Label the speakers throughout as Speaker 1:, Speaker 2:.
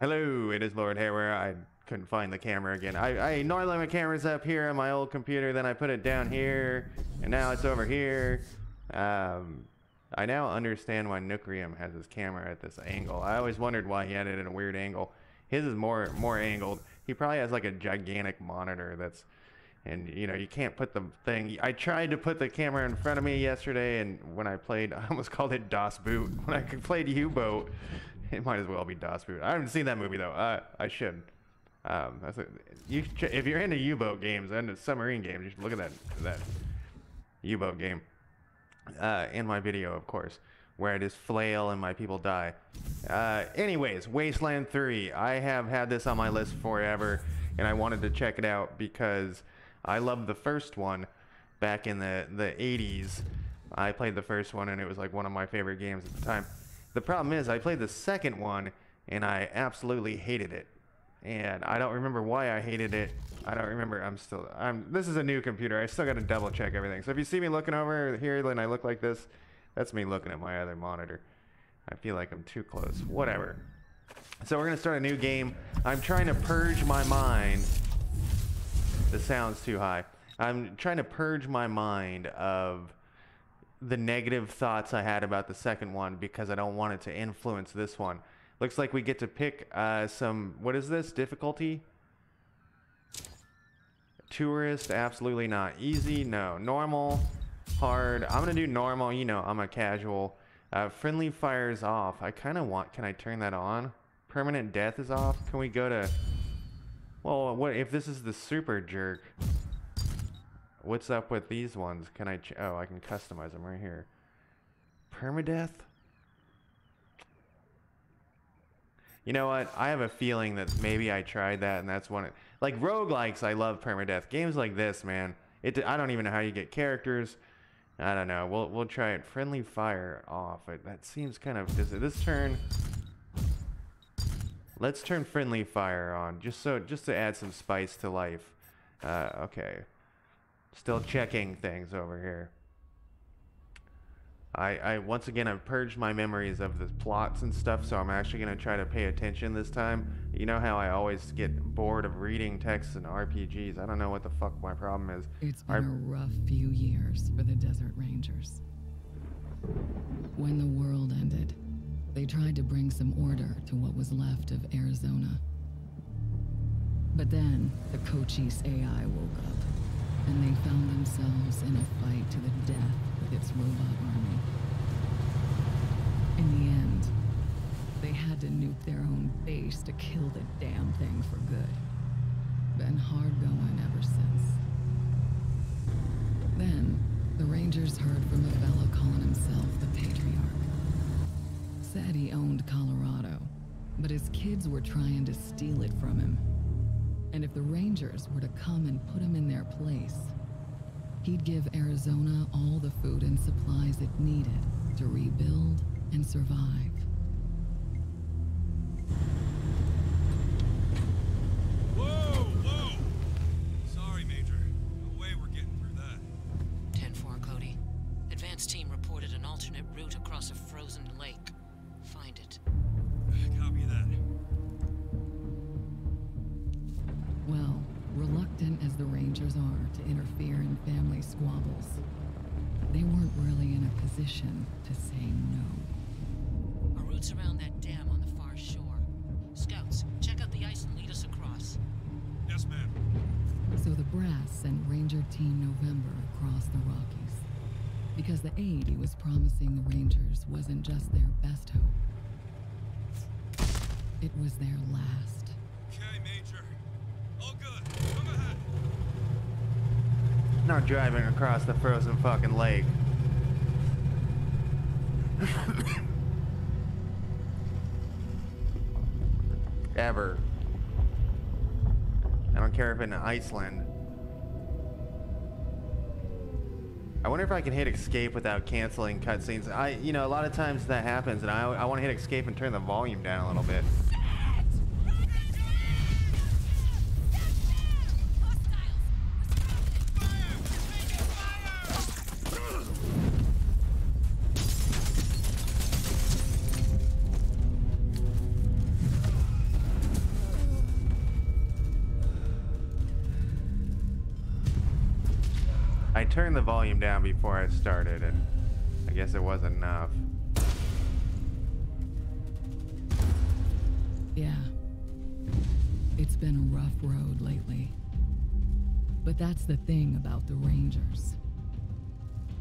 Speaker 1: Hello, it is Lord Hairware. I couldn't find the camera again. I normally my camera's up here on my old computer, then I put it down here, and now it's over here. I now understand why Nucrium has his camera at this angle. I always wondered why he had it at a weird angle. His is more angled. He probably has like a gigantic monitor that's, and you know, you can't put the thing. I tried to put the camera in front of me yesterday, and when I played, I almost called it DOS Boot. When I played U-Boat, it might as well be DOS Boot. I haven't seen that movie though. I should. If you're into U-Boat games and submarine games, you should look at that U-Boat game. In my video, of course, where I just flail and my people die. Anyways, Wasteland 3. I have had this on my list forever, and I wanted to check it out because I loved the first one back in the 80s. I played the first one, and it was like one of my favorite games at the time. The problem is, I played the second one, and I absolutely hated it. And I don't remember why I hated it. I don't remember. This is a new computer. I still got to double check everything. So if you see me looking over here and I look like this, that's me looking at my other monitor. I feel like I'm too close. Whatever. So we're going to start a new game. I'm trying to purge my mind. The sound's too high. I'm trying to purge my mind of the negative thoughts I had about the second one because I don't want it to influence this one. Looks like we get to pick what is this? Difficulty? Tourist? Absolutely not. Easy? No. Normal? Hard? I'm going to do normal. You know, I'm a casual. Friendly fire's off. I kind of want... Can I turn that on? Permanent death is off. Can we go to... Well, what if this is the super jerk? What's up with these ones? Can I... Oh, I can customize them right here. Permadeath? You know what? I have a feeling that maybe I tried that and that's one. Like roguelikes, I love permadeath. Games like this, man. I don't even know how you get characters. I don't know. We'll try it. Friendly fire off. That seems kind of. This turn. Let's turn friendly fire on, just to add some spice to life. Okay. Still checking things over here. Once again, I've purged my memories of the plots and stuff, so I'm actually going to try to pay attention this time. You know how I always get bored of reading texts and RPGs. I don't know what the fuck my problem is.
Speaker 2: It's been a rough few years for the Desert Rangers. When the world ended, they tried to bring some order to what was left of Arizona. But then, the Cochise AI woke up, and they found themselves in a fight to the death with its robot army. In the end, they had to nuke their own base to kill the damn thing for good. Been hard going ever since. Then, the Rangers heard from a fellow calling himself the Patriarch. Said he owned Colorado, but his kids were trying to steal it from him. And if the Rangers were to come and put him in their place, he'd give Arizona all the food and supplies it needed to rebuild and survive.
Speaker 3: Whoa! Sorry, Major. No way we're getting through that.
Speaker 4: 10-4, Cody. Advance team reported an alternate route across a frozen lake. Find it.
Speaker 3: Copy that.
Speaker 2: Well, reluctant as the Rangers are to interfere in family squabbles, they weren't really in a position to say no.
Speaker 4: Our route's around that dam on the far shore. Scouts, check out the ice and lead us across.
Speaker 3: Yes, ma'am.
Speaker 2: So the brass sent Ranger Team November across the Rockies, because the aid he was promising the Rangers wasn't just their best hope. It was their last.
Speaker 3: Okay, Major. All good. Come ahead.
Speaker 1: Not driving across the frozen fucking lake. Ever. I don't care if in Iceland. I wonder if I can hit escape without canceling cutscenes. You know, a lot of times that happens, and I want to hit escape and turn the volume down a little bit. I turned the volume down before I started, and I guess it wasn't enough.
Speaker 2: Yeah. It's been a rough road lately. But that's the thing about the Rangers.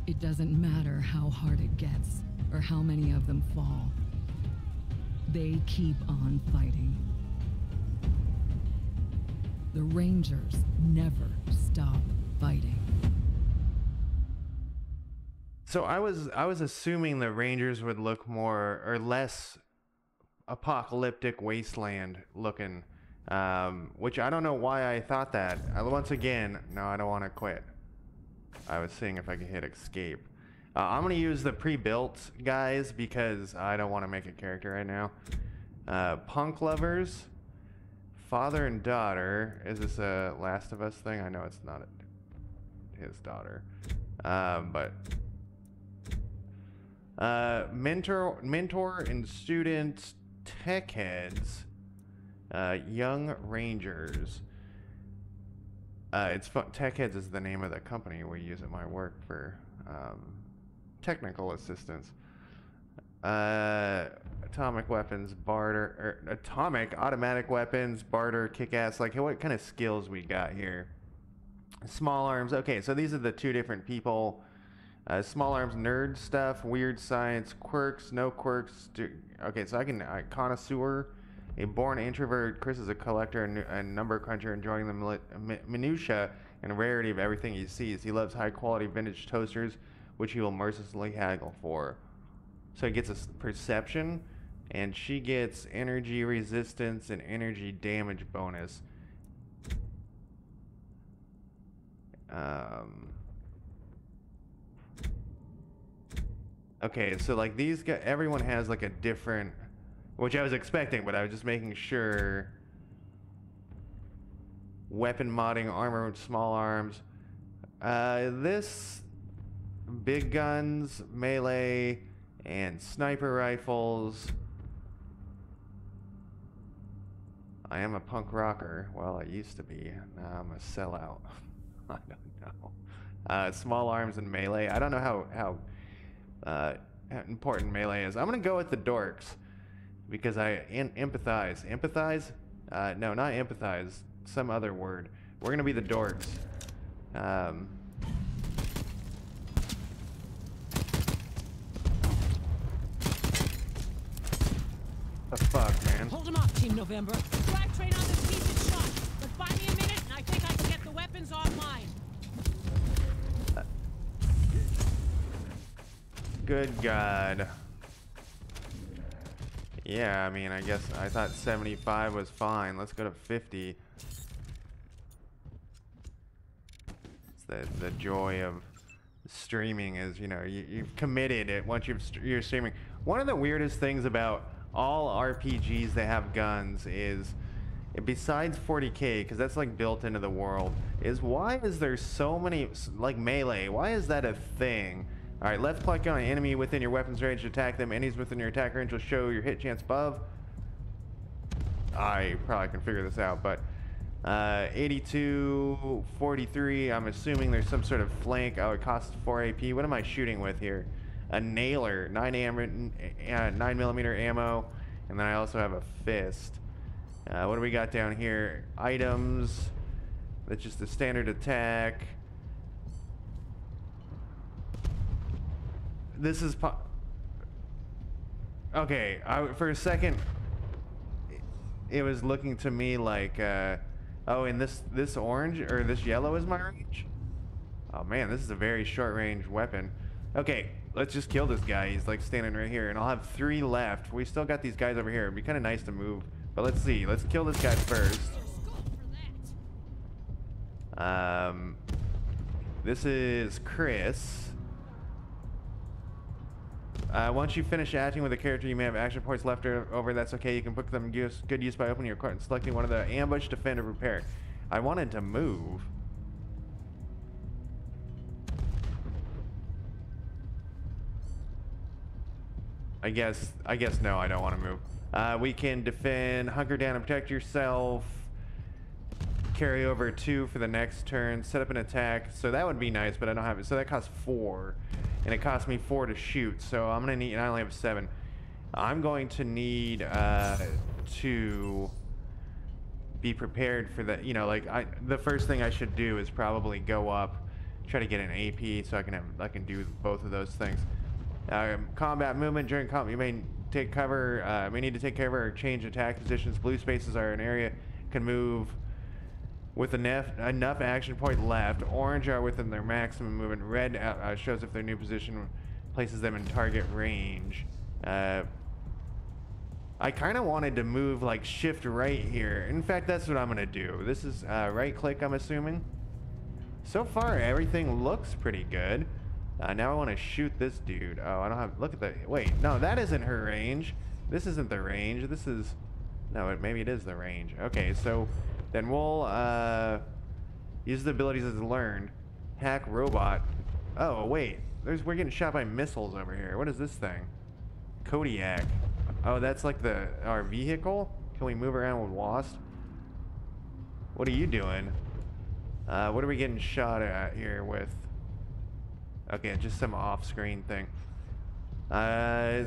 Speaker 2: It doesn't matter how hard it gets, or how many of them fall. They keep on fighting. The Rangers never stop fighting.
Speaker 1: So I was assuming the Rangers would look more or less apocalyptic Wasteland looking, which I don't know why I thought that. Once again, no, I don't want to quit. I was seeing if I could hit escape. I'm gonna use the pre-built guys because I don't want to make a character right now. Punk lovers, father and daughter. Is this a Last of Us thing? I know it's not his daughter, but mentor and student, tech heads, young rangers. Tech heads is the name of the company we use at my work for technical assistance. Atomic weapons, barter, or automatic weapons, barter, kick-ass. Like, what kind of skills we got here? Small arms. Okay, so these are the two different people. Small arms, nerd stuff, weird science, quirks, no quirks. Okay, so I can connoisseur, a born introvert. Chris is a collector and number cruncher, enjoying the minutia and rarity of everything he sees. He loves high-quality vintage toasters, which he will mercilessly haggle for. So he gets a perception, and she gets energy resistance and energy damage bonus. Okay, so like these guys, everyone has like a different, which I was expecting, but I was just making sure. Weapon modding, armor with small arms. This big guns, melee, and sniper rifles. I am a punk rocker. Well, I used to be. Now I'm a sellout. I don't know. Small arms and melee. I don't know how important melee is. I'm gonna go with the dorks because I empathize. Empathize? No, not empathize. Some other word. We're gonna be the dorks. The fuck, man?
Speaker 4: Hold him off, Team November. Drivetrain on this piece is shot, but buy me a minute and I think I can get the weapons online.
Speaker 1: Good God. Yeah, I mean, I guess I thought 75 was fine. Let's go to 50. It's the joy of streaming is, you know, you've committed it once you're streaming. One of the weirdest things about all RPGs that have guns is, besides 40K, because that's like built into the world, is why is there so many, like melee, why is that a thing? Alright, left click on an enemy within your weapon's range to attack them. Enemies within your attack range will show your hit chance above. I probably can figure this out, but 82, 43, I'm assuming there's some sort of flank. Oh, it costs 4 AP. What am I shooting with here? A nailer, 9mm ammo, and then I also have a fist. What do we got down here? Items. That's just a standard attack. This is okay. For a second, it was looking to me like, oh, and this orange or this yellow is my range. Oh man, this is a very short range weapon. Okay, let's just kill this guy. He's like standing right here, and I'll have 3 left. We still got these guys over here. It'd be kind of nice to move, but let's see. Let's kill this guy first. This is Chris. Once you finish acting with a character, you may have action points left over. That's okay. You can put them good use by opening your cart and selecting one of the ambush, defend, or repair. I wanted to move. I guess no, I don't want to move. We can defend, hunker down and protect yourself. carry over 2 for the next turn, set up an attack. So that would be nice, but I don't have it. So that costs 4, and it costs me 4 to shoot. So I'm gonna need, and I only have 7. I'm going to need to be prepared for that. You know, like the first thing I should do is probably go up, try to get an AP so I can do both of those things. Combat movement during combat, you may take cover, may need to take cover or change attack positions. Blue spaces are an area can move with enough action point left. Orange are within their maximum movement. Red shows if their new position places them in target range. I kind of wanted to move like shift right here. In fact, that's what I'm gonna do. This is right click, I'm assuming. So far, everything looks pretty good. Now I want to shoot this dude. Oh, I don't have, look at the, wait, no, that isn't her range. This isn't the range. This is, no, maybe it is the range. Okay, so then we'll use the abilities as learned. Hack robot. Oh, wait, we're getting shot by missiles over here. What is this thing? Kodiak. Oh, that's like our vehicle? Can we move around with Wasp? What are you doing? What are we getting shot at here with? Okay, just some off-screen thing.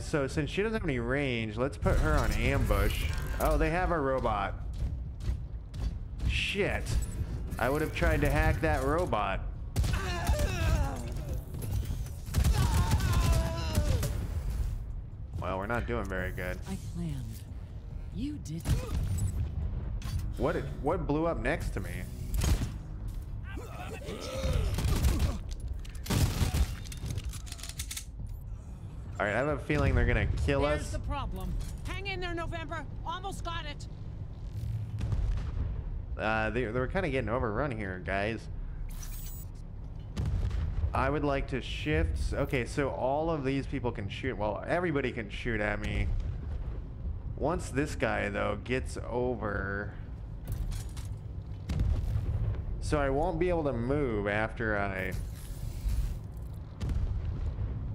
Speaker 1: So since she doesn't have any range, let's put her on ambush. Oh, they have a robot. Shit. I would have tried to hack that robot. Well, we're not doing very good.
Speaker 4: I planned. You didn't.
Speaker 1: What blew up next to me? All right, I have a feeling they're gonna kill us.
Speaker 4: There's the problem. Hang in there, November. Almost got it.
Speaker 1: They were kind of getting overrun here, guys. I would like to shift. Okay, so all of these people can shoot. Well, everybody can shoot at me. Once this guy, though, gets over... So I won't be able to move after I...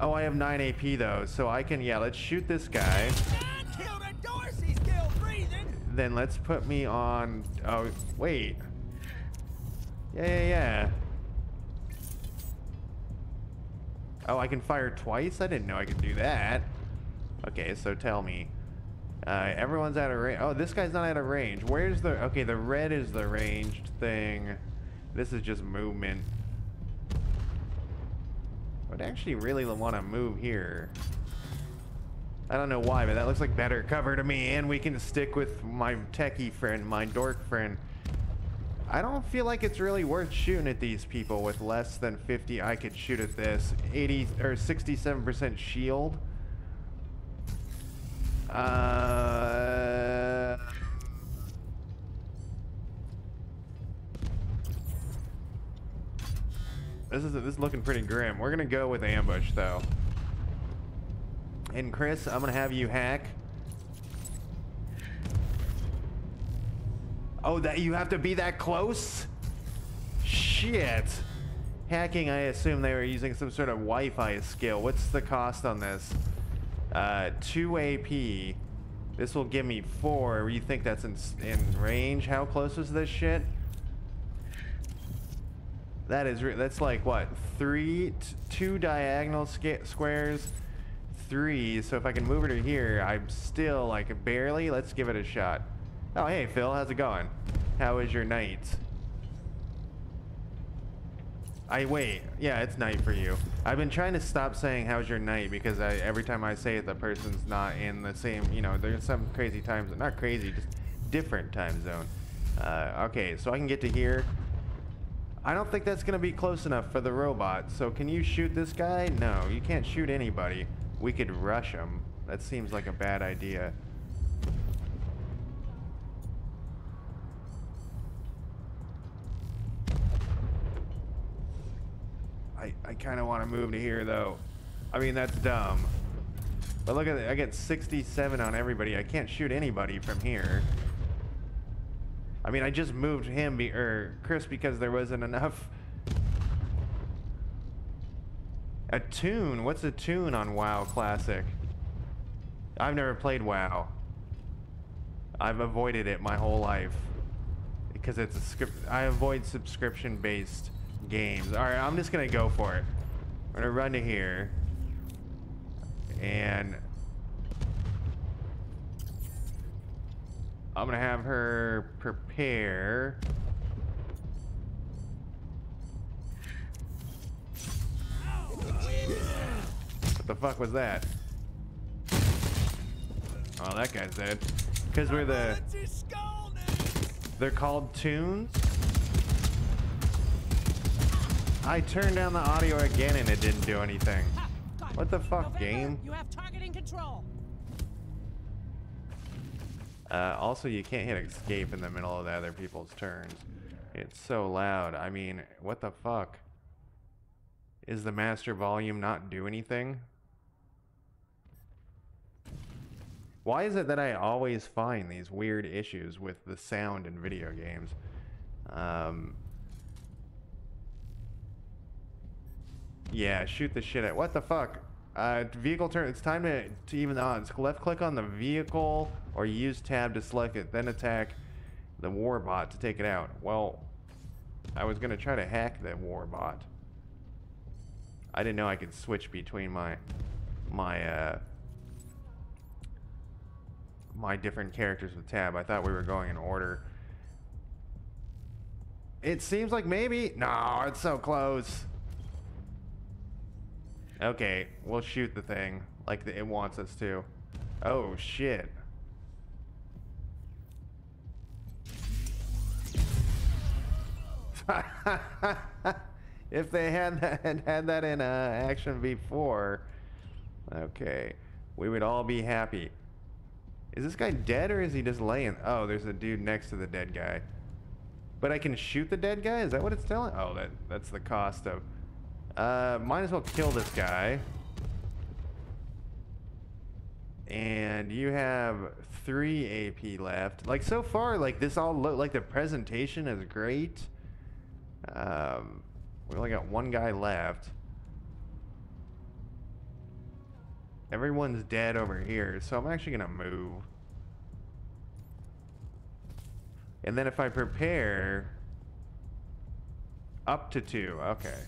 Speaker 1: Oh, I have 9 AP, though, so I can... Yeah, let's shoot this guy. Then let's put me on... Oh, wait. Yeah. Oh, I can fire twice? I didn't know I could do that. Okay, so tell me. Everyone's out of range. Oh, this guy's not out of range. Where's the... Okay, the red is the ranged thing. This is just movement. I would actually really want to move here. I don't know why, but that looks like better cover to me, and we can stick with my techie friend, my dork friend. I don't feel like it's really worth shooting at these people with less than 50. I could shoot at this 80 or 67% shield. This is looking pretty grim. We're gonna go with ambush though. And Chris, I'm gonna have you hack. Oh, that you have to be that close? Shit. Hacking, I assume they were using some sort of Wi-Fi skill. What's the cost on this? 2 AP. This will give me 4. You think that's in range? How close is this shit? That's like what? 2 diagonal squares, 3. So if I can move her to here, I'm still like barely. Let's give it a shot. Oh, hey, Phil, how's it going? How is your night? Wait, yeah, it's night for you. I've been trying to stop saying how's your night because every time I say it, the person's not in the same, you know, there's some crazy times, not crazy, just different time zone. Okay, so I can get to here. I don't think that's gonna be close enough for the robot. So can you shoot this guy? No, you can't shoot anybody. We could rush him. That seems like a bad idea. I kind of want to move to here, though. I mean, that's dumb. But look at it. I get 67 on everybody. I can't shoot anybody from here. I mean, I just moved him, Chris, because there wasn't enough. A tune? What's a tune on WoW Classic? I've never played WoW. I've avoided it my whole life. because it's a script. I avoid subscription-based games. All right, I'm just gonna go for it. We're gonna run to here, and I'm gonna have her prepare. What the fuck was that? Oh, that guy's dead. Because we're the... They're called tunes? I turned down the audio again and it didn't do anything. What the fuck, game?
Speaker 4: You have targeting control.
Speaker 1: Also, you can't hit escape in the middle of the other people's turns. It's so loud. I mean, what the fuck? Is the master volume not do anything? Why is it that I always find these weird issues with the sound in video games? Yeah, shoot the shit at. What the fuck? Vehicle turn. It's time to even the odds. Left click on the vehicle or use tab to select it, then attack the warbot to take it out. Well, I was gonna try to hack the warbot. I didn't know I could switch between my different characters with tab. I thought we were going in order. It seems like maybe. No, it's so close. Okay, we'll shoot the thing like it wants us to. Oh shit. If they had that in action before, okay, we would all be happy. Is this guy dead or is he just laying? Oh, there's a dude next to the dead guy. But I can shoot the dead guy? Is that what it's telling? Oh, that's the cost of... might as well kill this guy. And you have 3 AP left. Like, so far, like, this all look like the presentation is great. We only got 1 guy left. Everyone's dead over here, so I'm actually gonna move. And then if I prepare... Up to 2, okay.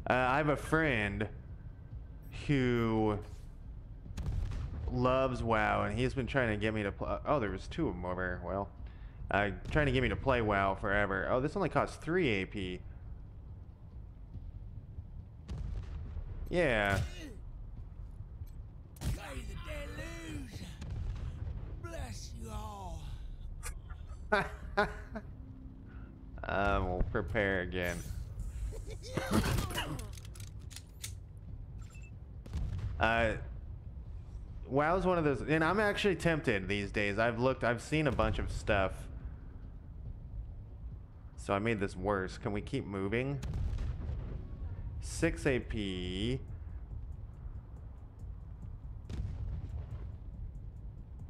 Speaker 1: I have a friend who loves WoW, and he's been trying to get me to play. Oh, there was 2 of them over here. Well, trying to get me to play WoW forever. Oh, this only costs 3 AP. Yeah.
Speaker 4: Bless you all.
Speaker 1: We'll prepare again. WoW's one of those, and I'm actually tempted these days. I've seen a bunch of stuff. So I made this worse. Can we keep moving? 6 AP.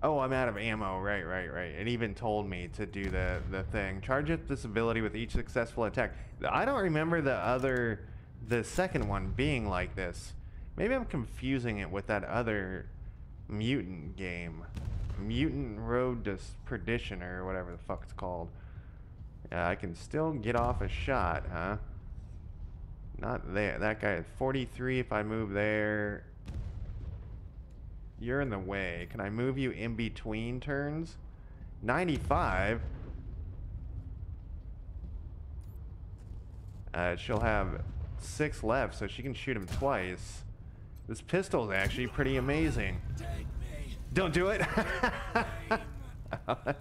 Speaker 1: Oh, I'm out of ammo. Right. It even told me to do the thing. Charge up this ability with each successful attack. I don't remember the second one being like this. Maybe I'm confusing it with that other mutant game. Mutant Road to Perdition or whatever the fuck it's called. I can still get off a shot, huh? Not there. That guy is 43 if I move there. You're in the way. Can I move you in between turns? 95. She'll have 6 left, so she can shoot him twice. This pistol is actually pretty amazing. Don't do it.
Speaker 4: Over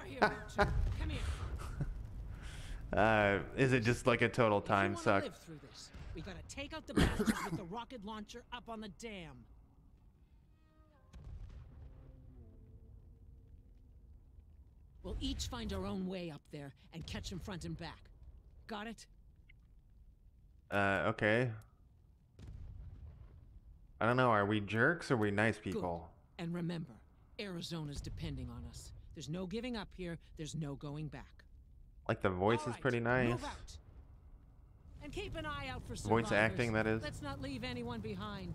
Speaker 4: here, Come here.
Speaker 1: Is it just like a total time suck?
Speaker 4: Live through this, we gotta take out the bastards with the rocket launcher up on the dam. We'll each find our own way up there and catch them front and back. Got it?
Speaker 1: Okay. I don't know, are we jerks or are we nice people?
Speaker 4: Good. And remember, Arizona's depending on us. There's no giving up here, there's no going back.
Speaker 1: Like the voice is pretty nice.
Speaker 4: Move out. And keep an eye out for
Speaker 1: Voice
Speaker 4: survivors.
Speaker 1: acting, that is.
Speaker 4: Let's not leave anyone behind.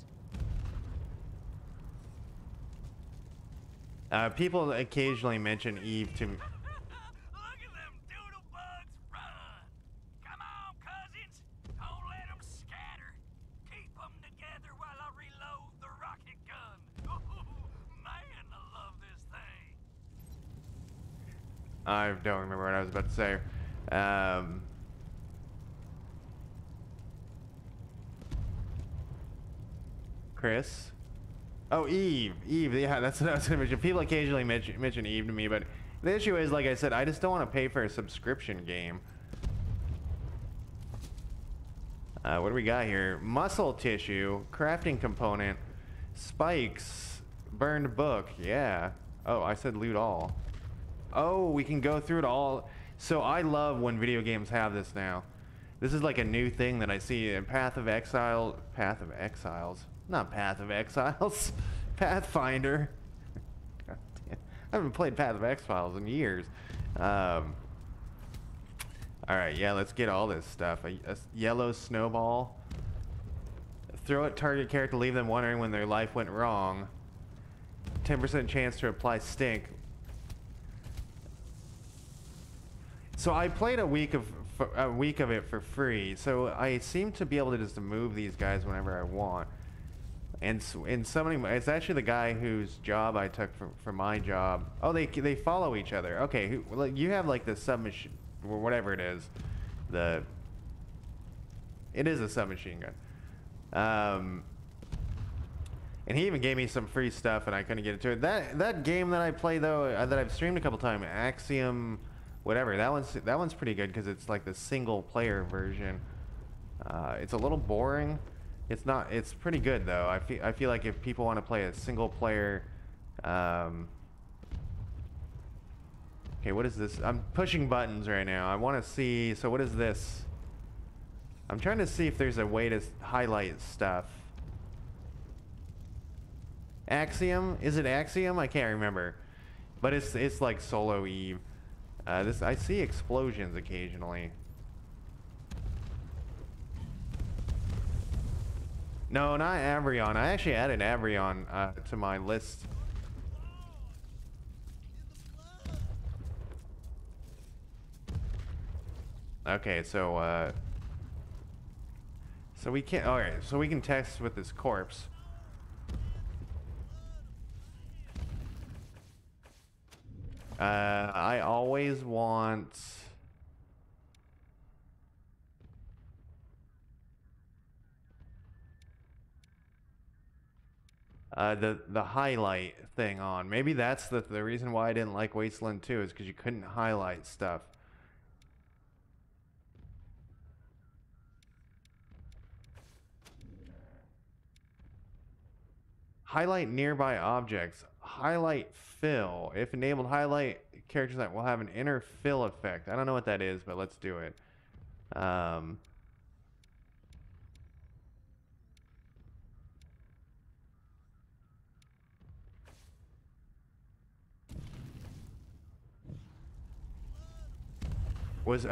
Speaker 1: People occasionally mention Eve to I don't remember what I was about to say. Chris? Oh, Eve. Eve, yeah, that's what I was going to mention. People occasionally mention Eve to me, but the issue is, like I said, I just don't want to pay for a subscription game. What do we got here? Muscle tissue, crafting component, spikes, burned book, yeah. Oh, I said loot all. Oh, we can go through it all. So I love when video games have this now. This is like a new thing that I see in Path of Exiles, not Path of Exiles, Pathfinder. God damn. I haven't played Path of Exiles in years. Alright, yeah, let's get all this stuff. A yellow snowball. Throw at target character, leave them wondering when their life went wrong. 10% chance to apply stink. So I played a week of it for free, so I seem to be able to just move these guys whenever I want. And in somebody, it's actually the guy whose job I took for my job. Oh, they follow each other. Okay, you have like the submachine, or whatever it is. It is a submachine gun. And he even gave me some free stuff, and I couldn't get into it. That game that I play though, that I've streamed a couple times, Axiom, whatever. That one's pretty good because it's like the single player version. It's a little boring. It's not. It's pretty good though. I feel like if people want to play a single player. Okay, what is this? I'm pushing buttons right now. I want to see. So what is this? I'm trying to see if there's a way to highlight stuff. Axiom? Is it Axiom? I can't remember. But it's like Solo Eve. I see explosions occasionally. No, not Avrion. I actually added Avrion to my list. Okay, so we can't. All right, so we can test with this corpse. I always want. The highlight thing on. Maybe that's the reason why I didn't like Wasteland 2 is because you couldn't highlight stuff. Highlight nearby objects. Highlight fill. If enabled, highlight characters that will have an inner fill effect. I don't know what that is, but let's do it. I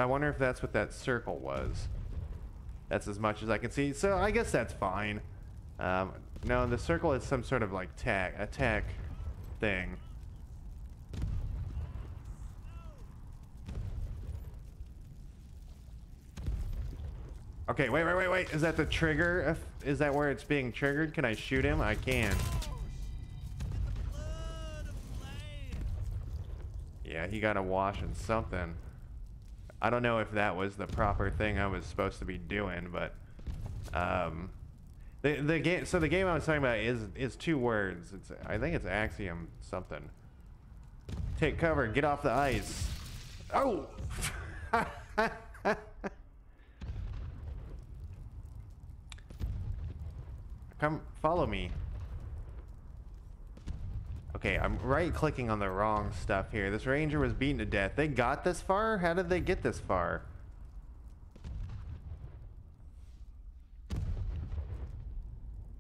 Speaker 1: wonder if that's what that circle was. That's as much as I can see. So I guess that's fine. No, the circle is some sort of like attack thing. Okay, wait. Is that the trigger? Is that where it's being triggered? Can I shoot him? I can. Yeah, he got a wash in something. I don't know if that was the proper thing I was supposed to be doing, but the game. So the game I was talking about is 2 words. I think it's Axiom something. Take cover. Get off the ice. Oh. Come follow me. Okay, I'm right-clicking on the wrong stuff here. This ranger was beaten to death. They got this far? How did they get this far?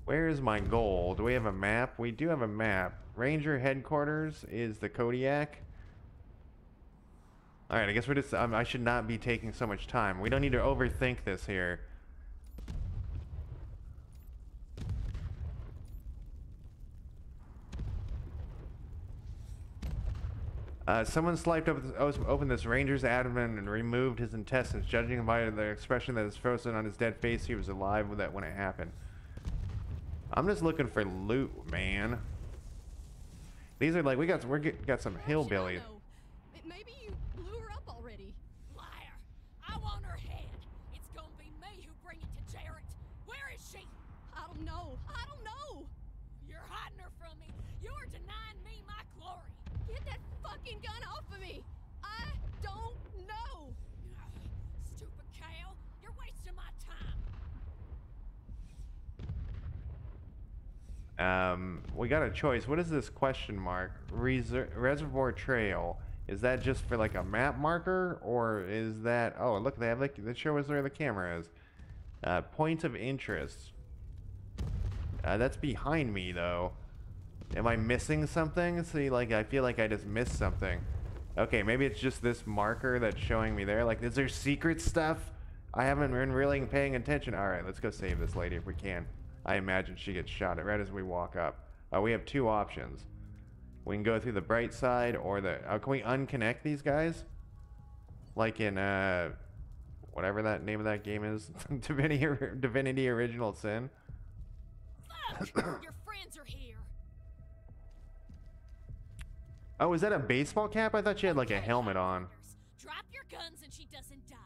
Speaker 1: Where is my goal? Do we have a map? We do have a map. Ranger headquarters is the Kodiak. Alright, I guess we're just... I should not be taking so much time. We don't need to overthink this here. Someone sliced open this ranger's abdomen and removed his intestines. Judging by the expression that is frozen on his dead face, he was alive with that when it happened. I'm just looking for loot, man. These are like we got some hillbillies.
Speaker 5: Maybe you
Speaker 1: We got a choice. What is this question mark? Reservoir Trail. Is that just for like a map marker, or is that? Oh, look, they have like they show us where the camera is. Point of interest. That's behind me though. Am I missing something? See, like I feel like I just missed something. Okay, maybe it's just this marker that's showing me there. Like, is there secret stuff? I haven't been really paying attention. All right, let's go save this lady if we can. I imagine she gets shot at right as we walk up. We have two options. We can go through the bright side or the... can we unconnect these guys? Like in, whatever that name of that game is. Divinity Original Sin.
Speaker 5: Your friends are here.
Speaker 1: Oh, is that a baseball cap? I thought she had like a helmet on.
Speaker 5: Drop your guns and she doesn't die.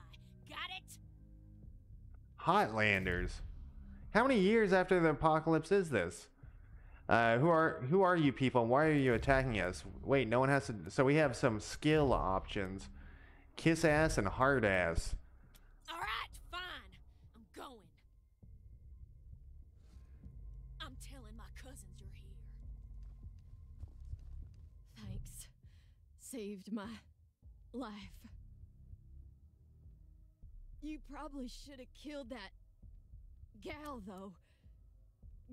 Speaker 5: Got it?
Speaker 1: Hotlanders. How many years after the apocalypse is this? Who are you people? Why are you attacking us? Wait, no one has to. So we have some skill options: kiss ass and hard ass.
Speaker 5: All right, fine. I'm going. I'm telling my cousins you're here. Thanks. Saved my life. You probably should have killed that gal, though.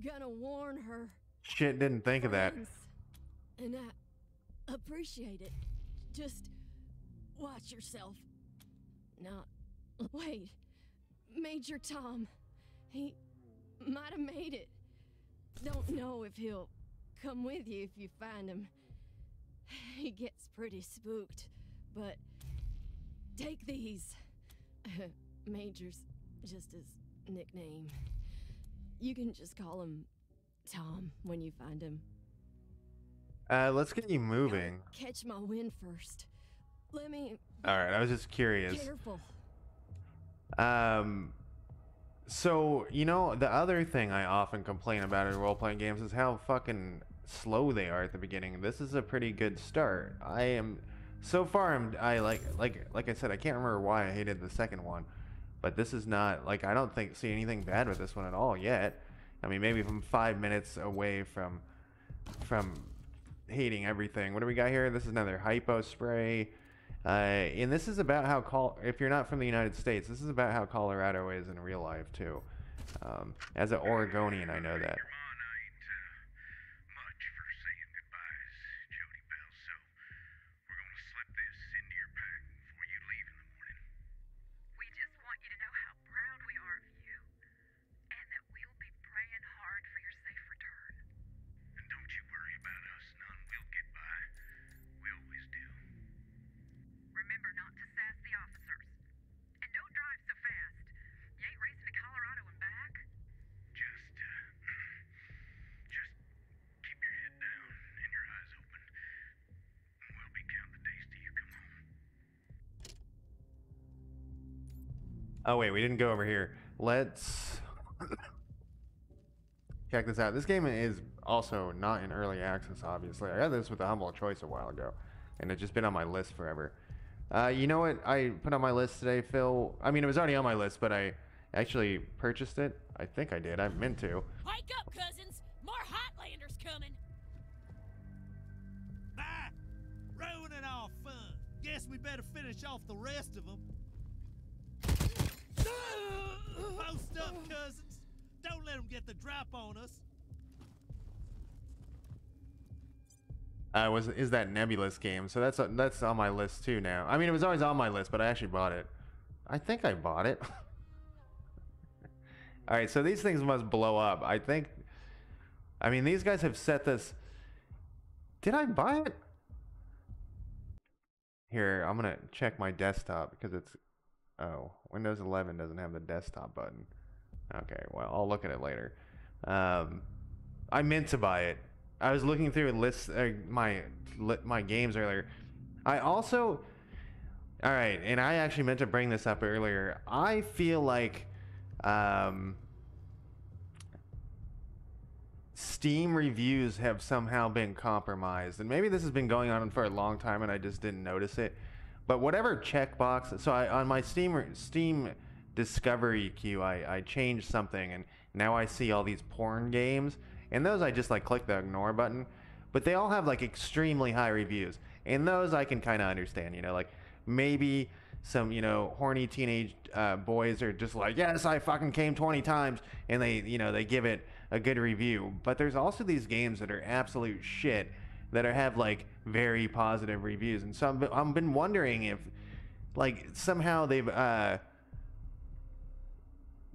Speaker 5: Gonna warn her.
Speaker 1: Shit, didn't think of that.
Speaker 5: And I appreciate it. Just watch yourself. Not. Wait. Major Tom. He might have made it. Don't know if he'll come with you if you find him. He gets pretty spooked, but take these. Major's just his nickname. You can just call him Tom when you find him.
Speaker 1: Let's get you moving.
Speaker 5: Catch my wind first. Let me.
Speaker 1: All right, I was just curious.
Speaker 5: Careful.
Speaker 1: So, you know, the other thing I often complain about in role-playing games is how fucking slow they are at the beginning. This is a pretty good start. So far, I like I said, I can't remember why I hated the second one, but this is not, like, I don't see anything bad with this one at all yet. I mean, maybe from 5 minutes away from hating everything. What do we got here? This is another hypo spray. And this is about how, if you're not from the United States, this is about how Colorado is in real life, too. As an Oregonian, I know that. Oh wait, we didn't go over here. Let's check this out. This game is also not in early access, obviously. I got this with a humble choice a while ago, and it's just been on my list forever. You know what I put on my list today, Phil? I mean, it was already on my list, but I actually purchased it. I think I did. I meant to.
Speaker 5: Wake up, cousins! More Hotlanders coming!
Speaker 6: Bye! Ruining our fun. Guess we better finish off the rest of them. Post up, cousins. Don't let them get the drop on us.
Speaker 1: Is that Nebulous game? So that's on my list too now. I mean, it was always on my list, but I actually bought it. I think I bought it. All right, so these things must blow up. I mean, these guys have set this. Did I buy it? Here, I'm gonna check my desktop because it's. Oh, Windows 11 doesn't have the desktop button. Okay, well, I'll look at it later. I meant to buy it. I was looking through lists, my games earlier. I also, all right, and I actually meant to bring this up earlier. I feel like Steam reviews have somehow been compromised, and maybe this has been going on for a long time and I just didn't notice it. But whatever checkbox, so on my Steam discovery queue, I changed something, and now I see all these porn games, and those I just like click the ignore button. But they all have like extremely high reviews, and those I can kind of understand. You know, like maybe some, you know, horny teenage boys are just like, yes, I fucking came 20 times, and they, you know, they give it a good review. But there's also these games that are absolute shit that have like very positive reviews, and so I've been wondering if like somehow they've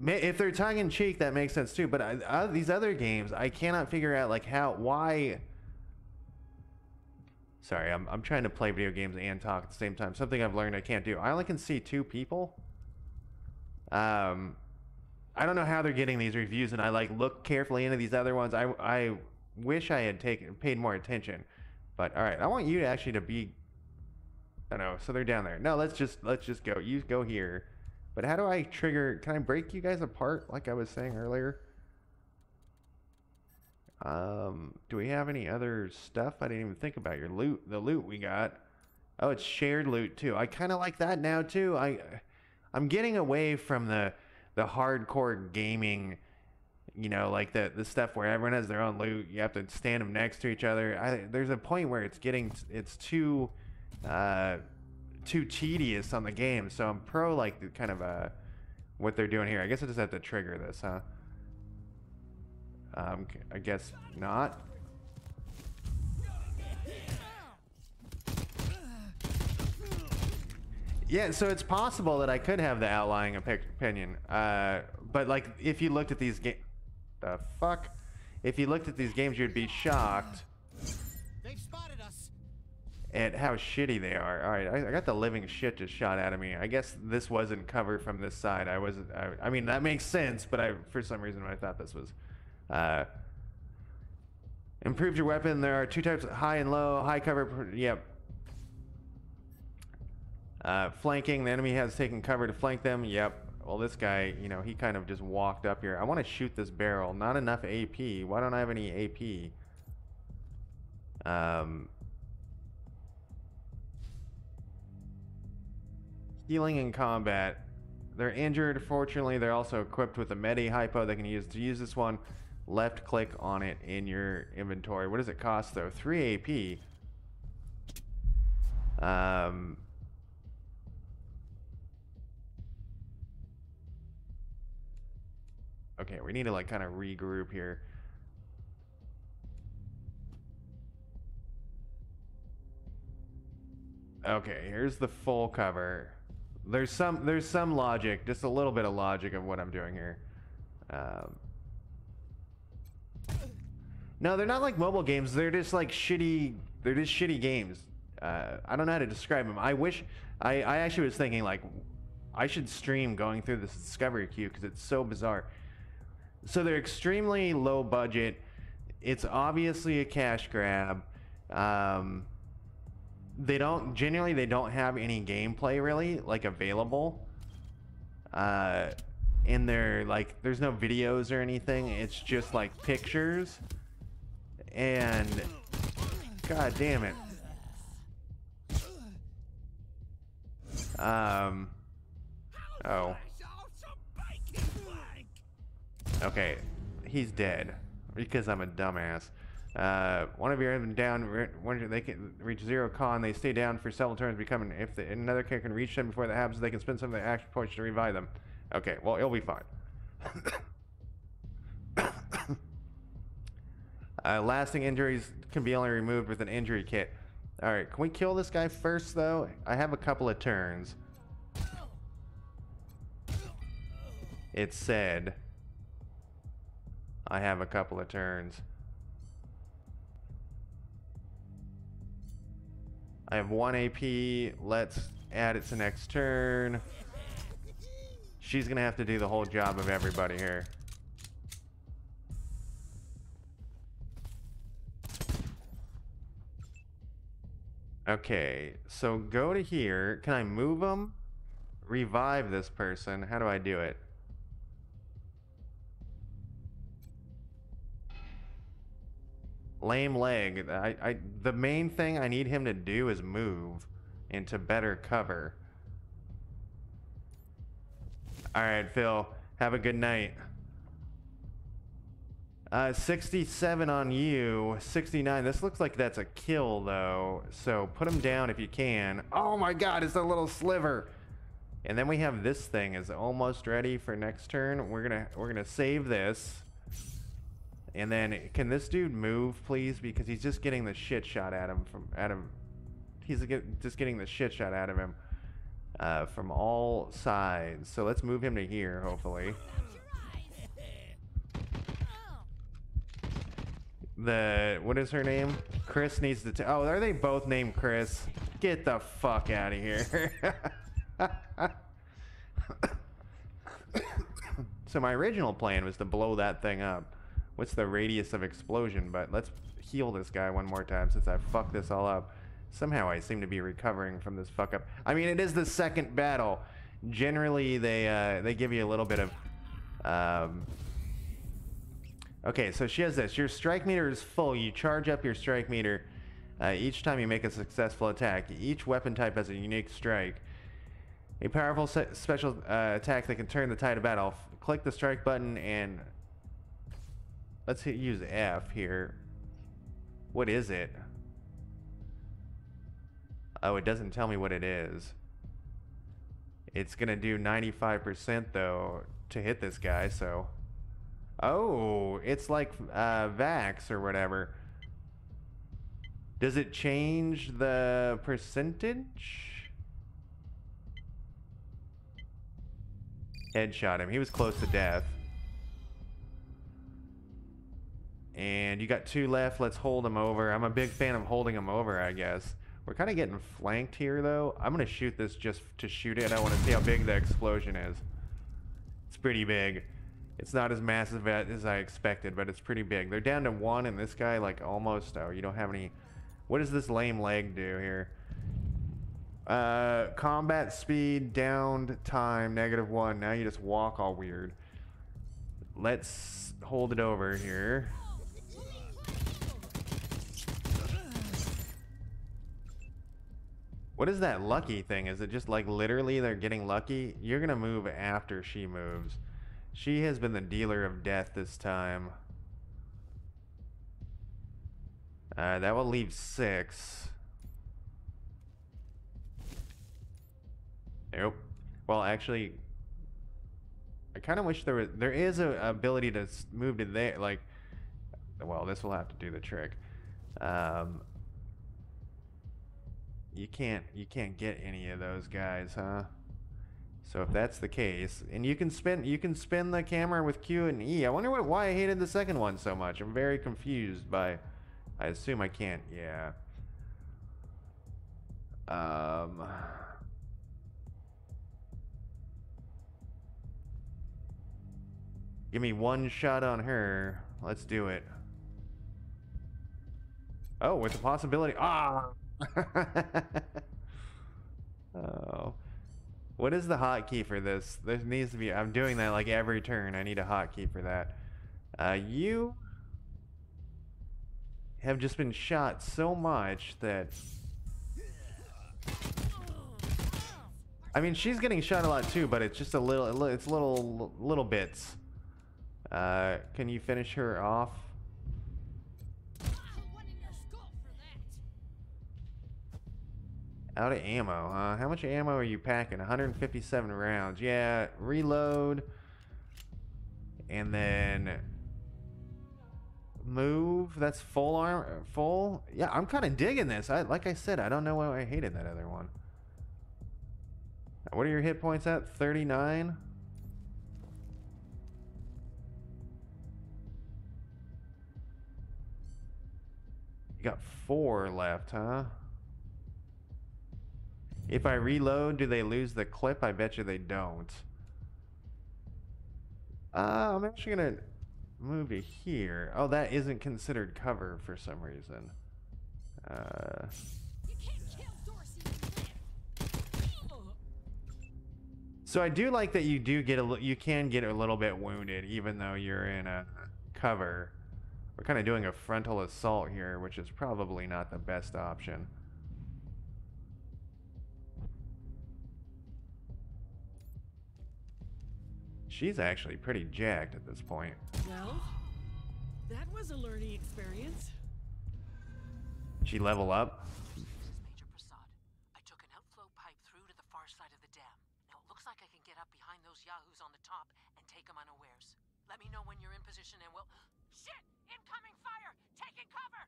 Speaker 1: if they're tongue in cheek, that makes sense too. But these other games, I cannot figure out like why. Sorry, I'm trying to play video games and talk at the same time. Something I've learned I can't do. I only can see 2 people. I don't know how they're getting these reviews, and I like look carefully into these other ones. I wish I had paid more attention. But all right, I want you to actually to be. I don't know. So they're down there. No, let's just go. You go here. But how do I trigger? Can I break you guys apart like I was saying earlier? Do we have any other stuff? I didn't even think about your loot. The loot we got. Oh, it's shared loot too. I kind of like that now too. I'm getting away from the hardcore gaming, you know, like the stuff where everyone has their own loot. You have to stand them next to each other. There's a point where it's too tedious on the game. So I'm pro like the kind of what they're doing here. I guess I just have to trigger this, huh? I guess not. Yeah, so it's possible that I could have the outlying opinion. But like, if you looked at these the fuck? If you looked at these games, you'd be shocked
Speaker 6: They've spotted us.
Speaker 1: at how shitty they are. All right, I got the living shit just shot out of me. I guess this wasn't covered from this side. I mean, that makes sense, but for some reason I thought this was. Improved your weapon. There are 2 types: high and low. High cover. Yep. Flanking. The enemy has taken cover to flank them. Yep. Well, this guy, you know, he kind of just walked up here. I want to shoot this barrel. Not enough AP. Why don't I have any AP? Healing in combat. They're injured. Fortunately, they're also equipped with a medi hypo they can use. To use this one, left click on it in your inventory. What does it cost though? 3 AP. Okay, we need to like kind of regroup here. Okay, here's the full cover. There's some logic, just a little bit of logic of what I'm doing here. No, they're not like mobile games. They're just like shitty. They're just shitty games. I don't know how to describe them. I wish I actually was thinking like I should stream going through this discovery queue because it's so bizarre. So they're extremely low budget. It's obviously a cash grab. They don't have any gameplay really like available. And they're like there's no videos or anything. It's just like pictures. And god damn it. Oh. Okay, he's dead because I'm a dumbass. One of you have been down. When they can reach 0 con, they stay down for several turns, becoming. If another character can reach them before that happens, they can spend some of their action points to revive them. Okay, well it'll be fine. Lasting injuries can be only removed with an injury kit. All right, can we kill this guy first though? I have a couple of turns. It said I have a couple of turns. I have 1 AP. Let's add it to next turn. She's gonna have to do the whole job of everybody here. Okay, so go to here. Can I move them? Revive this person. How do I do it? Lame leg. The main thing I need him to do is move into better cover. All right, Phil. Have a good night. 67 on you, 69. This looks like that's a kill though. So put him down if you can. Oh my God, it's a little sliver. And then we have this thing is almost ready for next turn. We're gonna save this. And then can this dude move, please? Because he's just getting the shit shot at him He's just getting the shit shot out of him from all sides. So let's move him to here, hopefully. What is her name? Chris needs to. Oh, are they both named Chris? Get the fuck out of here. So my original plan was to blow that thing up. What's the radius of explosion? But let's heal this guy one more time since I fucked this all up. Somehow I seem to be recovering from this fuck up. I mean, it is the second battle. Generally, they give you a little bit of. Okay, so she has this. Your strike meter is full. You charge up your strike meter each time you make a successful attack. Each weapon type has a unique strike. A powerful special attack that can turn the tide of battle. Click the strike button and let's use F here. What is it? Oh, it doesn't tell me what it is. It's gonna do 95% though to hit this guy, so. Oh, it's like Vax or whatever. Does it change the percentage? Headshot him. He was close to death. And you got 2 left. Let's hold him over. I'm a big fan of holding him over, I guess. We're kind of getting flanked here, though. I'm going to shoot this just to shoot it. I want to see how big the explosion is. It's pretty big. It's not as massive as I expected, but it's pretty big. They're down to 1, and this guy, like, almost... Oh, you don't have any... What does this lame leg do here? Combat speed, downed time, -1. Now you just walk all weird. Let's hold it over here. What is that lucky thing? Is it just like literally they're getting lucky? You're gonna move after she moves. She has been the dealer of death this time. That will leave 6. Nope. Well, actually, I kind of wish there is a ability to move to there. Like, well, this will have to do the trick. You can't get any of those guys, huh? So if that's the case, and you can spin the camera with Q and E. I wonder why I hated the second one so much. I'm very confused by. I assume I can't. Yeah. Give me 1 shot on her. Let's do it. Oh, with the possibility. Ah. Oh. What is the hotkey for this? There needs to be. I'm doing that like every turn. I need a hotkey for that. You have just been shot so much that. I mean, she's getting shot a lot too, but it's just a little. It's little bits. Can you finish her off? Out of ammo, huh? How much ammo are you packing? 157 rounds. Yeah, reload. And then move. That's full armor. Full. Yeah, I'm kind of digging this. Like I said, I don't know why I hated that other one. What are your hit points at? 39? You got 4 left, huh? If I reload, do they lose the clip? I bet you they don't. I'm actually gonna move to here. Oh, that isn't considered cover for some reason. So I do like that you can get a little bit wounded even though you're in a cover. We're kind of doing a frontal assault here, which is probably not the best option. She's actually pretty jacked at this point.
Speaker 7: Well, That was a learning experience.
Speaker 1: She level up?
Speaker 4: This is Major Prasad. I took an outflow pipe through to the far side of the dam. Now it looks like I can get up behind those yahoos on the top and take them unawares. Let me know when you're in position and we'll... Shit! Incoming fire! Taking cover!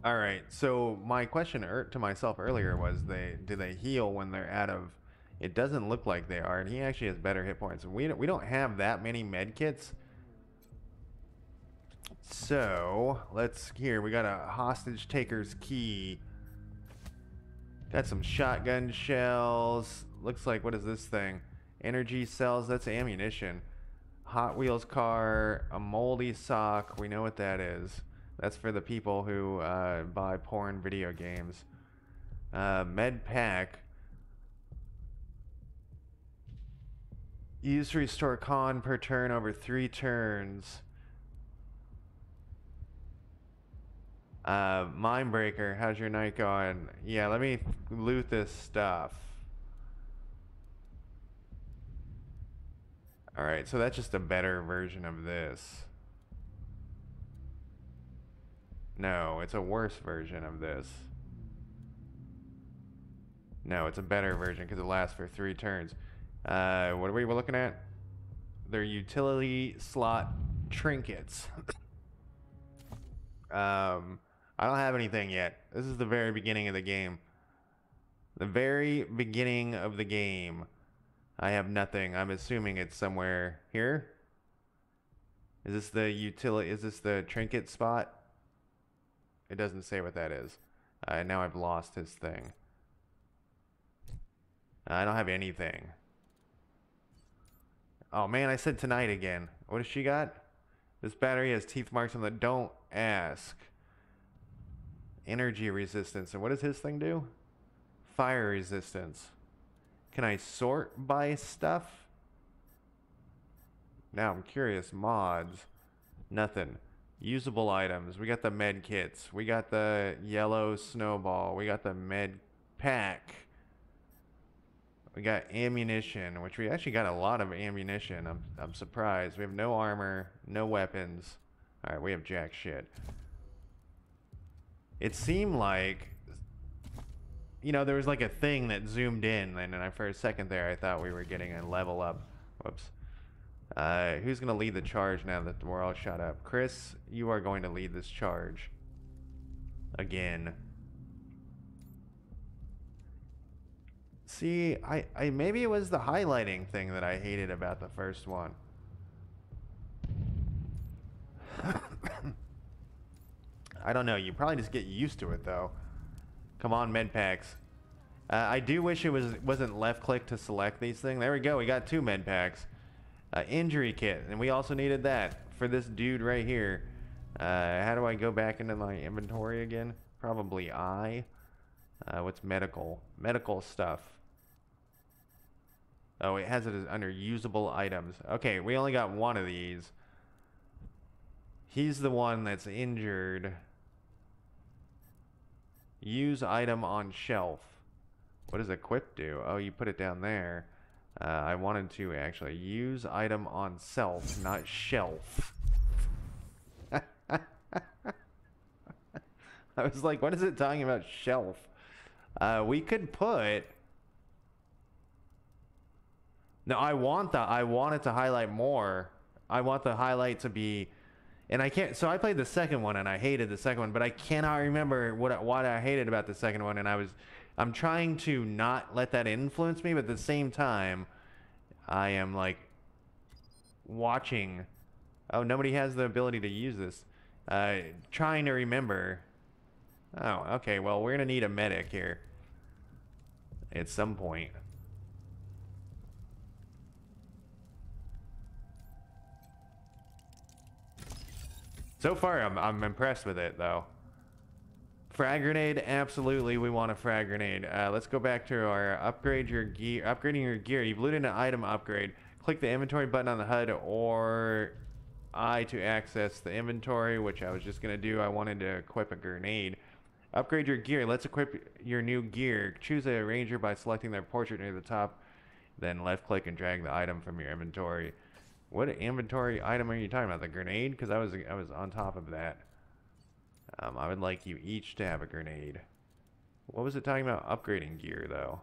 Speaker 1: All right. So my question to myself earlier was, do they heal when they're out of? It doesn't look like they are, and he actually has better hit points. We don't have that many med kits. So let's here. We got a hostage taker's key. Got some shotgun shells. Looks like, what is this thing? Energy cells. That's ammunition. Hot Wheels car. A moldy sock. We know what that is. That's for the people who buy porn video games. Med pack. Use to restore con per turn over 3 turns. Mindbreaker, how's your night going? Yeah, let me loot this stuff. Alright, so that's just a better version of this. No, it's a worse version of this. No, it's a better version because it lasts for 3 turns. What are we looking at? They're utility slot trinkets. I don't have anything yet. This is the very beginning of the game. The very beginning of the game. I have nothing. I'm assuming it's somewhere here. Is this the utility? Is this the trinket spot? It doesn't say what that is. Now I've lost his thing. I don't have anything. Oh man, I said tonight again. What has she got? This battery has teeth marks on the don't ask. Energy resistance. And what does his thing do? Fire resistance. Can I sort by stuff? Now I'm curious. Mods. Nothing. Usable items. We got the med kits. We got the yellow snowball. We got the med pack. We got ammunition, which we actually got a lot of ammunition. I'm surprised. We have no armor, no weapons. All right, we have jack shit. It seemed like, you know, there was like a thing that zoomed in, and for a second there, I thought we were getting a level up. Whoops. Who's going to lead the charge now that we're all shot up? Chris, you are going to lead this charge. Again. See, I maybe it was the highlighting thing that I hated about the first one. I don't know. You probably just get used to it, though. Come on, med packs. I do wish it wasn't left click to select these things. There we go. We got 2 med packs. Injury kit, and we also needed that for this dude right here. How do I go back into my inventory again? Probably I. What's medical? Medical stuff. Oh, it has it as under usable items. Okay, we only got 1 of these. He's the one that's injured. Use item on shelf. What does equip do? Oh, you put it down there. I wanted to actually use item on self, not shelf. I was like, what is it talking about shelf? We could put... No, I want it to highlight more. I want the highlight to be... And I can't... So I played the second one, and I hated the second one, but I cannot remember what I hated about the second one, and I'm trying to not let that influence me, but at the same time, I am like watching. Oh, nobody has the ability to use this. Trying to remember. Oh, okay. Well, we're gonna need a medic here at some point. So far, I'm impressed with it, though. Frag grenade, absolutely, we want a frag grenade. Let's go back to our upgrade your gear. Upgrading your gear. You've looted an item upgrade. Click the inventory button on the HUD or I to access the inventory, which I was just gonna do. I wanted to equip a grenade. Upgrade your gear. Let's equip your new gear. Choose a ranger by selecting their portrait near the top. Then left click and drag the item from your inventory. What inventory item are you talking about? The grenade? Because I was on top of that. I would like you each to have a grenade. What was it talking about? Upgrading gear, though.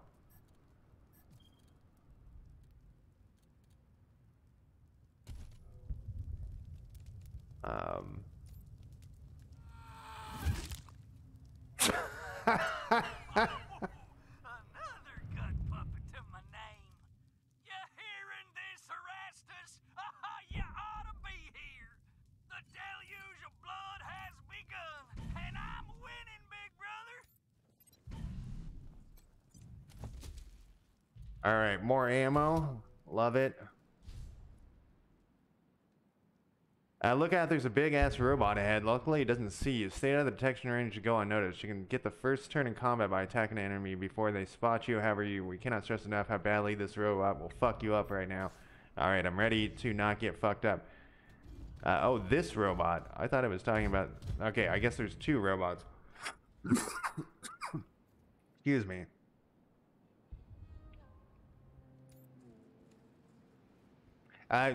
Speaker 3: Another gut puppet to my name. You hearing this, Erastus? You ought to be here. The deluge of blood has begun, and I'm winning, big brother.
Speaker 1: Alright, more ammo. Love it. Look out, there's a big-ass robot ahead. Luckily, it doesn't see you. Stay out of the detection range to go unnoticed. You can get the first turn in combat by attacking an enemy before they spot you. However, we cannot stress enough how badly this robot will fuck you up right now. Alright, I'm ready to not get fucked up. Oh, this robot. I thought it was talking about... Okay, I guess there's two robots. Excuse me.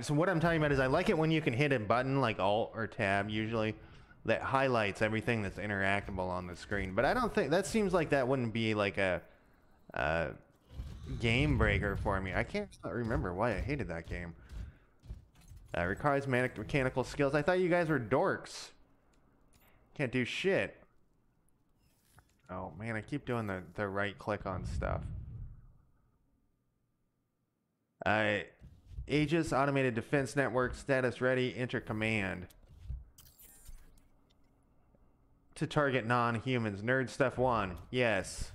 Speaker 1: So what I'm talking about is I like it when you can hit a button like Alt or Tab usually that highlights everything that's interactable on the screen. But I don't think that seems like that wouldn't be like a game breaker for me. I can't remember why I hated that game. Requires mechanical skills. I thought you guys were dorks. Can't do shit. Oh man, I keep doing the right click on stuff. Aegis, automated defense network, status ready, enter command. To target non-humans. Nerd stuff 1. Yes.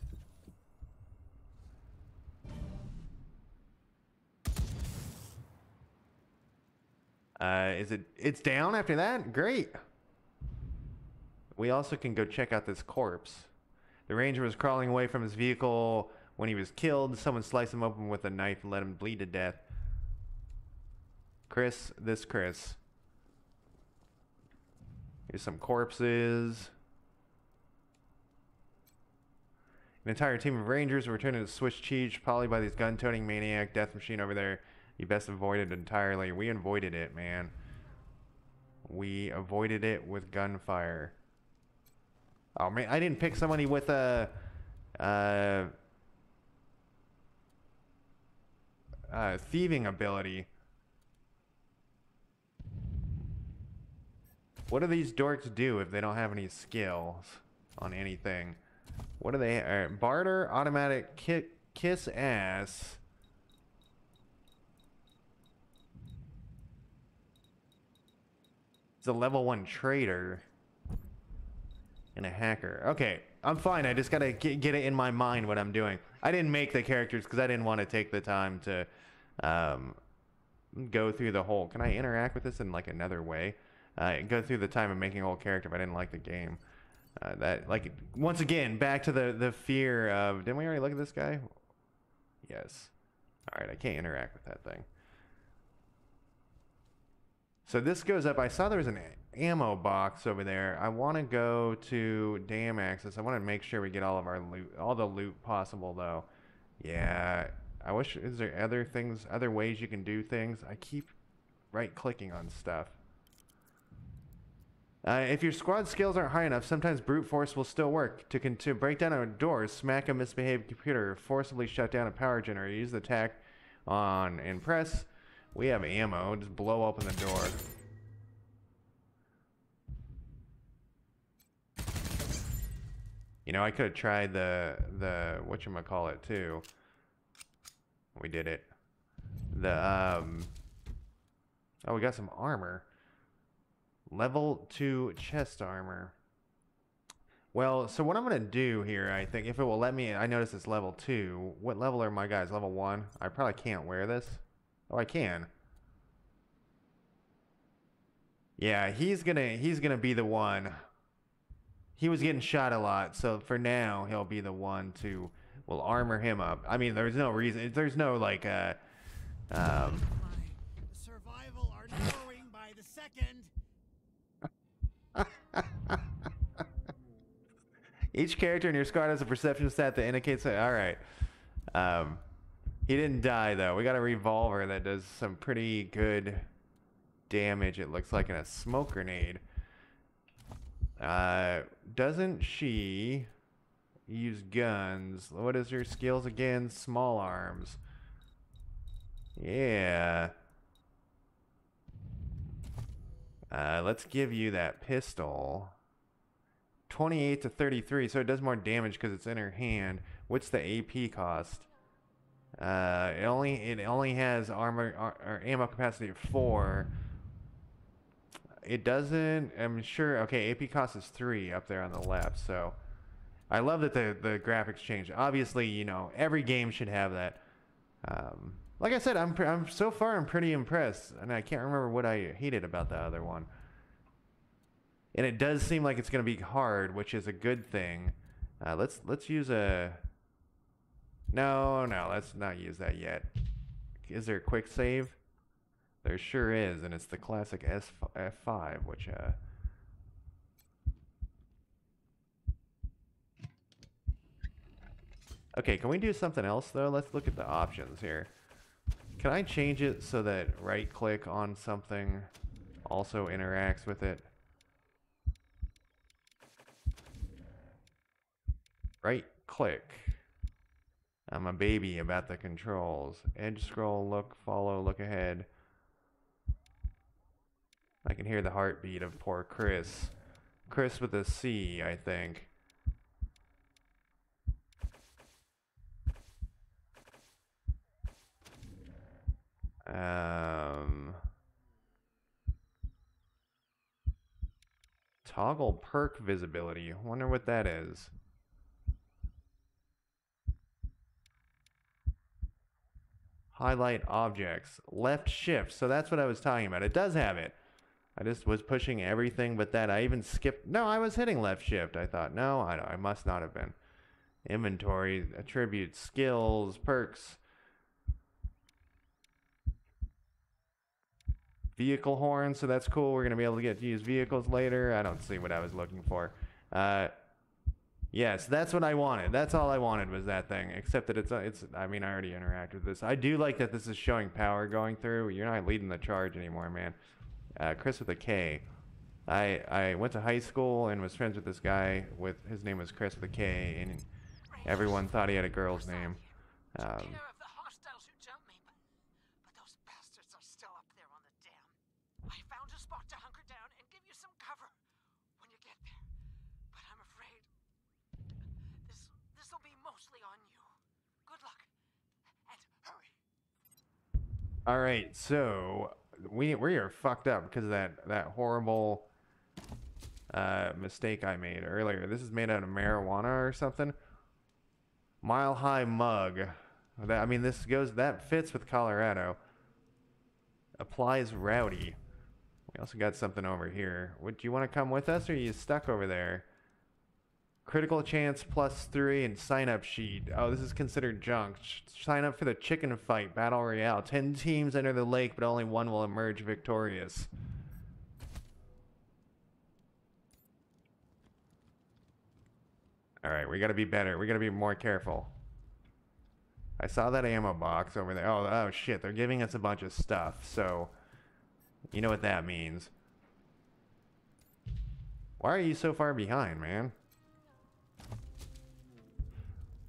Speaker 1: It's down after that? Great. We also can go check out this corpse. The ranger was crawling away from his vehicle when he was killed. Someone sliced him open with a knife and let him bleed to death. Chris. Here's some corpses. An entire team of rangers returning to Swiss cheese, probably by this gun-toting maniac death machine over there. You best avoid it entirely. We avoided it, man. We avoided it with gunfire. Oh man, I didn't pick somebody with a thieving ability. What do these dorks do if they don't have any skills on anything? What do they... barter, automatic, kiss ass. It's a level 1 trader. And a hacker. Okay, I'm fine. I just gotta get it in my mind what I'm doing. I didn't make the characters because I didn't want to take the time to go through the whole... Can I interact with this in like another way? Go through the time of making a whole character if I didn't like the game. That, like, once again, back to the fear of... Didn't we already look at this guy? Yes. Alright, I can't interact with that thing. So this goes up. I saw there was an ammo box over there. I want to go to dam access. I want to make sure we get all of our loot, all the loot possible, though. Yeah, I wish... Is there other things, other ways you can do things? I keep right-clicking on stuff. If your squad skills aren't high enough, sometimes brute force will still work. To break down a door, smack a misbehaved computer, forcibly shut down a power generator, use the attack on and press. We have ammo. Just blow open the door. You know, I could have tried the whatchamacallit too. We did it. Oh, we got some armor. Level 2 chest armor. Well, so what I'm going to do here, I think, if it will let me... I notice it's level 2. What level are my guys? Level 1? I probably can't wear this. Oh, I can. Yeah, he's gonna be the one. He was getting shot a lot, so for now, he'll be the one to... We'll armor him up. I mean, there's no reason... There's no, like,
Speaker 6: The survival are growing by the second.
Speaker 1: Each character in your squad has a perception stat that indicates that. All right. He didn't die though. We got a revolver that does some pretty good damage it looks like in a smoke grenade. Doesn't she use guns? What is her skills again? Small arms. Yeah. Let's give you that pistol. 28 to 33, so it does more damage because it's in her hand. What's the AP cost? It only has armor or ammo capacity of 4. It doesn't. I'm sure. Okay, AP cost is 3 up there on the left. So I love that the graphics changed. Obviously, you know, every game should have that. Like I said, I'm so far I'm pretty impressed, and I can't remember what I hated about the other one. And it does seem like it's going to be hard, which is a good thing. Let's use a... No, let's not use that yet. Is there a quick save? There sure is, and it's the classic F5, which... Okay, can we do something else, though? Let's look at the options here. Can I change it so that right-click on something also interacts with it? Right-click. I'm a baby about the controls. Edge scroll, look, follow, look ahead. I can hear the heartbeat of poor Chris. Chris with a C, I think. Toggle perk visibility. Wonder what that is. Highlight objects. Left shift. So that's what I was talking about. It does have it. I just was pushing everything but that. I even skipped. No, I was hitting left shift. I thought, no, I must not have been. Inventory, attributes, skills, perks. Vehicle horn, so that's cool. We're going to be able to get to use vehicles later. I don't see what I was looking for. Yes, that's what I wanted. That's all I wanted was that thing. Except that it's I mean, I already interacted with this. I do like that this is showing power going through. You're not leading the charge anymore, man. Chris with a K. I went to high school and was friends with this guy with, his name was Chris with a K, and everyone thought he had a girl's name. All right, so we are fucked up because of that horrible mistake I made earlier. This is made out of marijuana or something. Mile High Mug. I mean, that fits with Colorado. Applies rowdy. We also got something over here. Do you want to come with us, or are you stuck over there? Critical chance +3 and sign up sheet. Oh, this is considered junk. Sign up for the chicken fight battle royale. 10 teams enter the lake, but only one will emerge victorious. All right, we got to be better. We got to be more careful. I saw that ammo box over there. Oh shit, they're giving us a bunch of stuff. So, you know what that means. Why are you so far behind, man?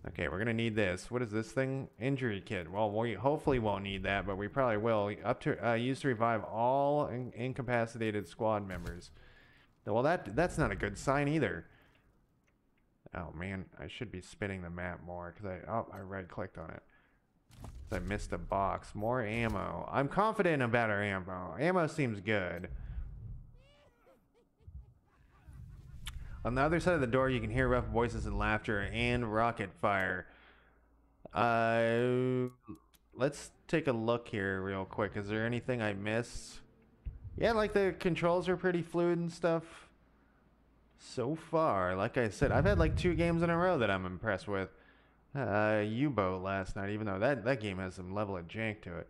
Speaker 1: Okay, we're gonna need this. What is this thing? Injury kit. Well, we hopefully won't need that, but we probably will. Up to use to revive all incapacitated squad members. Well, that's not a good sign either. Oh man, I should be spinning the map more because I right-clicked on it. I missed a box. More ammo. I'm confident about our ammo. Ammo seems good. On the other side of the door, you can hear rough voices and laughter and rocket fire. Let's take a look here real quick. Is there anything I missed? Yeah, like the controls are pretty fluid and stuff. So far, like I said, I've had like 2 games in a row that I'm impressed with. U-Boat last night, even though that game has some level of jank to it.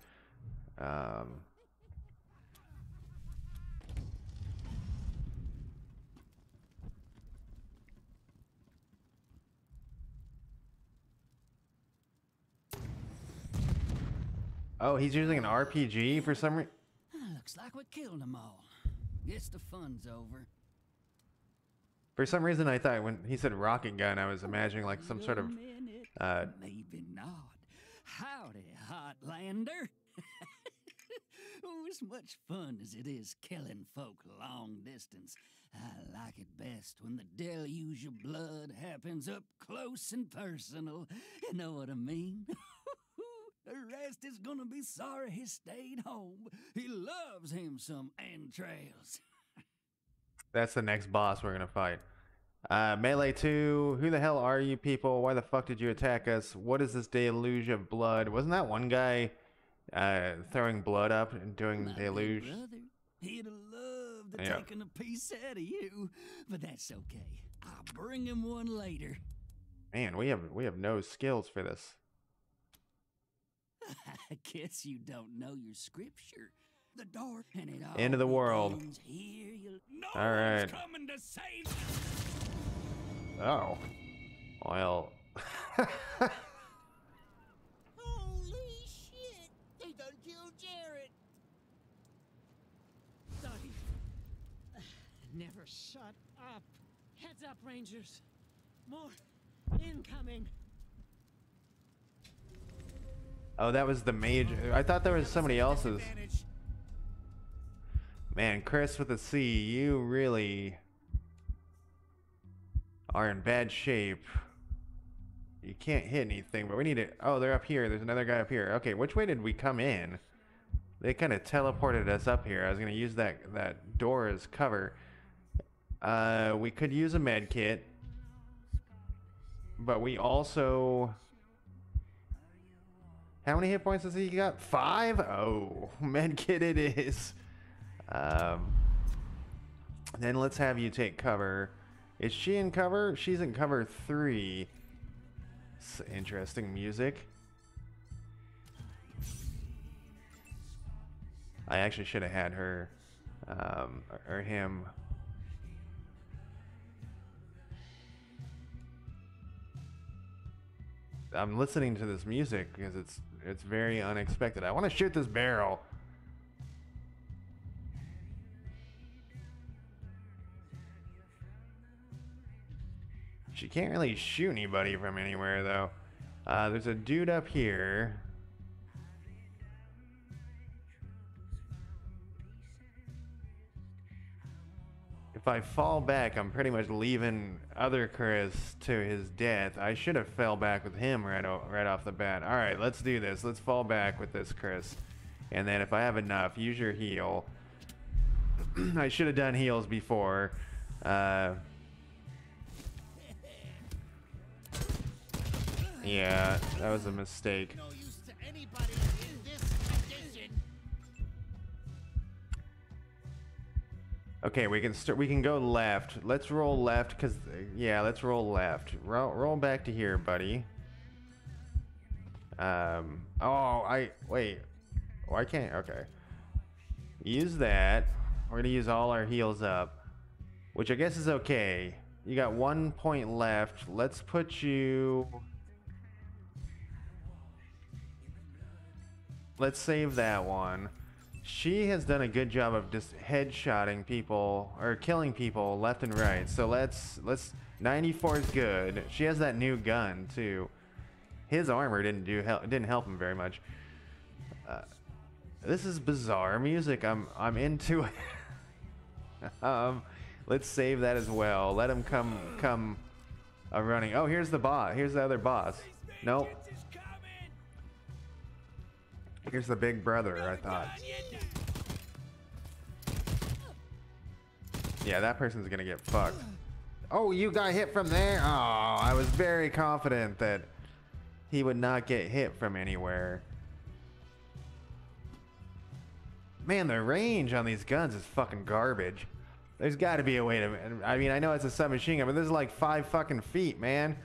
Speaker 1: Oh, he's using an RPG for some reason.
Speaker 8: Look Looks like we killed them all. Guess the fun's over.
Speaker 1: For some reason, I thought when he said rocket gun, I was imagining like some sort of
Speaker 8: Maybe not. Howdy, Hotlander. Oh, as much fun as it is killing folk long distance, I like it best when the deluge of blood happens up close and personal. You know what I mean? The rest is gonna be sorry he stayed home. He loves him some entrails.
Speaker 1: That's the next boss we're gonna fight. Melee 2, who the hell are you people? Why the fuck did you attack us? What is this deluge of blood? Wasn't that one guy throwing blood up and doing
Speaker 8: My
Speaker 1: deluge?
Speaker 8: big brother, he'd have loved to taking a piece out of you, but that's okay. I'll bring him one later.
Speaker 1: Man, we have no skills for this.
Speaker 8: I guess you don't know your scripture. The door and it all
Speaker 1: End of the world.
Speaker 8: begins here. No
Speaker 1: All right.
Speaker 8: one's coming to save.
Speaker 1: Oh. Well.
Speaker 6: Holy shit! They done killed Jared!
Speaker 7: Doggy. Never shut up. Heads up, Rangers. More incoming.
Speaker 1: Oh, that was the major. I thought there was somebody else's.
Speaker 6: Disadvantage.
Speaker 1: Man, Chris with a C, you really are in bad shape. You can't hit anything, but we need to. Oh, they're up here. There's another guy up here. Okay, which way did we come in? They kind of teleported us up here. I was gonna use that door as cover. We could use a med kit, but we also. How many hit points does he got? 5? Oh, med kit it is. Then let's have you take cover. Is she in cover? She's in cover 3. Interesting music. I actually should have had her, or him. I'm listening to this music because it's very unexpected. I want to shoot this barrel. She can't really shoot anybody from anywhere, though. There's a dude up here. If I fall back, I'm pretty much leaving other Chris to his death. I should have fell back with him right off the bat. All right, let's do this. Let's fall back with this Chris. And then if I have enough, use your heal. I should have done heals before. Yeah, that was a mistake.
Speaker 6: No use to anybody in this condition.
Speaker 1: Okay, we can go left. Let's roll left, cause yeah, let's roll left. Roll back to here, buddy. Wait. Oh, I can't. Okay. Use that. We're gonna use all our heals up, which I guess is okay. You got 1 point left. Let's put you. Let's save that one. She has done a good job of just headshotting people or killing people left and right. So let's 94 is good. She has that new gun too. His armor didn't help him very much. This is bizarre music. I'm into it. Let's save that as well. Let him come running. Oh, here's the boss. Here's the other boss. Nope. Here's the big brother, I thought. Yeah, that person's gonna get fucked. Oh, you got hit from there? Oh, I was very confident that he would not get hit from anywhere. Man, the range on these guns is fucking garbage. There's got to be a way to... I mean, I know it's a submachine gun, but this is like 5 fucking feet, man.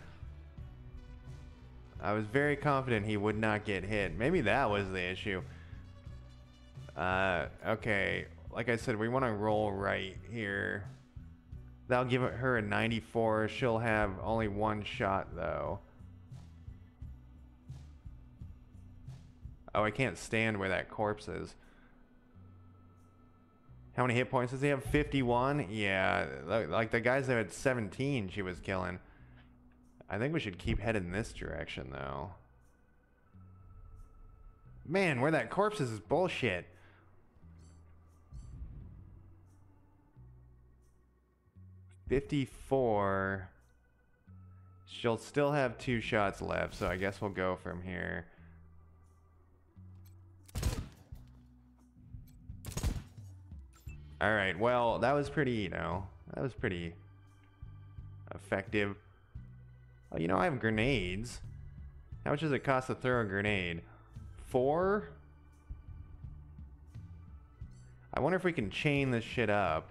Speaker 1: I was very confident he would not get hit. Maybe that was the issue. Okay. Like I said, we want to roll right here. That'll give her a 94. She'll have only 1 shot, though. Oh, I can't stand where that corpse is. How many hit points does he have? 51? Yeah, like the guys that had 17 she was killing. I think we should keep heading this direction, though. Man, where that corpse is bullshit. $54. She'll still have 2 shots left, so I guess we'll go from here. Alright, well, that was pretty, you know, that was pretty effective. Oh, you know, I have grenades. How much does it cost to throw a grenade? 4? I wonder if we can chain this shit up.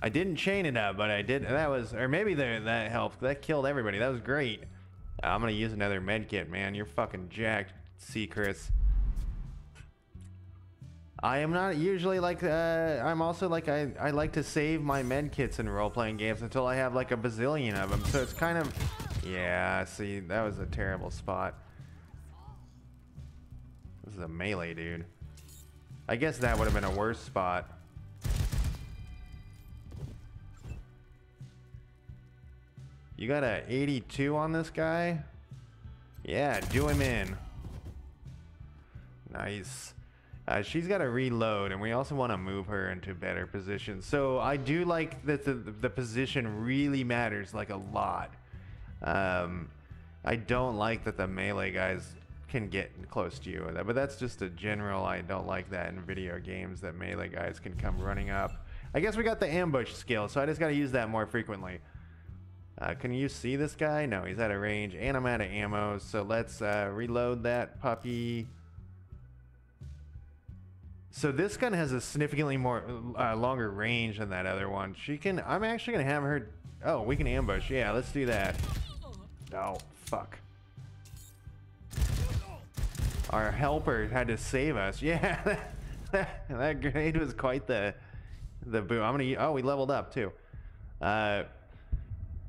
Speaker 1: I didn't chain it up, but I did. That was, or maybe that helped. That killed everybody. That was great. I'm gonna use another med kit, man. You're fucking jacked, see, Chris. I am not usually like, I'm also like, I like to save my med kits in role-playing games until I have like a bazillion of them. So it's kind of, yeah, see, that was a terrible spot. This is a melee dude. I guess that would have been a worse spot. You got a 82 on this guy? Yeah, do him in. Nice. She's got to reload, and we also want to move her into better position. So I do like that the position really matters, like, a lot. I don't like that the melee guys can get close to you, but that's just a general. I don't like that in video games, that melee guys can come running up. I guess we got the ambush skill, so I just got to use that more frequently. Can you see this guy? No, he's out of range, and I'm out of ammo, so let's reload that puppy. So this gun has a significantly more longer range than that other one. She can, I'm actually gonna have her, oh, we can ambush. Yeah, let's do that. Oh, fuck. Our helper had to save us. Yeah, that grenade was quite the boom. I'm gonna, oh, we leveled up too.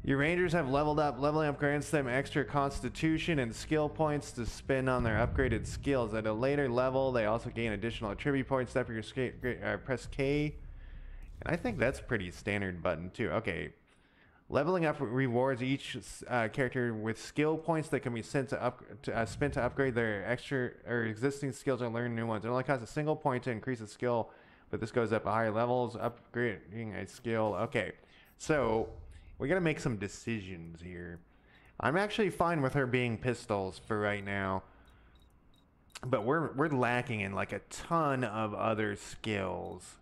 Speaker 1: Your rangers have leveled up. Leveling up grants them extra constitution and skill points to spend on their upgraded skills. At a later level, they also gain additional attribute points after your press K. And I think that's pretty standard button too. Okay. Leveling up rewards each character with skill points that can be spent to upgrade their extra or existing skills or learn new ones. It only costs a single point to increase a skill, but this goes up at higher levels, upgrading a skill. Okay. So we gotta make some decisions here. I'm actually fine with her being pistols for right now, but we're lacking in like a ton of other skills,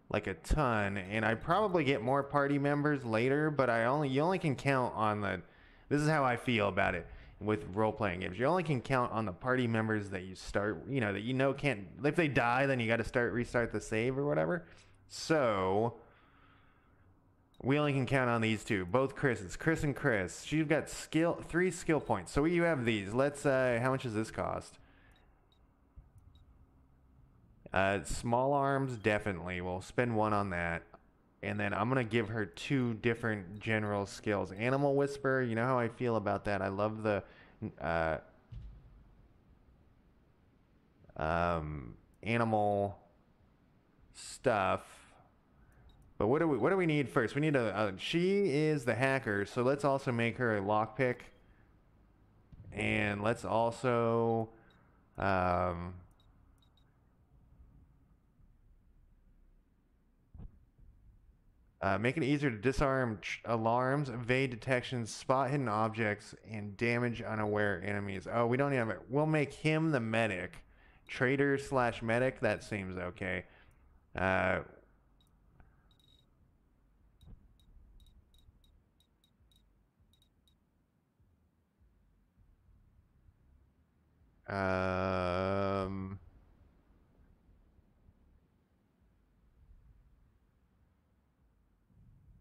Speaker 1: like a ton. And I probably get more party members later, but you only can count on the. This is how I feel about it with role-playing games. You only can count on the party members that you start. You know that you know can't. If they die, then you got to restart the save or whatever. So we only can count on these two, both Chris's, Chris and Chris. She's got 3 skill points. So you have these. Let's, how much does this cost? Small arms, definitely. We'll spend 1 on that. And then I'm going to give her 2 different general skills. Animal Whisper, you know how I feel about that. I love the, animal stuff. But what do we need first? We need she is the hacker, so let's also make her a lockpick. And let's also make it easier to disarm alarms, evade detection, spot hidden objects, and damage unaware enemies. Oh, we don't have it. We'll make him the medic. Trader/medic, that seems okay.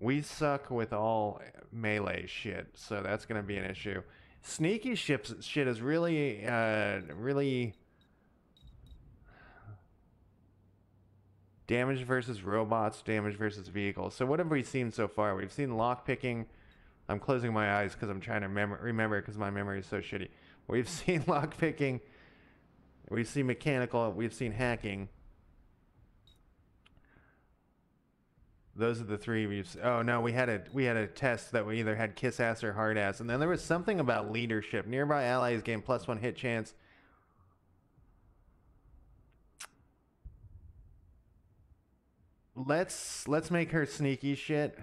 Speaker 1: We suck with all melee shit, so that's gonna be an issue. Sneaky shit is really, really damage versus robots, damage versus vehicles. So what have we seen so far? We've seen lockpicking, I'm closing my eyes because I'm trying to remember because my memory is so shitty. We've seen lockpicking. We've seen mechanical. We've seen hacking. Those are the three we've. Oh no, we had a test that we either had kiss ass or hard ass, and then there was something about leadership. Nearby allies gain +1 hit chance. Let's make her sneaky shit.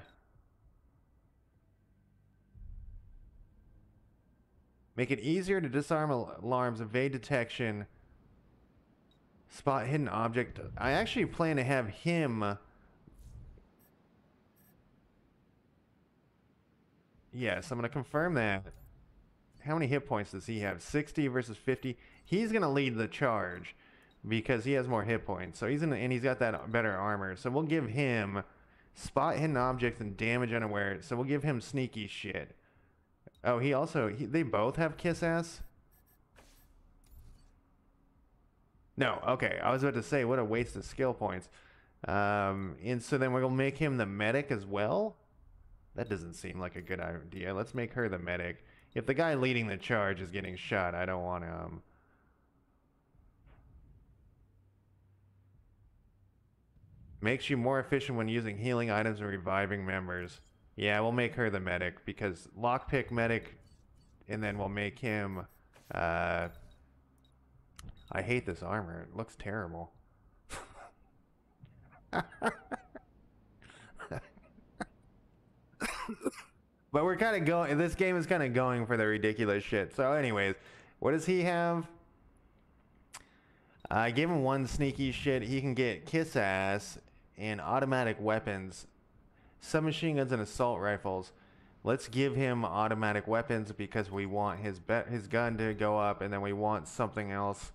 Speaker 1: Make it easier to disarm alarms, evade detection, spot hidden object. I actually plan to have him. Yes, I'm going to confirm that. How many hit points does he have? 60 versus 50. He's going to lead the charge because he has more hit points. So and he's got that better armor. So we'll give him spot hidden objects and damage unaware. So we'll give him sneaky shit. Oh, they both have kiss ass? No, okay. I was about to say, what a waste of skill points. And so then we'll make him the medic as well? That doesn't seem like a good idea. Let's make her the medic. If the guy leading the charge is getting shot, I don't want to... Makes you more efficient when using healing items and reviving members. Yeah, we'll make her the medic because lockpick medic, and then we'll make him... I hate this armor. It looks terrible. But we're kind of going... This game is kind of going for the ridiculous shit. So anyways, what does he have? I gave him 1 sneaky shit. He can get kiss ass and automatic weapons, submachine guns and assault rifles. Let's give him automatic weapons because we want his gun to go up, and then we want something else.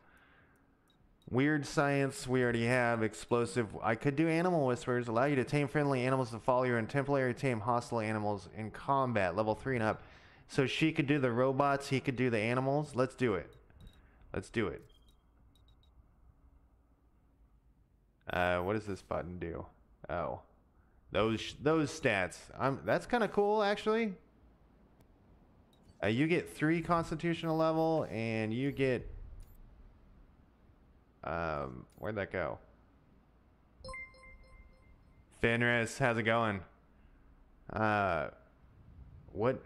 Speaker 1: Weird science, we already have. Explosive, I could do animal whispers. Allow you to tame friendly animals to follow you, and temporarily tame hostile animals in combat, level 3 and up. So she could do the robots, he could do the animals. Let's do it. Let's do it. What does this button do? Oh, those stats. That's kind of cool, actually. You get 3 constitutional level, and you get... where'd that go? Fenris, how's it going? What?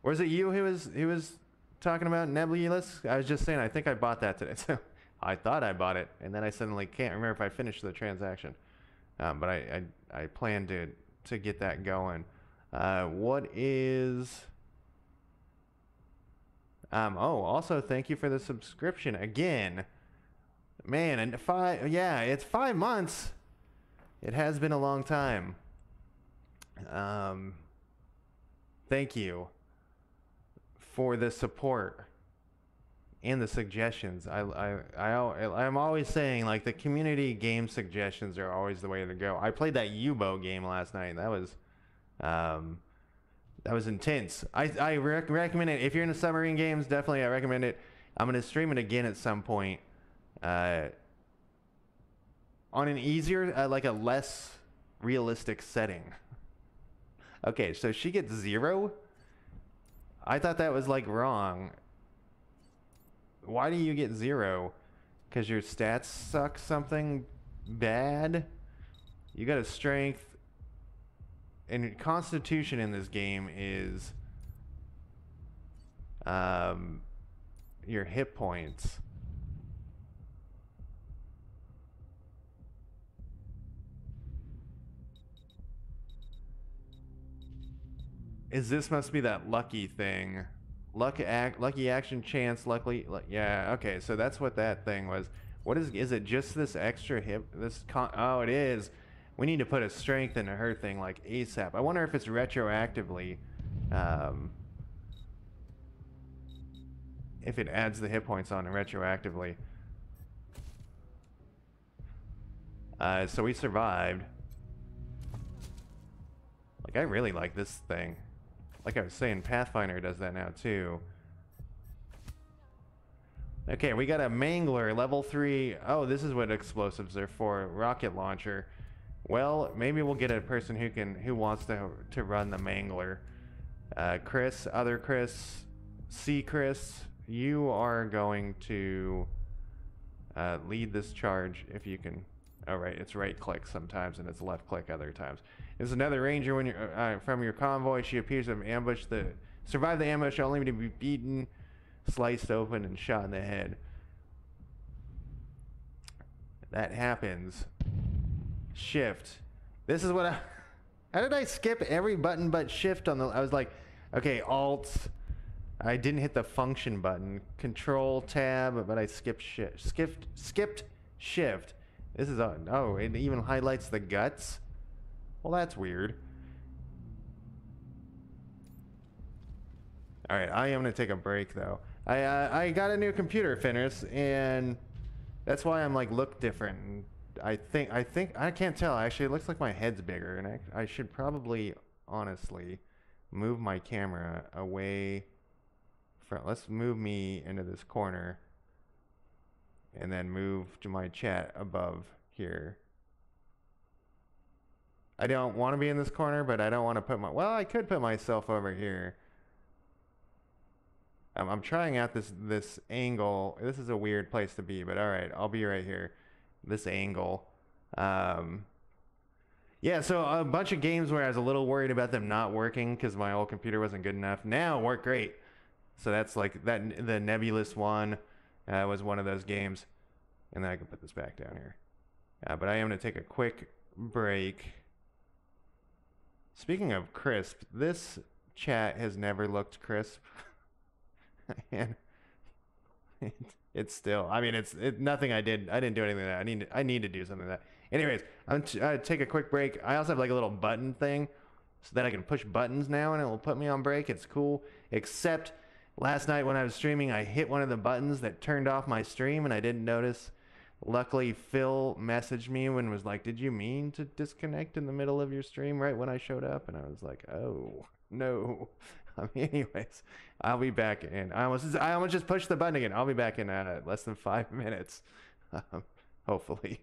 Speaker 1: Was it you who was talking about Nebulous? I was just saying, I think I bought that today. So I thought I bought it, and then I suddenly can't remember if I finished the transaction. But I plan to get that going. What is... oh, also thank you for the subscription again. Man, and it's 5 months. It has been a long time. Thank you for the support and the suggestions. I'm always saying, like, the community game suggestions are always the way to go. I played that U-boat game last night. That was intense. I recommend it. If you're into submarine games, definitely I recommend it. I'm going to stream it again at some point. On an easier, like a less realistic setting. Okay, so she gets 0? I thought that was, like, wrong. Why do you get 0? Because your stats suck something bad? You got a strength. And constitution in this game is your hit points. This must be that lucky thing. Lucky action chance, yeah, okay, so that's what that thing was. What is it just this extra hip? Oh, it is. We need to put a strength into her thing like ASAP. I wonder if it's retroactively, if it adds the hit points on retroactively. So we survived. Like, I really like this thing. Like I was saying, Pathfinder does that now too. Okay, we got a Mangler, level 3. Oh, this is what explosives are for. Rocket launcher. Well, maybe we'll get a person who wants to run the Mangler. Chris, other Chris, C. Chris, you are going to lead this charge if you can. Oh, right, it's right click sometimes and it's left click other times. There's another ranger when you're from your convoy. She appears to have survived the ambush only to be beaten, sliced open, and shot in the head. That happens. Shift. This is what I... How did I skip every button but shift on the... I was like, okay, alt. I didn't hit the function button. Control tab, but I skipped shift. Skipped shift. This is on... Oh, it even highlights the guts? Well, that's weird. Alright, I am going to take a break, though. I got a new computer, Finners, and that's why I'm, like, look different. I think, I can't tell. Actually, it looks like my head's bigger, and I should probably, honestly, move my camera away from... Let's move me into this corner, and then move to my chat above here. I don't want to be in this corner, but I don't want to put my... Well, I could put myself over here. I'm trying out this angle. This is a weird place to be, but all right, I'll be right here. This angle. Yeah, so a bunch of games where I was a little worried about them not working because my old computer wasn't good enough. Now work great. So that's like that. The Nebulous one was one of those games, and then I can put this back down here. But I am going to take a quick break. Speaking of crisp, this chat has never looked crisp. And it's still, I mean, it's nothing I didn't do anything that I need to do something like that. Anyways, I'm take a quick break. I also have like a little button thing so that I can push buttons now and it will put me on break. It's cool. Except last night when I was streaming, I hit one of the buttons that turned off my stream and I didn't notice. Luckily, Phil messaged me and was like, "Did you mean to disconnect in the middle of your stream right when I showed up?" And I was like, "Oh, no." Anyways, I'll be back in. I almost just pushed the button again. I'll be back in less than 5 minutes, hopefully.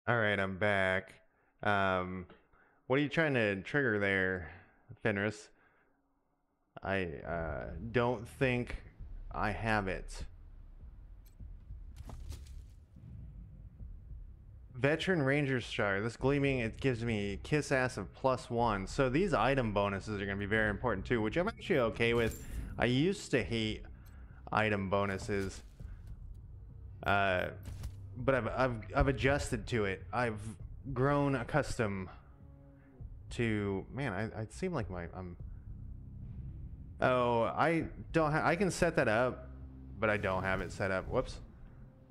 Speaker 1: All right, I'm back. What are you trying to trigger there, Fenris? I don't think I have it. Veteran Ranger Star. This gleaming, it gives me kiss ass of +1. So these item bonuses are going to be very important too, which I'm actually okay with. I used to hate item bonuses, but I've adjusted to it. I've grown accustomed to. Man, I seem like I'm. Oh, I don't. I can set that up, but I don't have it set up. Whoops.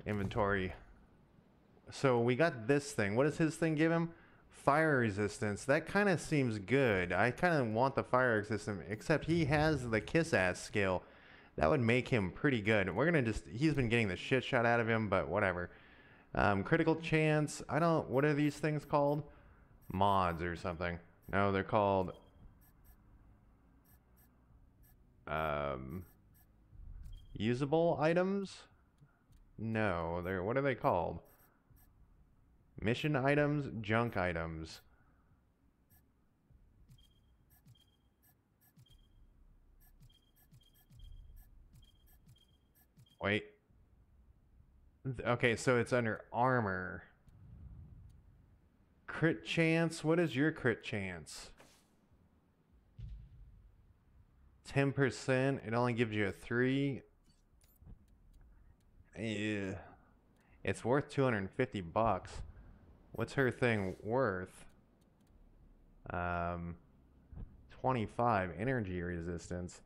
Speaker 1: Inventory. So we got this thing. What does his thing give him? Fire resistance. That kind of seems good. I kind of want the fire resistance, except he has the kiss ass skill. That would make him pretty good. We're gonna just. He's been getting the shit shot out of him, but whatever. Critical chance. I don't. What are these things called? Mods or something. No, they're called. Usable items? No, they're. What are they called? Mission items, junk items. Wait. Okay, so it's under armor. Crit chance? What is your crit chance? 10%. It only gives you a 3. Yeah. It's worth $250. What's her thing worth? 25 energy resistance.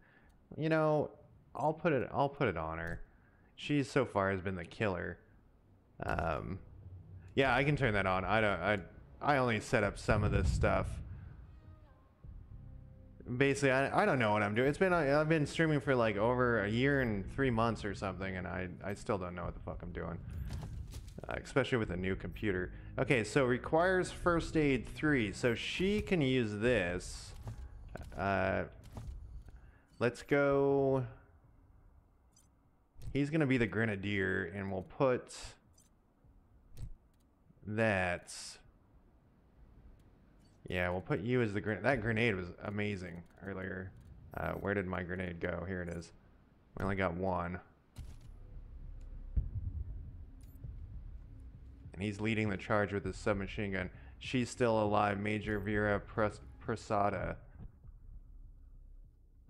Speaker 1: You know, I'll put it on her. She so far has been the killer. Yeah, I can turn that on. I only set up some of this stuff. Basically, I don't know what I'm doing. I've been streaming for like over a year and 3 months or something, and I still don't know what the fuck I'm doing. Especially with a new computer. Okay, so requires first aid 3. So she can use this. Let's go. He's gonna be the grenadier, and we'll put that. Yeah, we'll put you as the grenade. That grenade was amazing earlier. Where did my grenade go? Here it is. I only got one. And he's leading the charge with his submachine gun. She's still alive. Major Vera Prasada.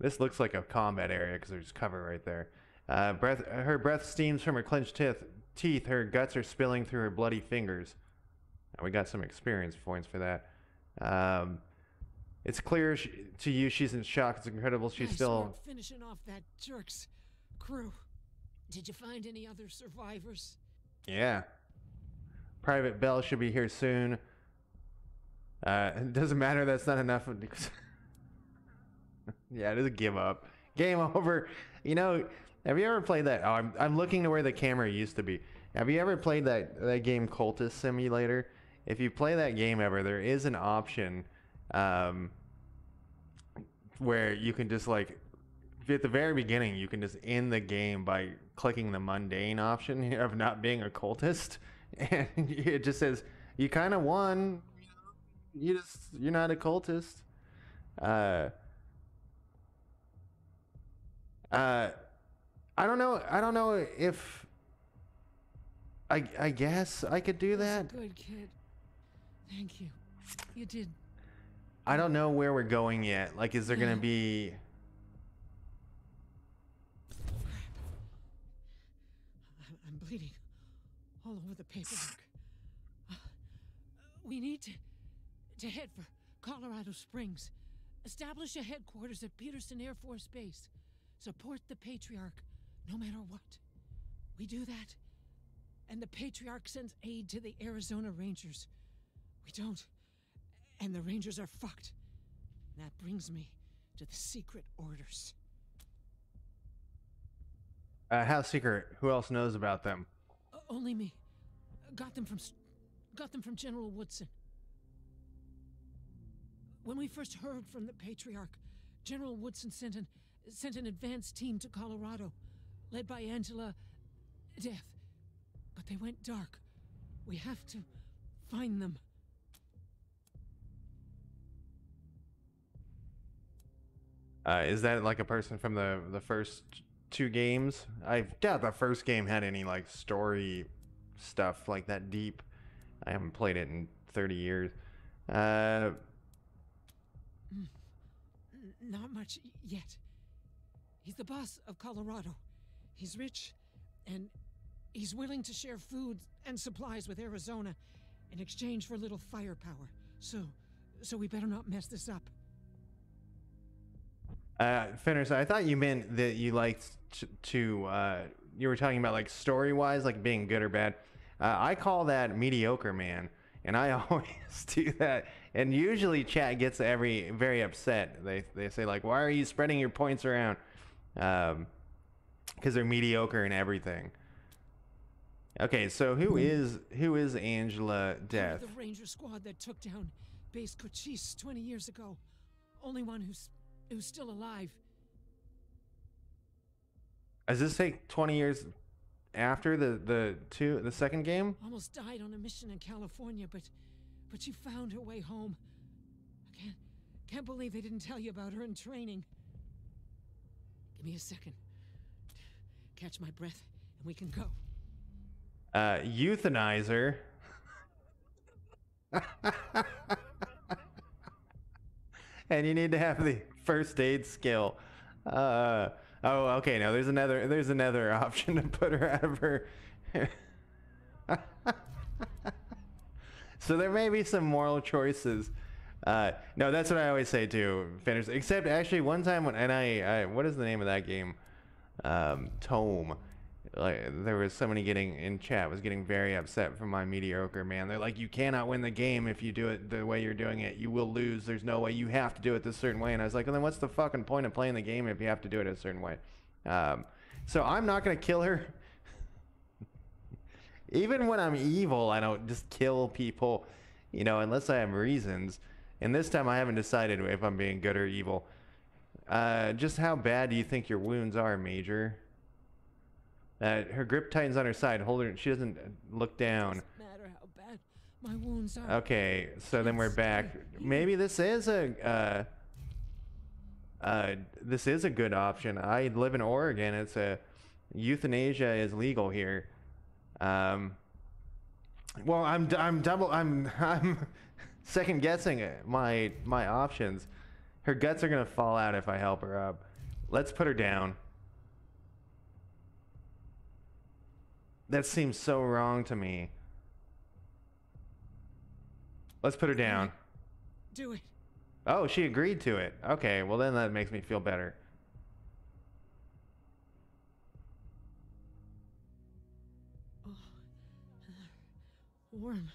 Speaker 1: This looks like a combat area because there's cover right there. Her breath steams from her clenched teeth. Her guts are spilling through her bloody fingers. We got some experience points for that. It's clear to you she's in shock. It's incredible. She's
Speaker 7: Nice
Speaker 1: still
Speaker 7: work finishing off that jerk's crew. Did you find any other survivors?
Speaker 1: Yeah. Private Bell should be here soon. It doesn't matter. That's not enough. Yeah, it is a give up. Game over. You know, have you ever played that? Oh, I'm looking to where the camera used to be. Have you ever played that game Cultist Simulator? If you play that game ever, there is an option where you can just like at the very beginning you can just end the game by clicking the mundane option of not being a cultist, and it just says you kind of won. You're not a cultist. I don't know if I guess I could do that.
Speaker 7: Good kid. Thank you. You did.
Speaker 1: I don't know where we're going yet. Like, is there gonna be?
Speaker 7: I'm bleeding all over the paperwork. We need to head for Colorado Springs. Establish a headquarters at Peterson Air Force Base. Support the Patriarch, no matter what. We do that, and the Patriarch sends aid to the Arizona Rangers. We don't, and the Rangers are fucked. And that brings me to the secret orders.
Speaker 1: How secret? Who else knows about them?
Speaker 7: Only me. Got them from General Woodson. When we first heard from the Patriarch, General Woodson sent an advance team to Colorado, led by Angela Death. But they went dark. We have to find them.
Speaker 1: Is that like a person from the first two games? I doubt the first game had any like story stuff like that deep. I haven't played it in 30 years.
Speaker 7: Not much yet. He's the boss of Colorado. He's rich, and he's willing to share food and supplies with Arizona in exchange for a little firepower. So we better not mess this up.
Speaker 1: Fenris, I thought you meant that you liked you were talking about like story-wise, like being good or bad. I call that mediocre, man. And I always do that. And usually chat gets very upset. They say like, why are you spreading your points around? Because they're mediocre in everything. Okay, so who is Angela Death?
Speaker 7: The Ranger squad that took down Base Cochise 20 years ago. Only one who's still alive.
Speaker 1: Does this take 20 years after the second game?
Speaker 7: Almost died on a mission in California, but she found her way home. I can't believe they didn't tell you about her in training. Give me a second. Catch my breath, and we can go.
Speaker 1: Euthanizer. And you need to have the first aid skill. Oh, okay. Now there's another option to put her out of her. So there may be some moral choices. No, that's what I always say too. Finish. Except actually, one time when I what is the name of that game? Tome. Like there was somebody in chat was getting very upset from my mediocre, man. They're like, you cannot win the game if you do it the way you're doing it. You will lose. There's no way. You have to do it this certain way. And I was like, well, then what's the fucking point of playing the game if you have to do it a certain way? So I'm not gonna kill her. Even when I'm evil, I don't just kill people, you know, unless I have reasons. And this time I haven't decided if I'm being good or evil. Just how bad do you think your wounds are, Major? Her grip tightens on her side. Hold her. She doesn't look down.
Speaker 7: Doesn't matter how bad my wounds are.
Speaker 1: Okay, so then we're back. Maybe this is a good option. I live in Oregon. It's euthanasia is legal here. Well, I'm second guessing it, my options. Her guts are gonna fall out if I help her up. Let's put her down. That seems so wrong to me. Let's put her down.
Speaker 7: Do it.
Speaker 1: Oh, she agreed to it. Okay, well then that makes me feel better.
Speaker 7: Oh, warm.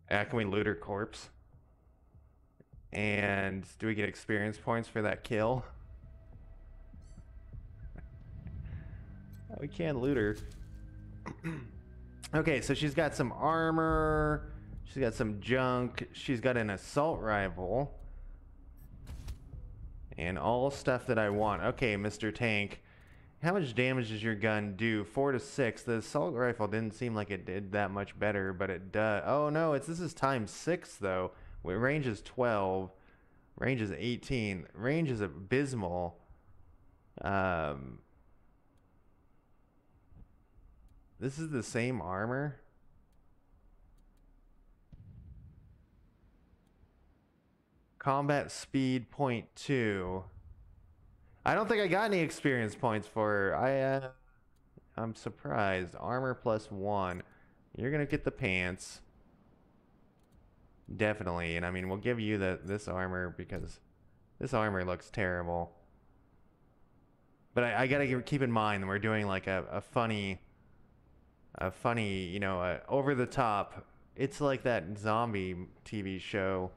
Speaker 1: Can we loot her corpse? And do we get experience points for that kill? We can't loot her. Okay, so she's got some armor. She's got some junk. She's got an assault rifle. And all stuff that I want. Okay, Mr. Tank. How much damage does your gun do? 4 to 6. The assault rifle didn't seem like it did that much better, but it does. Oh no, this is times 6 though. Range is 12. Range is 18. Range is abysmal. This is the same armor. Combat speed 0.2. I don't think I got any experience points for her. I'm surprised. Armor +1. You're gonna get the pants. Definitely. And I mean, we'll give you this armor because this armor looks terrible. But I gotta keep in mind that we're doing like a funny, you know, over the top. It's like that zombie TV show.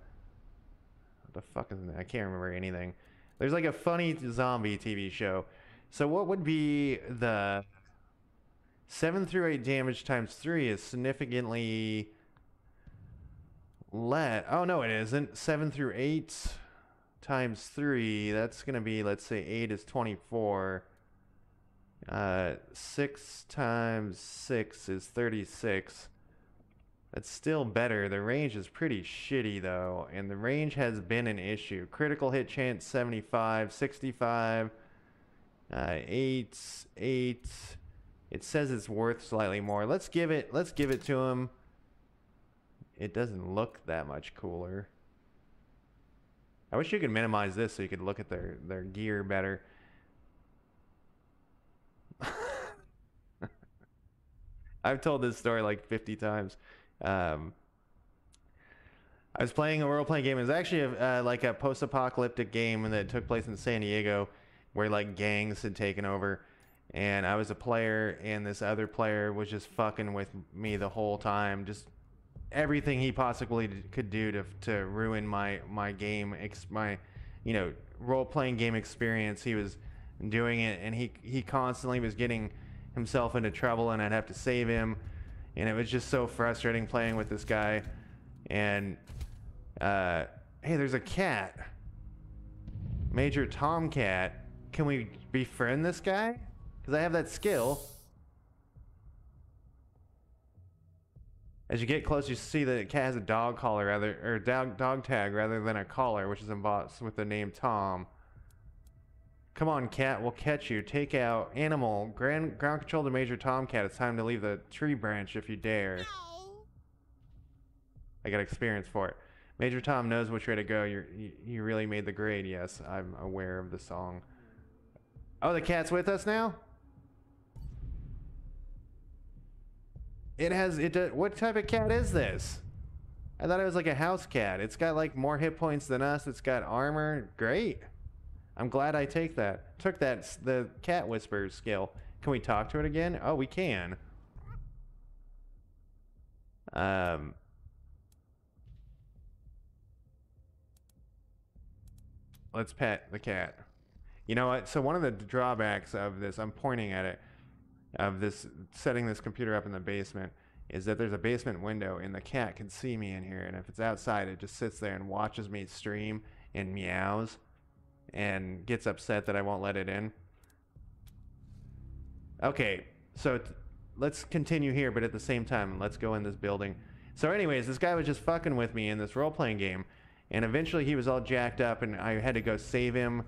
Speaker 1: What the fuck is that? I can't remember anything. There's like a funny zombie TV show. So what would be the 7 through 8 damage times 3 is significantly less. Oh no, it isn't. 7 through 8 times 3. That's gonna be, let's say 8 is 24. 6 times 6 is 36. That's still better. The range is pretty shitty though, and the range has been an issue. Critical hit chance 75, 65, 8, 8. It says it's worth slightly more. Let's give it to him. It doesn't look that much cooler. I wish you could minimize this so you could look at their gear better. I've told this story like 50 times. I was playing a role-playing game. It was actually like a post-apocalyptic game that took place in San Diego, where like gangs had taken over, and I was a player, and this other player was just fucking with me the whole time, just everything he possibly could do to ruin my game, my role-playing game experience. He was doing it, and he constantly was getting himself into trouble, and I'd have to save him. And it was just so frustrating playing with this guy. And, hey, there's a cat. Major Tomcat. Can we befriend this guy? Because I have that skill. As you get close, you see that the cat has a dog collar or dog tag rather than a collar, which is embossed with the name Tom. Come on, cat, we'll catch you. Take out animal. Ground control to Major Tomcat. It's time to leave the tree branch if you dare. I got experience for it. Major Tom knows which way to go. You really made the grade. Yes, I'm aware of the song. Oh, the cat's with us now? What type of cat is this? I thought it was like a house cat. It's got like more hit points than us. It's got armor. Great. I'm glad I took the cat whispers skill. Can we talk to it again? Oh, we can. Let's pet the cat. You know what? So one of the drawbacks of this, I'm pointing at it, of this setting this computer up in the basement, is that there's a basement window and the cat can see me in here, and if it's outside, it just sits there and watches me stream and meows and gets upset that I won't let it in. Okay, so let's continue here, but at the same time, let's go in this building. So anyways, this guy was just fucking with me in this role-playing game, and eventually he was all jacked up, and I had to go save him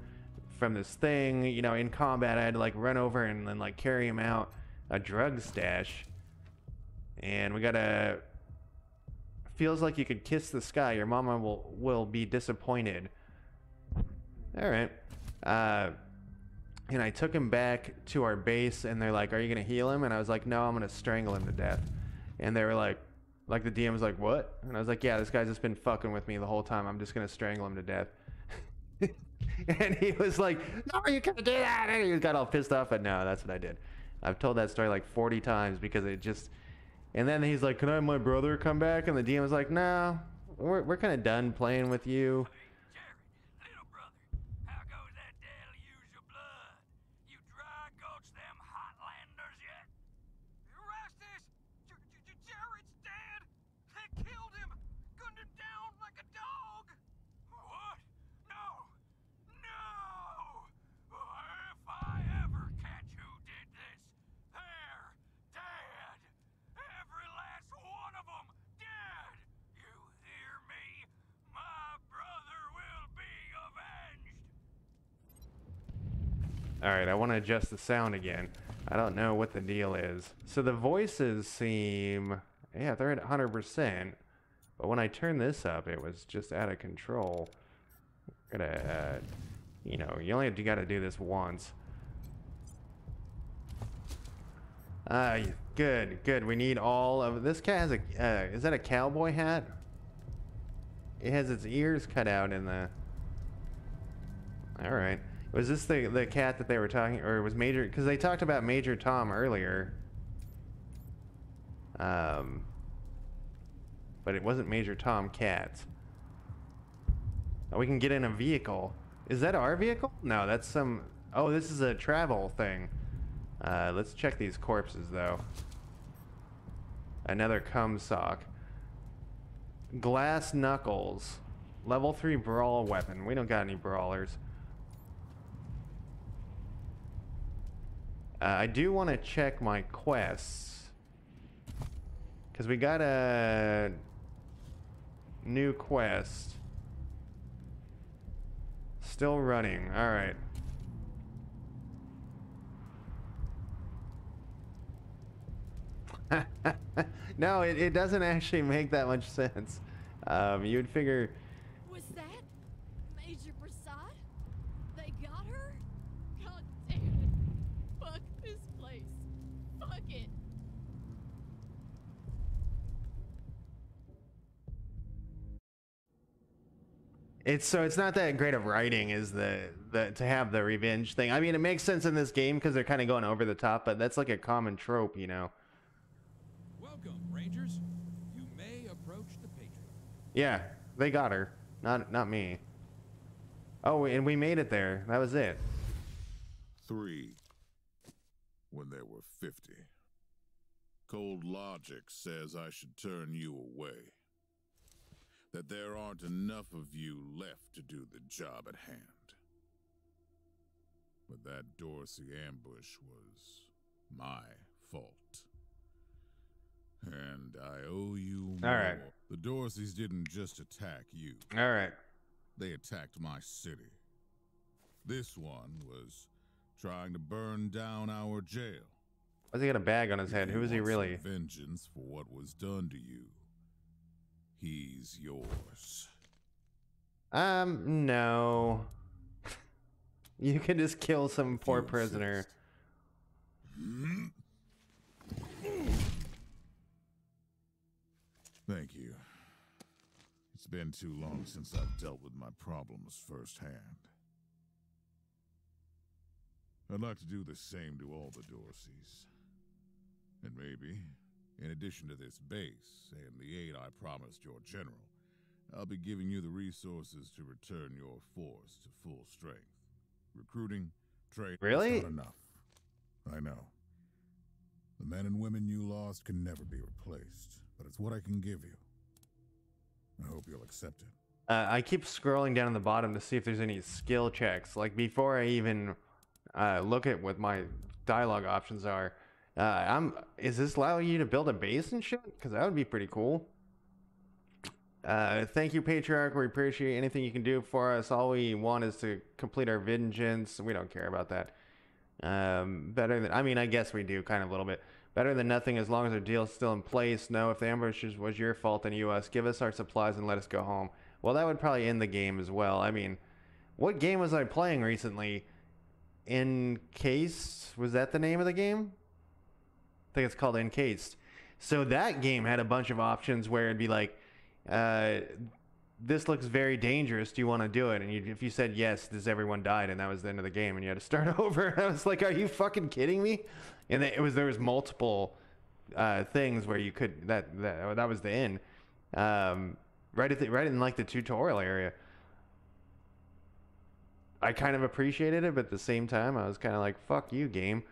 Speaker 1: from this thing. You know, in combat, I had to like run over and then like carry him out a drug stash. And we gotta... Feels like you could kiss the sky. Your mama will be disappointed. Alright. And I took him back to our base, and they're like, are you gonna heal him? And I was like, no, I'm gonna strangle him to death. And they were like the DM was like, what? And I was like, yeah, this guy's just been fucking with me the whole time. I'm just gonna strangle him to death. And he was like, no, you can't do that. And he got all pissed off, but no, that's what I did. I've told that story like 40 times because it just... And then he's like, can I have my brother come back? And the DM was like, no, we're kind of done playing with you.
Speaker 3: Jared, little brother, how goes that deluge of blood? You dry gulch them Hotlanders yet? Erastus, Jared's dead. They killed him, gunned him down like a dog. What? No, no. If I ever catch who did this, they're dead. Every last one of them dead. You hear me? My brother will be avenged.
Speaker 1: Alright, I want to adjust the sound again. I don't know what the deal is. So the voices seem... Yeah, they're at 100%. But when I turned this up, it was just out of control. Gotta, you know, you gotta do this once. Good. We need all of... This cat has a... is that a cowboy hat? It has its ears cut out in the... Alright. Was this the cat that they were talking... Or was Major... Because they talked about Major Tom earlier. But it wasn't Major Tom Cat. Oh, we can get in a vehicle. Is that our vehicle? No, that's some... Oh, this is a travel thing. Let's check these corpses, though. Another cum sock. Glass knuckles. Level 3 brawl weapon. We don't got any brawlers. I do want to check my quests. Because we got a new quest. Still running. Alright. No, it doesn't actually make that much sense. You'd figure...
Speaker 5: Was that Major Prasad? They got her? God damn it. Fuck this place. Fuck it.
Speaker 1: It's not that great of writing is the to have the revenge thing. I mean, it makes sense in this game because they're kind of going over the top, but that's like a common trope, you know.
Speaker 9: Welcome, Rangers. You may approach the Patriot.
Speaker 1: Yeah, they got her, not me. Oh, and we made it there. That was it.
Speaker 10: 3 when there were 50. Cold logic says I should turn you away. That there aren't enough of you left to do the job at hand. But that Dorsey ambush was my fault. And I owe you more.
Speaker 1: All right.
Speaker 10: The Dorseys didn't just attack you.
Speaker 1: All right.
Speaker 10: They attacked my city. This one was trying to burn down our jail.
Speaker 1: Why's he got a bag on his head?
Speaker 10: If
Speaker 1: Who is he
Speaker 10: want
Speaker 1: really?
Speaker 10: some vengeance for what was done to you. He's yours.
Speaker 1: No. You can just kill some poor
Speaker 10: you
Speaker 1: prisoner.
Speaker 10: insist. Thank you. It's been too long since I've dealt with my problems firsthand. I'd like to do the same to all the Dorseys. And maybe, in addition to this base and the aid I promised your general, I'll be giving you the resources to return your force to full strength. Recruiting, training,
Speaker 1: Really?
Speaker 10: is not enough. I know. The men and women you lost can never be replaced, but it's what I can give you. I hope you'll accept it.
Speaker 1: I keep scrolling down the bottom to see if there's any skill checks. Like before I even look at what my dialogue options are. Is this allowing you to build a base and shit? Because that would be pretty cool. Thank you, Patriarch. We appreciate anything you can do for us. All we want is to complete our vengeance. We don't care about that. Better than, I mean, I guess we do kind of a little bit. Better than nothing as long as our deal's still in place. No, if the ambush was your fault, then US, give us our supplies and let us go home. Well, that would probably end the game as well. I mean, what game was I playing recently? Encased? Was that the name of the game? I think it's called Encased. So that game had a bunch of options where it'd be like, this looks very dangerous. Do you want to do it? And if you said yes, does everyone died? And that was the end of the game, and you had to start over. And I was like, are you fucking kidding me? And there was multiple things where you could that was the end. Right in like the tutorial area. I kind of appreciated it, but at the same time, I was kind of like, fuck you, game.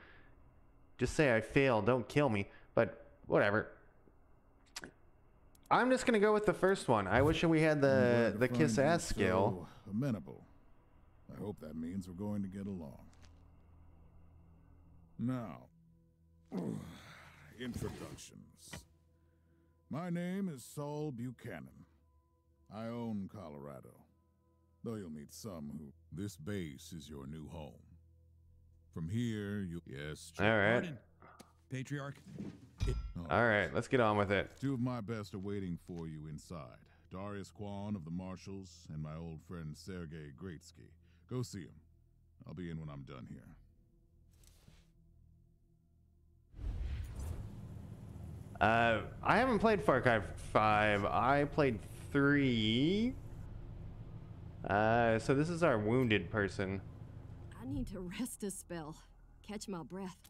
Speaker 1: Just say I failed. Don't kill me. But whatever. I'm just gonna go with the first one. I wish we had the kiss ass skill.
Speaker 10: So amenable. I hope that means we're going to get along. Now, introductions. My name is Saul Buchanan. I own Colorado. Though you'll meet some who... This base is your new home. From here, you... Yes,
Speaker 1: All right.
Speaker 9: Pardon, Patriarch.
Speaker 1: All right, let's get on with it.
Speaker 10: Two of my best are waiting for you inside. Darius Kwan of the Marshals and my old friend Sergei Greatsky. Go see him. I'll be in when I'm done here.
Speaker 1: I haven't played Far Cry 5. I played 3. So this is our wounded person.
Speaker 5: I need to rest a spell. Catch my breath.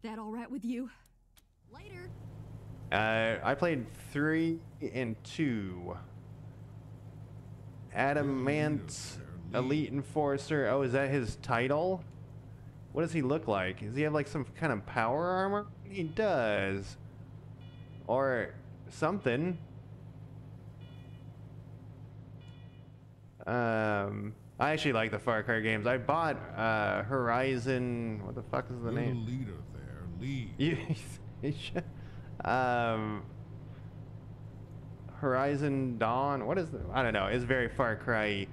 Speaker 5: That all right with you? Later.
Speaker 1: I played 3 and 2. Adamant Elite Enforcer. Oh, is that his title? What does he look like? Does he have like some kind of power armor? He does. Or something. I actually like the Far Cry games. I bought Horizon. What the fuck is the
Speaker 10: You're
Speaker 1: name?
Speaker 10: the leader there. Lead.
Speaker 1: You should, um, Horizon Dawn. What is the? I don't know. It's very Far Cry.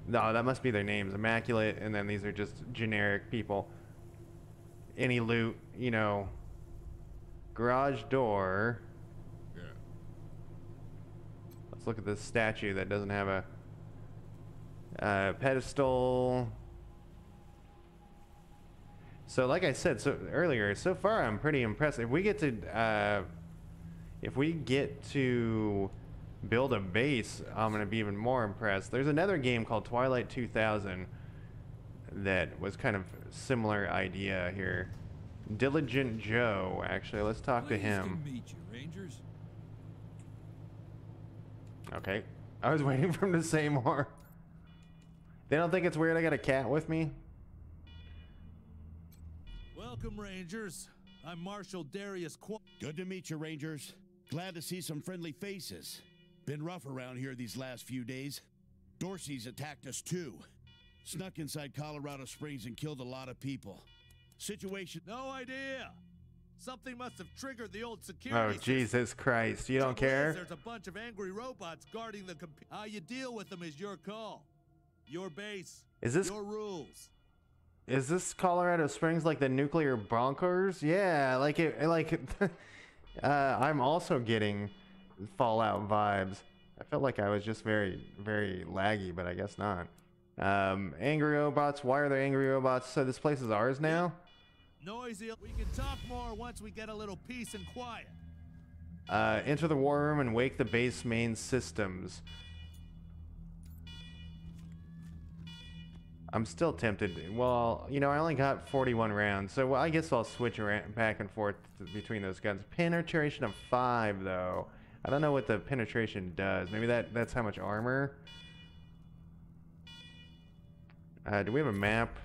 Speaker 1: No, that must be their names. Immaculate, and then these are just generic people. Any loot, you know. Garage door.
Speaker 10: Yeah.
Speaker 1: Let's look at this statue that doesn't have a pedestal. So like I said earlier, so far I'm pretty impressed. If we get to build a base, I'm gonna be even more impressed. There's another game called Twilight 2000 that was kind of similar idea here. Diligent Joe, actually, let's talk to him.
Speaker 9: Pleased to meet you, Rangers.
Speaker 1: Okay, I was waiting for him to say more. They don't think it's weird I got a cat with me?
Speaker 6: Welcome, Rangers. I'm Marshal Darius
Speaker 11: Good to meet you, Rangers. Glad to see some friendly faces. Been rough around here these last few days. Dorsey's attacked us too. Snuck inside Colorado Springs and killed a lot of people. Situation...
Speaker 6: No idea. Something must have triggered the old security
Speaker 1: Oh, Jesus Christ. You don't care?
Speaker 6: There's a bunch of angry robots guarding the How you deal with them is your call. Your base.
Speaker 1: Is this...
Speaker 6: Your rules.
Speaker 1: Is this Colorado Springs like the nuclear bunkers? Yeah, I'm also getting Fallout vibes. I felt like I was just very, very laggy, but I guess not. Angry robots. Why are there angry robots? So this place is ours now?
Speaker 6: Noisy. We can talk more once we get a little peace and quiet.
Speaker 1: Enter the war room and wake the base main systems. I'm still tempted. Well, you know, I only got 41 rounds, so I guess I'll switch around back and forth between those guns. Penetration of 5, though. I don't know what the penetration does. Maybe that's how much armor. Do we have a map?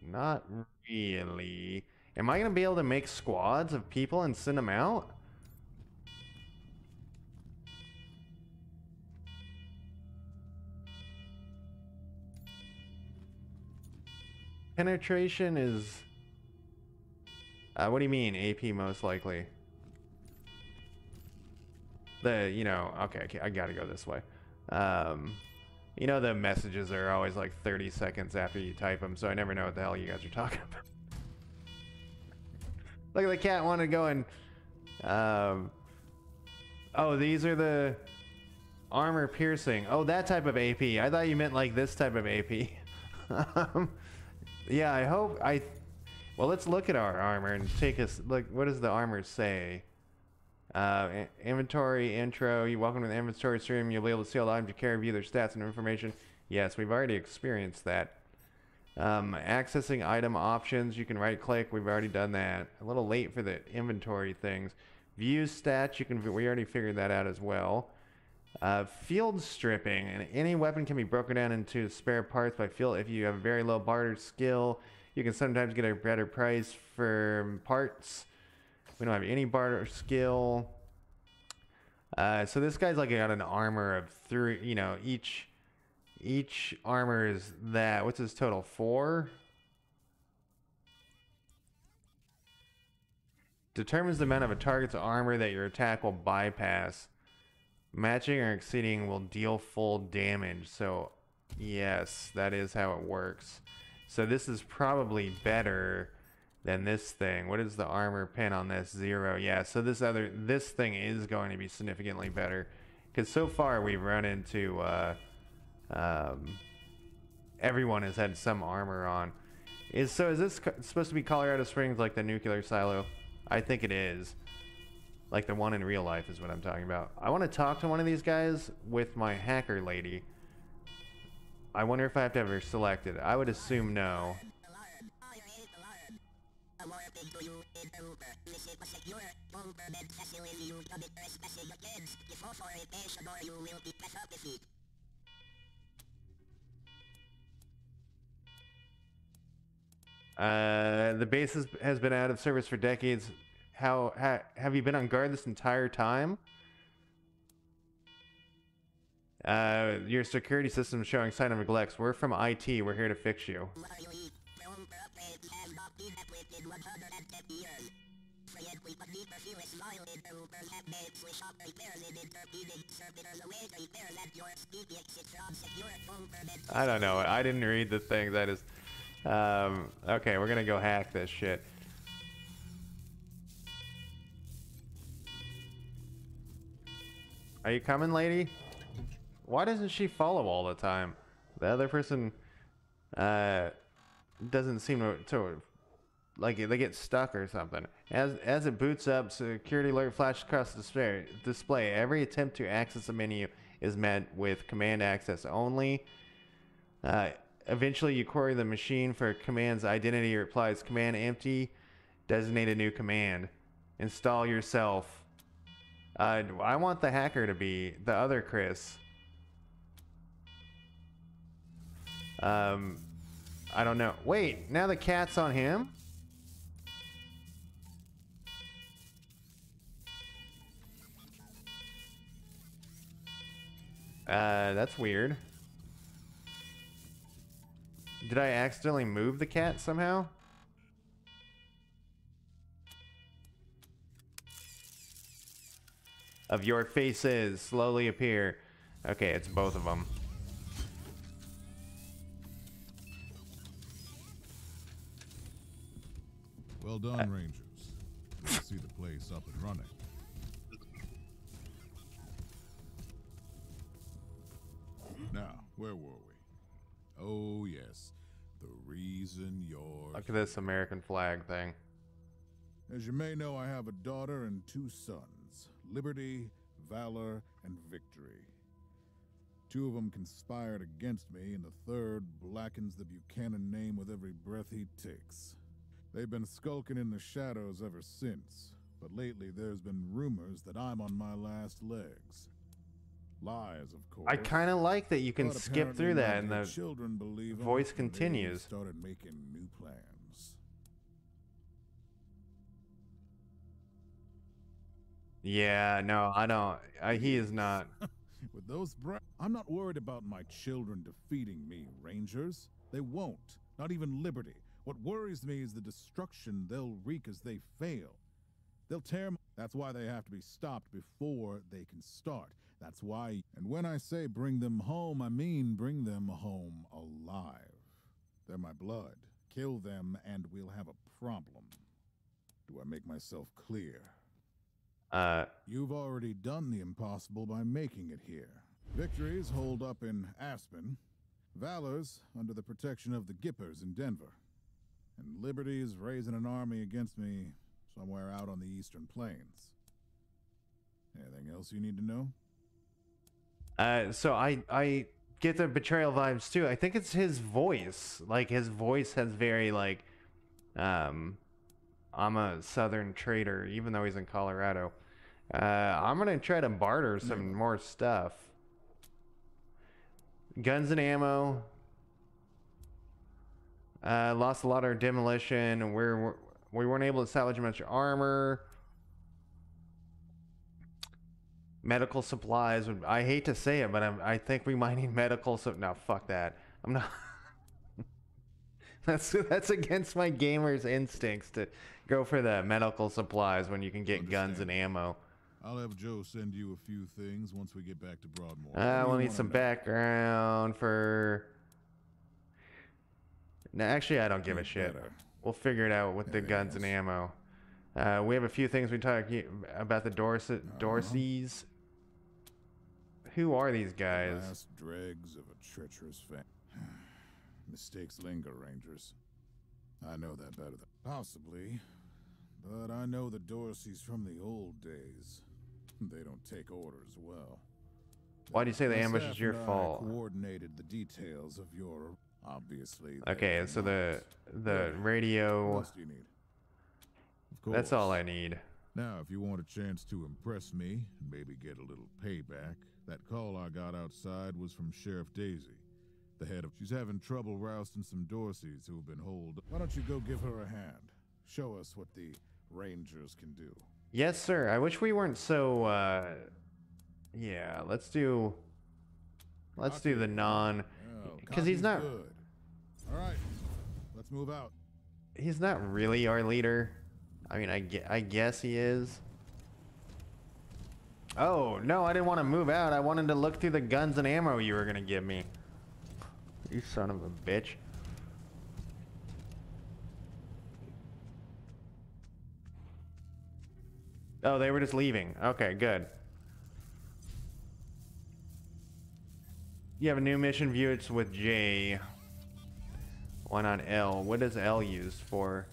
Speaker 1: Not really. Am I gonna be able to make squads of people and send them out? Penetration is... what do you mean, AP most likely? Okay, I gotta go this way. You know the messages are always like 30 seconds after you type them, so I never know what the hell you guys are talking about. Look at the cat wanted to go and... oh, these are the armor piercing. Oh, that type of AP. I thought you meant like this type of AP. Yeah, I hope well, let's look at our armor and take us look. What does the armor say? Inventory intro. You welcome to the inventory stream. You'll be able to see all the items you carry, view their stats and information. Yes, we've already experienced that. Accessing item options. You can right click. We've already done that. A little late for the inventory things. View stats. We already figured that out as well. Field stripping, and any weapon can be broken down into spare parts by field. If you have a very low barter skill, you can sometimes get a better price for parts. We don't have any barter skill. So this guy's like got an armor of 3, you know, each armor is that. What's his total? 4? Determines the amount of a target's armor that your attack will bypass. Matching or exceeding will deal full damage. So, yes, that is how it works. So this is probably better than this thing. What is the armor pin on this? 0. Yeah, so this thing is going to be significantly better. Because so far we've run into... everyone has had some armor on. Is this supposed to be Colorado Springs like the nuclear silo? I think it is. Like the one in real life is what I'm talking about. I want to talk to one of these guys with my hacker lady. I wonder if I have to have her selected. I would assume no. The base has been out of service for decades. Have you been on guard this entire time? Your security system is showing sign of neglect. We're from IT. We're here to fix you. I don't know. I didn't read the thing. That is... okay, we're gonna go hack this shit. Are you coming, lady? Why doesn't she follow all the time? The other person doesn't seem to like they get stuck or something. As it boots up, security alert flashes across the display. Every attempt to access the menu is met with command access only. Eventually, you query the machine for command's identity. It replies, command empty. Designate a new command. Install yourself. I want the hacker to be the other Chris. I don't know. Wait, now the cat's on him? That's weird. Did I accidentally move the cat somehow? Of your faces slowly appear. Okay, it's both of them.
Speaker 10: Well done, Rangers. Let's see the place up and running. Now, where were we? Oh, yes. The reason you're...
Speaker 1: Look at this American flag thing.
Speaker 10: As you may know, I have a daughter and 2 sons. Liberty, Valor, and Victory. 2 of them conspired against me, and the 3rd blackens the Buchanan name with every breath he takes. They've been skulking in the shadows ever since, but lately there's been rumors that I'm on my last legs. Lies, of course.
Speaker 1: I kind of like that you can
Speaker 10: but
Speaker 1: skip through that and the
Speaker 10: children believe
Speaker 1: voice
Speaker 10: them, and they
Speaker 1: continues.
Speaker 10: started making new plans.
Speaker 1: Yeah, no, I don't. He is not.
Speaker 10: With those I'm not worried about my children defeating me, Rangers. They won't. Not even Liberty. What worries me is the destruction they'll wreak as they fail. They'll tear... That's why they have to be stopped before they can start. That's why... And when I say bring them home, I mean bring them home alive. They're my blood. Kill them and we'll have a problem. Do I make myself clear? You've already done the impossible by making it here. Victory's holed up in Aspen. Valor's under the protection of the Gippers in Denver. And Liberty is raising an army against me somewhere out on the Eastern Plains. Anything else you need to know?
Speaker 1: So I get the betrayal vibes too. I think it's his voice. Like his voice has very like, I'm a Southern traitor, even though he's in Colorado. I'm gonna try to barter some more stuff. Guns and ammo. Lost a lot of demolition. We weren't able to salvage much armor. Medical supplies. I hate to say it, but I think we might need medical. No, fuck that. I'm not. That's against my gamer's instincts to go for the medical supplies when you can get guns and ammo.
Speaker 10: I'll have Joe send you a few things once we get back to Broadmoor.
Speaker 1: We'll need some background for... No, actually, I don't give a shit. We'll figure it out with the guns and ammo. We have a few things we talk about the Dorseys. Who are these guys?
Speaker 10: Last dregs of a treacherous family. Mistakes linger, Rangers. I know that better than... Possibly. But I know the Dorseys from the old days. They don't take orders well.
Speaker 1: Why do you say the ambush is your fault?
Speaker 10: Coordinated the details of your... Obviously.
Speaker 1: Okay, so the radio...
Speaker 10: What else do you need? Of course.
Speaker 1: That's all I need.
Speaker 10: Now, if you want a chance to impress me, and maybe get a little payback, that call I got outside was from Sheriff Daisy, the head of... She's having trouble rousting some Dorseys who've been holed. Why don't you go give her a hand? Show us what the Rangers can do.
Speaker 1: Yes, sir. I wish we weren't so, yeah, let's do... Let's do the non, because he's
Speaker 10: copy's
Speaker 1: not.
Speaker 10: Good. All right, let's move out.
Speaker 1: He's not really our leader. I mean, I guess he is. Oh no, I didn't want to move out. I wanted to look through the guns and ammo you were gonna give me. You son of a bitch. Oh, they were just leaving. Okay, good. You have a new mission view. It's with J. Why not L? What is L used for?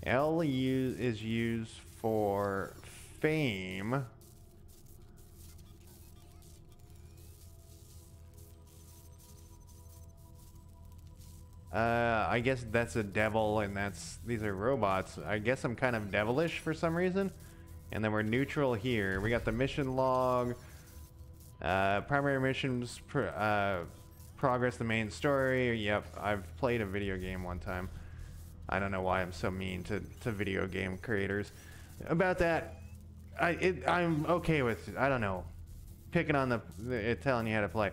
Speaker 1: L is used for fame. I guess that's a devil, and these are robots. I guess I'm kind of devilish for some reason. And then we're neutral here. We got the mission log. Primary missions, progress the main story. Yep, I've played a video game one time. I don't know why I'm so mean to video game creators. About that, I'm okay with, I don't know, picking on it telling you how to play.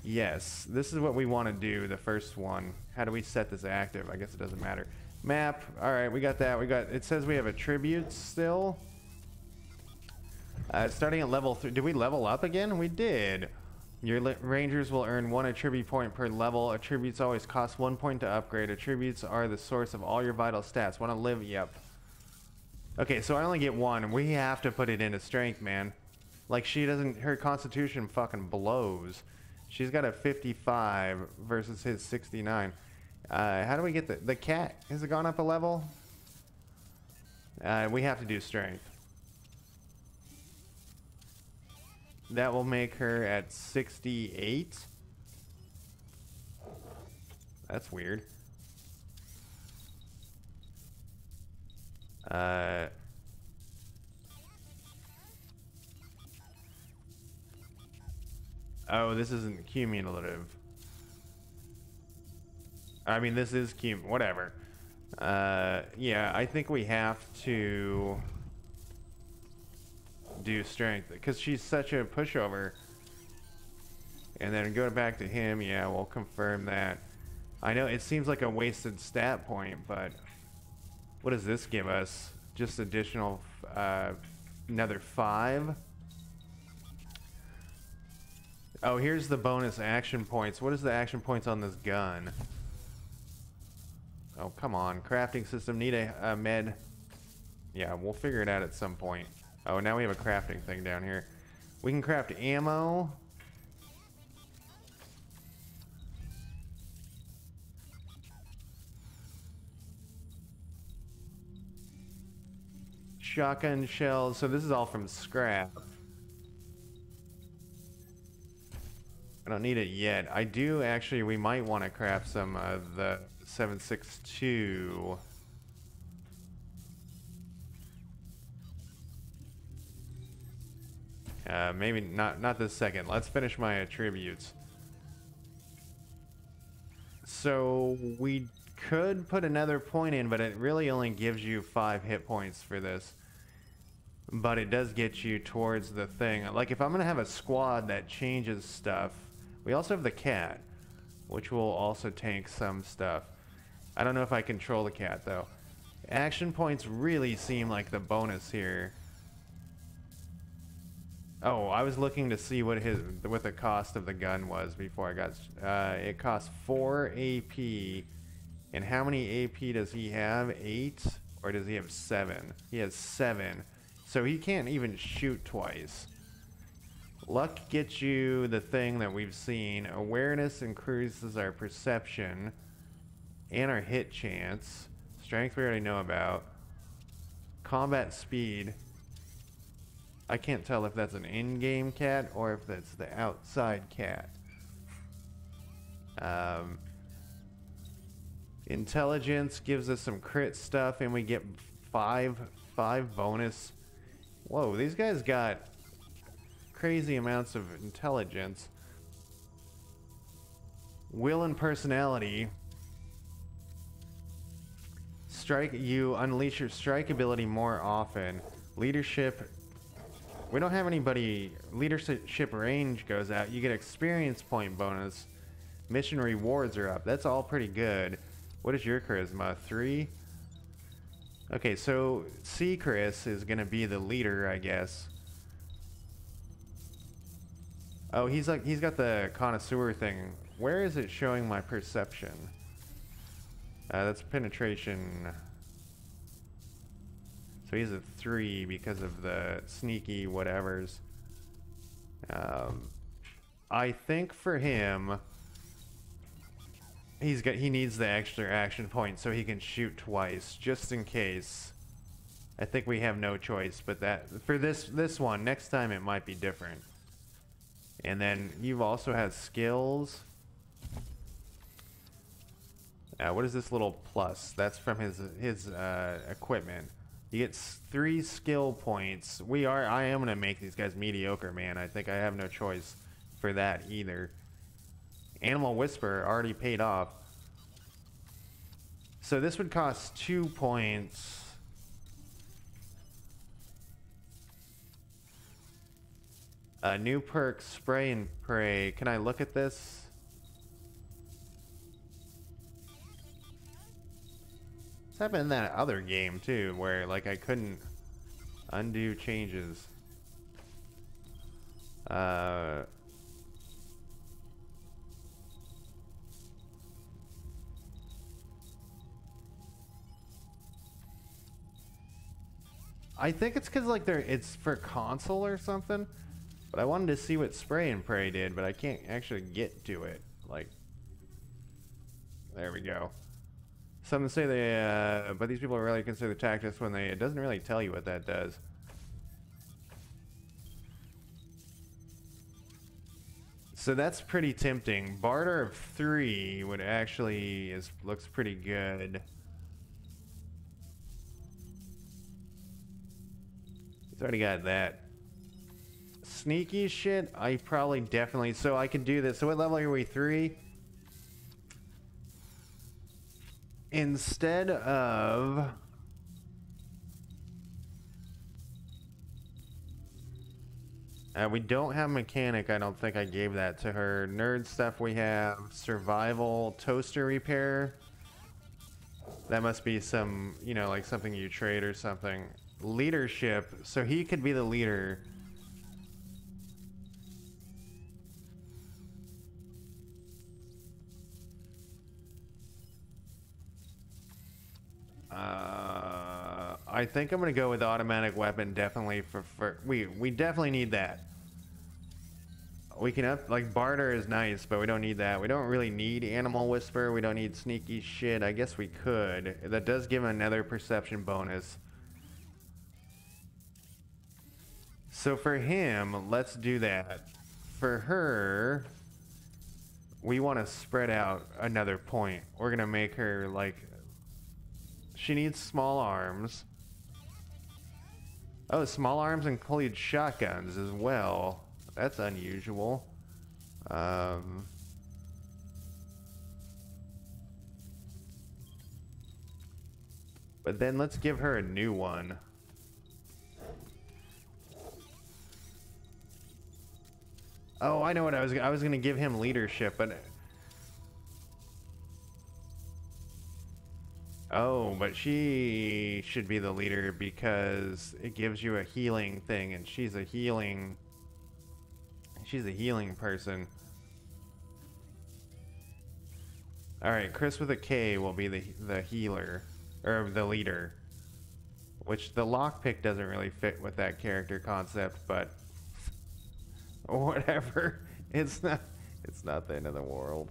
Speaker 1: Yes, this is what we want to do, the first one. How do we set this active? I guess it doesn't matter. Map, alright, we got that. It says we have attributes still. Starting at level 3. Did we level up again? We did. Your rangers will earn 1 attribute point per level. Attributes always cost 1 point to upgrade. Attributes are the source of all your vital stats. Want to live? Yep. Okay, so I only get 1. We have to put it into strength, man. Like, she doesn't... Her constitution fucking blows. She's got a 55 versus his 69. How do we get the cat? Has it gone up a level? We have to do strength. That will make her at 68. That's weird. Oh, this isn't cumulative. I mean, this is whatever. Yeah, I think we have to do strength because she's such a pushover. And then go back to him. Yeah, we'll confirm that. I know it seems like a wasted stat point, but what does this give us? Just additional another 5. Oh, here's the bonus action points. What is the action points on this gun? Oh, come on. Crafting system. Need a med. Yeah, we'll figure it out at some point. Oh, now we have a crafting thing down here. We can craft ammo. Shotgun shells. So this is all from scrap. I don't need it yet. I do actually, we might want to craft some of the 7.62. Maybe not this second. Let's finish my attributes. So we could put another point in, but it really only gives you 5 hit points for this. But it does get you towards the thing. Like if I'm gonna have a squad that changes stuff, we also have the cat, which will also tank some stuff. I don't know if I control the cat though. Action points really seem like the bonus here. Oh, I was looking to see what the cost of the gun was before I got. It costs 4 AP, and how many AP does he have? 8, or does he have 7? He has 7, so he can't even shoot twice. Luck gets you the thing that we've seen. Awareness increases our perception and our hit chance. Strength we already know about. Combat speed. I can't tell if that's an in-game cat or if that's the outside cat. Intelligence gives us some crit stuff, and we get 5 bonus. Whoa, these guys got crazy amounts of intelligence. Will and personality. You unleash your strike ability more often. Leadership We don't have anybody. Leadership range goes out. You get experience point bonus. Mission rewards are up. That's all pretty good. What is your charisma? 3? Okay, so C. Chris is gonna be the leader, I guess. Oh, he's got the connoisseur thing. Where is it showing my perception? That's penetration. So he's a 3 because of the sneaky whatevers. I think for him, he needs the extra action point so he can shoot twice, just in case. I think we have no choice, but that for this one, next time it might be different. And then you've also has skills. What is this little plus? That's from his equipment. You get 3 skill points. I am gonna make these guys mediocre, man. I think I have no choice for that either. Animal Whisper already paid off. So this would cost 2 points. New perk, Spray and Pray. Can I look at this? This happened in that other game too, where like I couldn't undo changes. I think it's because like it's for console or something. But I wanted to see what Spray and Pray did, but I can't actually get to it. Like, there we go. Some say they, but these people are really considered tactics when it doesn't really tell you what that does. So that's pretty tempting. Barter of 3 would actually looks pretty good. He's already got that. Sneaky shit, I probably definitely, so I can do this. So what level are we? 3? Instead of we don't have mechanic. I don't think I gave that to her. Nerd stuff we have. Survival, toaster repair. That must be some, you know, like something you trade or something. Leadership, so he could be the leader. I think I'm gonna go with automatic weapon, definitely for we definitely need that. We can up, like, barter is nice, but we don't need that. We don't really need Animal Whisper. We don't need sneaky shit. I guess we could. That does give another perception bonus. So for him, let's do that. For her, we want to spread out another point. We're gonna make her like, she needs small arms. Oh, small arms include shotguns as well. That's unusual. But then let's give her a new one. Oh, I know what I was going to give him leadership, but oh, but she should be the leader because it gives you a healing thing, and she's a healing person. All right, Chris with a K will be the healer, or the leader, which the lockpick doesn't really fit with that character concept, but whatever. It's not the end of the world.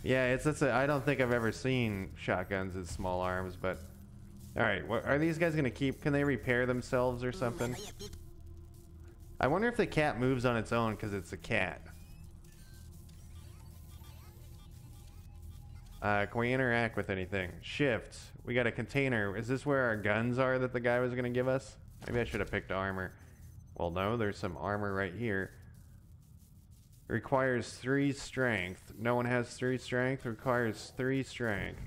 Speaker 1: Yeah, I don't think I've ever seen shotguns as small arms, but all right. What are these guys gonna keep? Can they repair themselves or something? I wonder if the cat moves on its own because it's a cat. Can we interact with anything? Shift. We got a container. Is this where our guns are that the guy was gonna give us? Maybe I should have picked armor. Well, no, there's some armor right here. Requires 3 strength. No one has 3 strength. Requires 3 strength.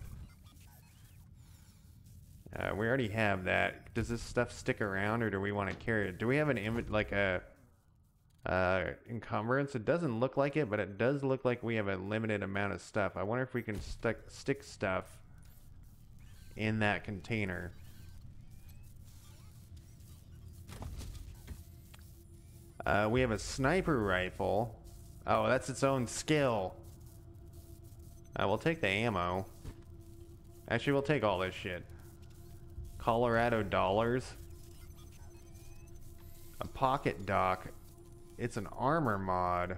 Speaker 1: We already have that. Does this stuff stick around, or do we want to carry it? Do we have an like a encumbrance? It doesn't look like it, but it does look like we have a limited amount of stuff. I wonder if we can stick stuff in that container. We have a sniper rifle. Oh, that's its own skill. We'll take the ammo. Actually, we'll take all this shit. Colorado dollars. A pocket dock. It's an armor mod.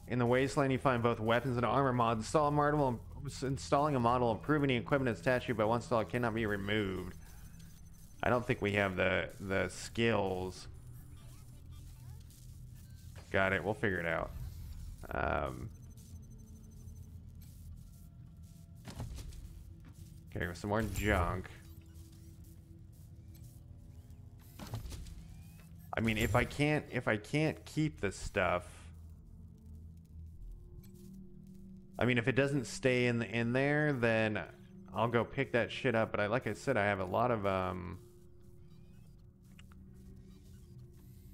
Speaker 1: In the Wasteland, you find both weapons and armor mods. Installing a model, improving the equipment attached to you, but once installed, it cannot be removed. I don't think we have the skills. Got it. We'll figure it out. Okay, some more junk. I mean, if I can't keep this stuff. I mean, if it doesn't stay in there, then I'll go pick that shit up. But like I said, I have a lot of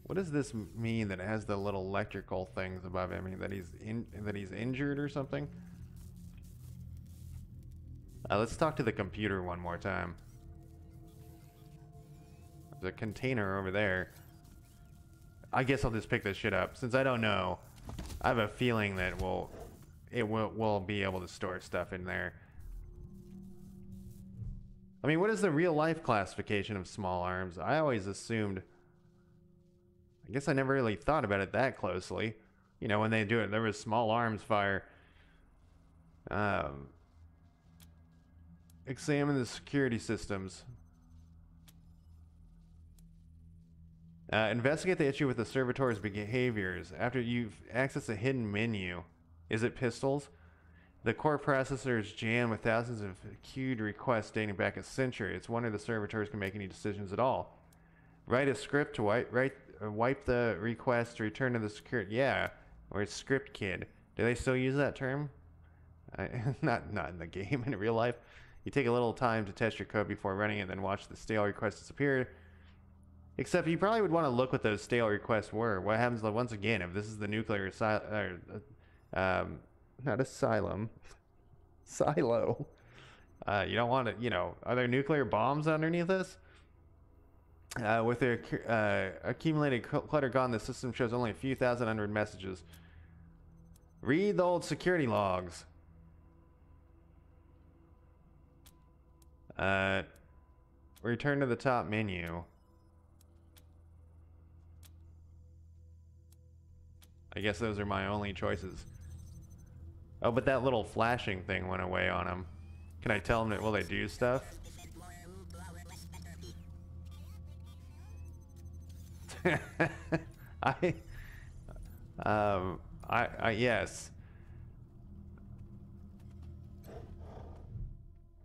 Speaker 1: What does this mean that it has the little electrical things above him? I mean, that he's injured or something? Let's talk to the computer one more time. There's a container over there. I guess I'll just pick this shit up. Since I don't know, I have a feeling that we'll be able to store stuff in there. I mean, what is the real life classification of small arms? I always assumed... I guess I never really thought about it that closely. You know, when they do it, there was small arms fire. Examine the security systems. Investigate the issue with the servitor's behaviors. After you've accessed a hidden menu. Is it pistols? The core processor is jammed with thousands of queued requests dating back a century. It's wonder the servitors can make any decisions at all. Write a script to wipe the request to return to the security. Yeah, or script kid. Do they still use that term? Not in the game, in real life. You take a little time to test your code before running it, then watch the stale requests disappear. Except you probably would want to look what those stale requests were. What happens once again if this is the nuclear not asylum, silo? You don't want to, you know, are there nuclear bombs underneath this? With the accumulated clutter gone, the system shows only a few thousand unread messages. Read the old security logs. Return to the top menu. I guess those are my only choices. Oh, but that little flashing thing went away on them. Can I tell them that will they do stuff? Yes.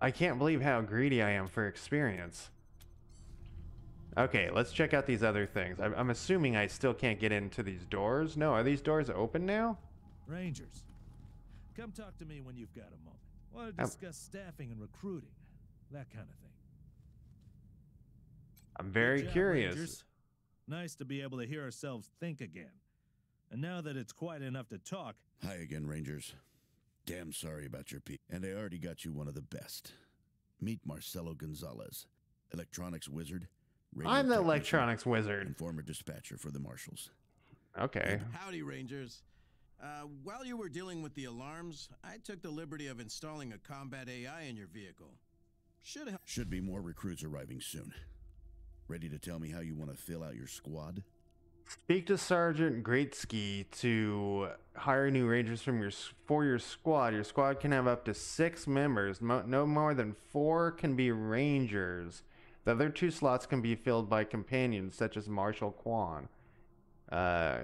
Speaker 1: I can't believe how greedy I am for experience. Okay, let's check out these other things. I'm assuming I still can't get into these doors. No, are these doors open now?
Speaker 6: Rangers, come talk to me when you've got a moment. Want to discuss staffing and recruiting, that kind of thing.
Speaker 1: I'm very curious.
Speaker 6: Rangers. Nice to be able to hear ourselves think again. And now that it's quiet enough to talk...
Speaker 11: Hi again, Rangers. Damn sorry about your peak. And I already got you one of the best. Meet Marcelo Gonzalez, electronics wizard.
Speaker 1: I'm the electronics wizard.
Speaker 11: And former dispatcher for the Marshals.
Speaker 1: Okay.
Speaker 12: Howdy, Rangers. While you were dealing with the alarms, I took the liberty of installing a combat AI in your vehicle.
Speaker 11: Should be more recruits arriving soon. Ready to tell me how you want to fill out your squad?
Speaker 1: Speak to Sergeant Greatski to hire new Rangers for your squad. Your squad can have up to 6 members. No more than 4 can be Rangers. The other 2 slots can be filled by companions such as Marshal Quan.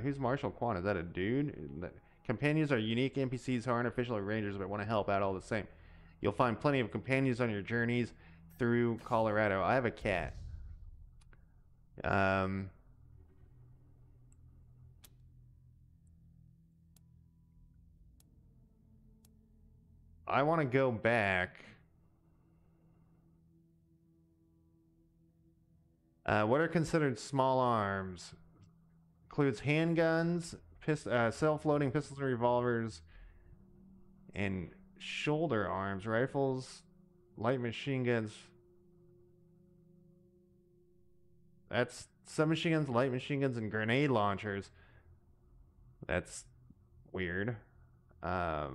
Speaker 1: Who's Marshal Quan? Is that a dude? Companions are unique NPCs who aren't officially Rangers but want to help out all the same. You'll find plenty of companions on your journeys through Colorado. I have a cat. I want to go back. What are considered small arms? Includes handguns, self-loading pistols and revolvers, and shoulder arms, rifles, light machine guns. That's submachine guns, light machine guns, and grenade launchers. That's weird. That's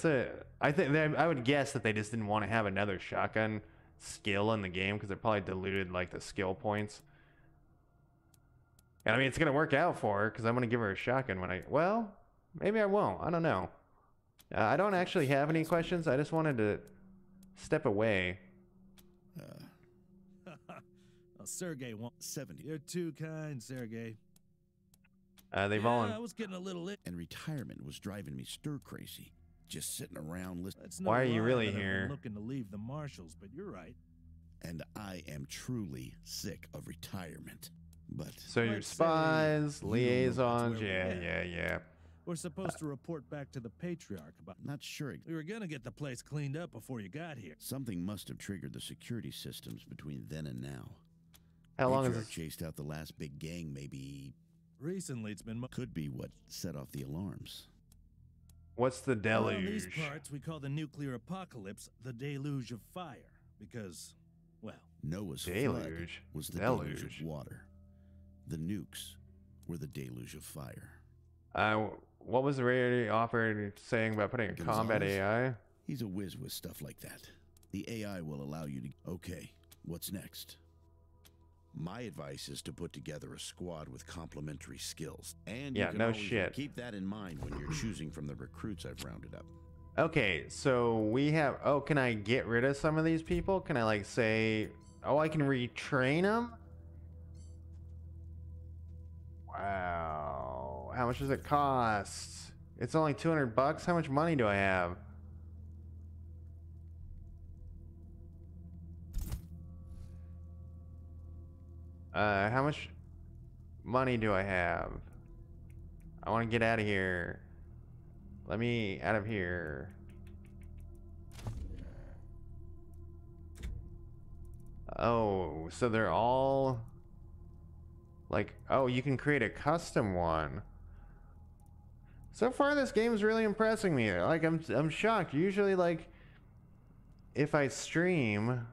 Speaker 1: I think I would guess that they just didn't want to have another shotgun skill in the game because it probably diluted like the skill points. And I mean, it's gonna work out for her because I'm gonna give her a shotgun when well, maybe I won't. I don't know. I don't actually have any questions. I just wanted to step away.
Speaker 6: Sergey wants 70. You're too kind, Sergey.
Speaker 1: They've all.
Speaker 6: I was getting a little
Speaker 11: and retirement was driving me stir crazy. Just sitting around listening.
Speaker 1: Why are you really here?
Speaker 6: I'm looking to leave the marshals, but you're right.
Speaker 11: And I am truly sick of retirement. But
Speaker 1: so you're spies, liaisons, yeah.
Speaker 6: We're supposed to report back to the Patriarch about.
Speaker 11: Not sure.
Speaker 6: We were gonna get the place cleaned up before you got here.
Speaker 11: Something must have triggered the security systems between then and now.
Speaker 1: How long has this
Speaker 11: chased out the last big gang? Maybe.
Speaker 6: Recently, it's been.
Speaker 11: Could be what set off the alarms.
Speaker 1: What's the deluge?
Speaker 6: In these parts, we call the nuclear apocalypse the deluge of fire because, well,
Speaker 11: Noah's flood was the deluge of water. The nukes were the deluge of fire.
Speaker 1: What was the radio operator saying about putting a combat AI?
Speaker 11: He's a whiz with stuff like that. The AI will allow you to. Okay, what's next? My advice is to put together a squad with complementary skills. And you can always keep that in mind when you're choosing from the recruits I've rounded up.
Speaker 1: Okay, so we have... Oh, can I get rid of some of these people? Can I, like, say... Oh, I can retrain them? Wow. How much does it cost? It's only 200 bucks? How much money do I have? How much money do I have? I want to get out of here. Let me out of here. Oh, so they're all like, oh, you can create a custom one. So far this game is really impressing me. Like I'm shocked. Usually like if I stream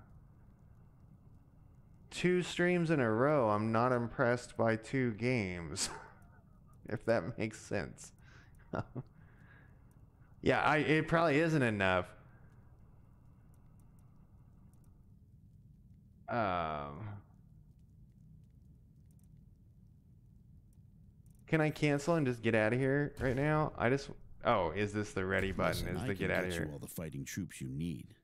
Speaker 1: 2 streams in a row, I'm not impressed by 2 games. If that makes sense. Yeah, it probably isn't enough. Can I cancel and just get out of here right now? Oh, is this the ready button? Is the get out of here?
Speaker 11: All the fighting troops you need.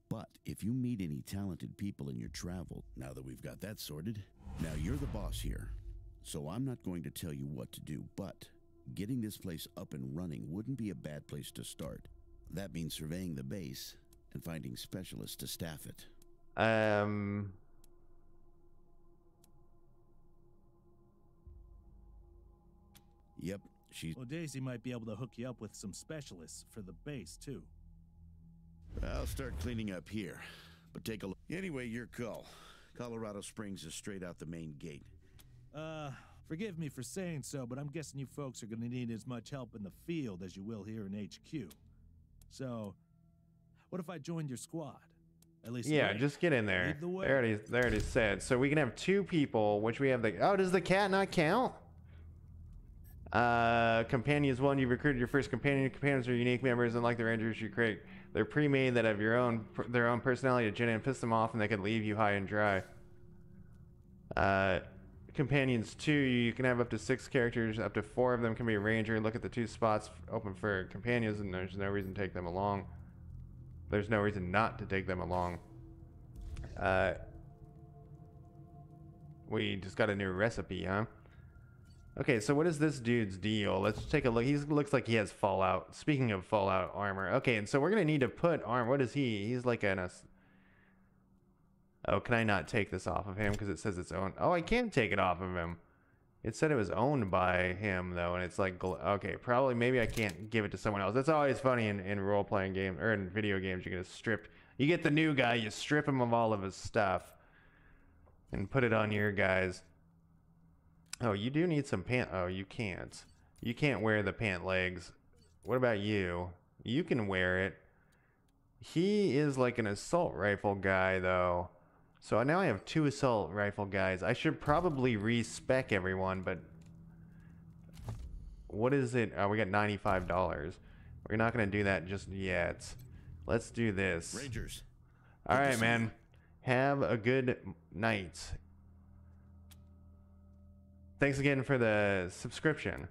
Speaker 11: But if you meet any talented people in your travel, now that we've got that sorted, now you're the boss here. So I'm not going to tell you what to do, but getting this place up and running wouldn't be a bad place to start. That means surveying the base and finding specialists to staff it. Yep,
Speaker 6: Well, Daisy might be able to hook you up with some specialists for the base, too.
Speaker 11: I'll start cleaning up here, but take a look. Anyway, your call. Colorado Springs is straight out the main gate.
Speaker 6: Forgive me for saying so, but I'm guessing you folks are gonna need as much help in the field as you will here in HQ. So, what if I joined your squad? At least
Speaker 1: just get in there. There it is said. So we can have 2 people, which we have the... Oh, does the cat not count? Companions 1, you've recruited your first companion. Your companions are unique members, and like the Rangers you create, they're pre-made that have their own personality agenda, and piss them off and they could leave you high and dry. Companions 2, you can have up to 6 characters, up to 4 of them can be a ranger. Look at the 2 spots open for companions, and there's no reason to take them along. There's no reason not to take them along. We just got a new recipe, huh? Okay, so what is this dude's deal? Let's take a look. He looks like he has Fallout. Speaking of Fallout armor. Okay, and so we're going to need to put armor. What is he? He's like an... Oh, can I not take this off of him because it says its own? Oh, I can take it off of him. It said it was owned by him though, and it's like, okay, probably maybe I can't give it to someone else. That's always funny in role-playing games or in video games. You get stripped. You get the new guy, you strip him of all of his stuff, and put it on your guys. Oh, you do need some pant. Oh, you can't. You can't wear the pant legs. What about you? You can wear it. He is like an assault rifle guy though. So now I have 2 assault rifle guys. I should probably respec everyone, but what is it? Oh, we got $95. We're not going to do that just yet. Let's do this.
Speaker 11: Rangers.
Speaker 1: All right, man. Have a good night. Thanks again for the subscription.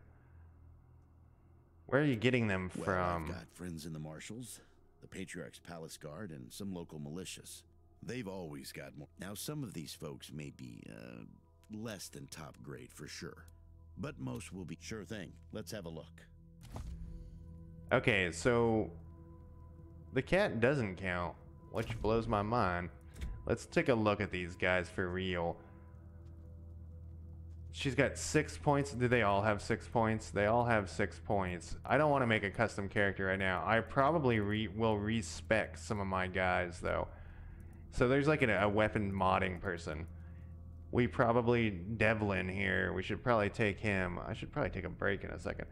Speaker 1: Where are you getting them from?
Speaker 11: I've got friends in the Marshals, the Patriarch's Palace Guard, and some local militias. They've always got more. Now, some of these folks may be less than top grade for sure, but most will be. Sure thing. Let's have a look.
Speaker 1: Okay, so the cat doesn't count, which blows my mind. Let's take a look at these guys for real. She's got 6 points. Do they all have 6 points? They all have 6 points. I don't want to make a custom character right now. I probably will respec some of my guys though. So there's like a weapon modding person. We probably, Devlin here, we should probably take him. I should probably take a break in a second.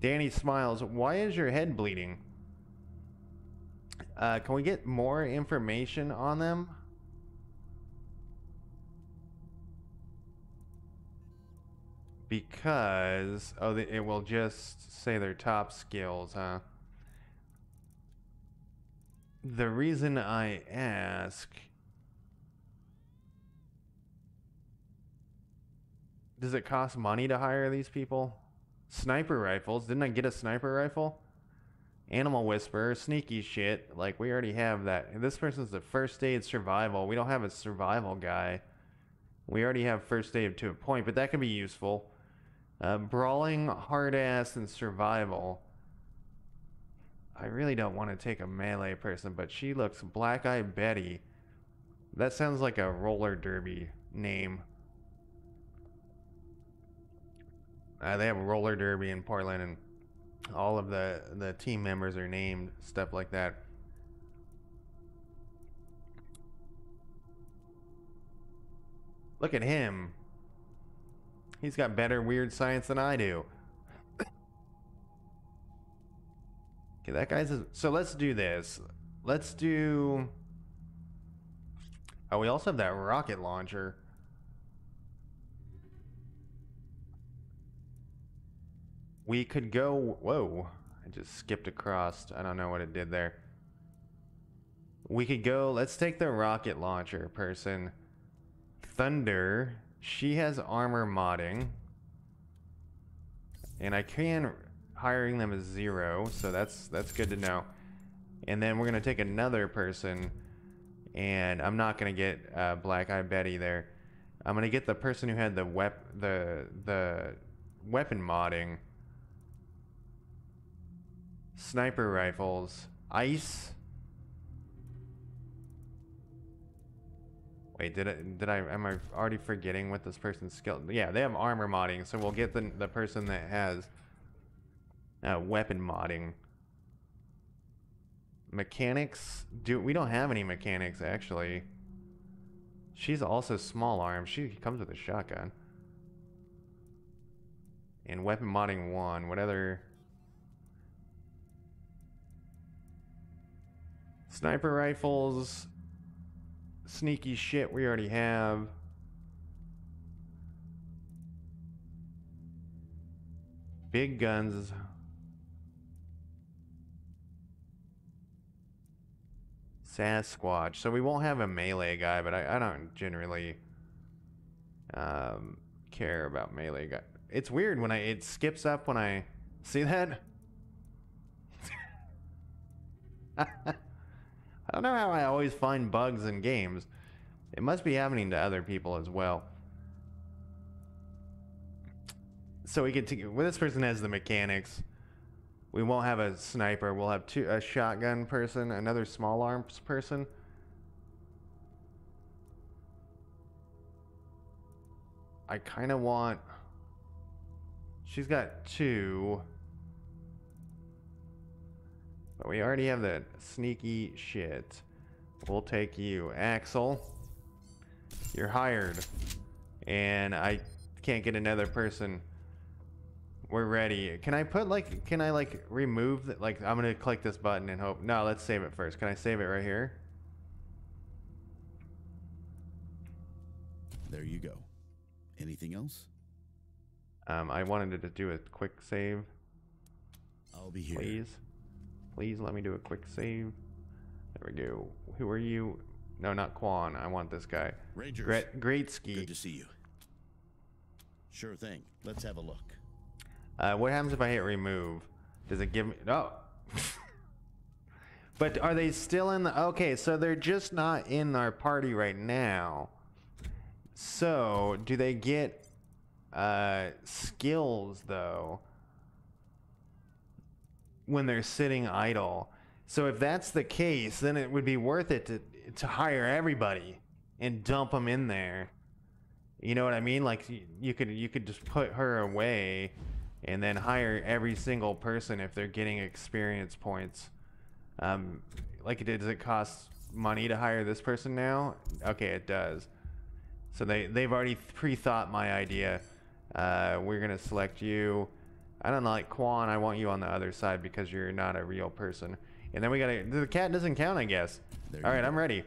Speaker 1: Danny smiles. Why is your head bleeding? Can we get more information on them? Because, oh, it will just say their top skills, huh? The reason I ask, does it cost money to hire these people? Sniper rifles, didn't I get a sniper rifle? Animal whisperer, sneaky shit, like we already have that. This person's the first aid survival. We don't have a survival guy. We already have first aid to a point, but that can be useful. Brawling, hard ass, and survival. I really don't want to take a melee person, but she looks Black-Eyed Betty. That sounds like a roller derby name. They have a roller derby in Portland, and all of the team members are named, stuff like that. Look at him. He's got better weird science than I do. Okay, that guy's so let's do this. Let's do... Oh, we also have that rocket launcher. We could go... Whoa. I just skipped across. I don't know what it did there. We could go... Let's take the rocket launcher person. Thunder. She has armor modding. And I can... Hiring them is 0, so that's good to know. And then we're gonna take another person, and I'm not gonna get Black-Eyed Betty there. I'm gonna get the person who had the weapon modding. Sniper rifles, ice. Wait, am I already forgetting what this person's skill? Yeah, they have armor modding, so we'll get the person that has weapon modding. Mechanics, we don't have any mechanics actually. She's also small arm. She comes with a shotgun. And weapon modding 1. What other? Sniper rifles, sneaky shit we already have. Big guns. Sasquatch. So we won't have a melee guy, but I don't generally care about melee guy. It's weird when it skips up when I see that. I don't know how I always find bugs in games. It must be happening to other people as well. So we get to... Well, this person has the mechanics. We won't have a sniper. We'll have a shotgun person, another small arms person. I kind of want... She's got 2. But we already have that sneaky shit. We'll take you. Axel, you're hired. And I can't get another person. We're ready. Can I put like, remove the, like, I'm gonna click this button and hope. No, let's save it first. Can I save it right here?
Speaker 11: There you go. Anything else?
Speaker 1: I wanted to do a quick save.
Speaker 11: I'll be here.
Speaker 1: Please let me do a quick save. There we go. Who are you? No, not Quan. I want this guy.
Speaker 11: Rangers.
Speaker 1: Greatski.
Speaker 11: Good to see you. Sure thing. Let's have a look.
Speaker 1: What happens if I hit remove? Does it give me... Oh. But are they still in the... Okay, so they're just not in our party right now. So, do they get skills, though, when they're sitting idle? So if that's the case, then it would be worth it to hire everybody and dump them in there. You know what I mean? Like, you could just put her away and then hire every single person if they're getting experience points. Like, does it cost money to hire this person now? Okay, it does. So they've already pre-thought my idea. We're gonna select you. I don't like Quan. I want you on the other side because you're not a real person. And then we gotta. The cat doesn't count, I guess. All right, I'm ready.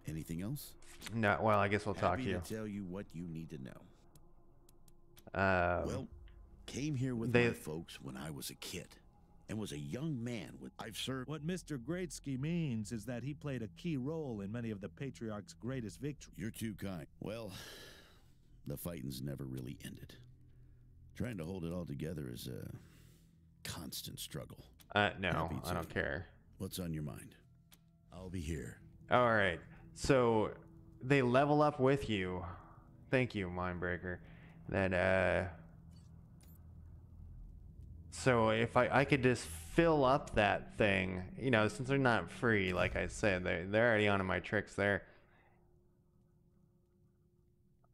Speaker 11: Anything else?
Speaker 1: No. Well, I guess we'll talk to you.
Speaker 11: Happy to tell you what you need to know.
Speaker 1: Well,
Speaker 11: came here with my folks when I was a kid, and was a young man with. I've served.
Speaker 6: What Mr. Greatski means is that he played a key role in many of the Patriarch's greatest victories.
Speaker 11: You're too kind. Well, the fighting's never really ended. Trying to hold it all together is a constant struggle.
Speaker 1: No, I don't care.
Speaker 11: What's on your mind? I'll be here.
Speaker 1: All right. So they level up with you. Thank you, Mindbreaker. That so if I could just fill up that thing, you know, since they're not free, like I said, they're already onto my tricks there.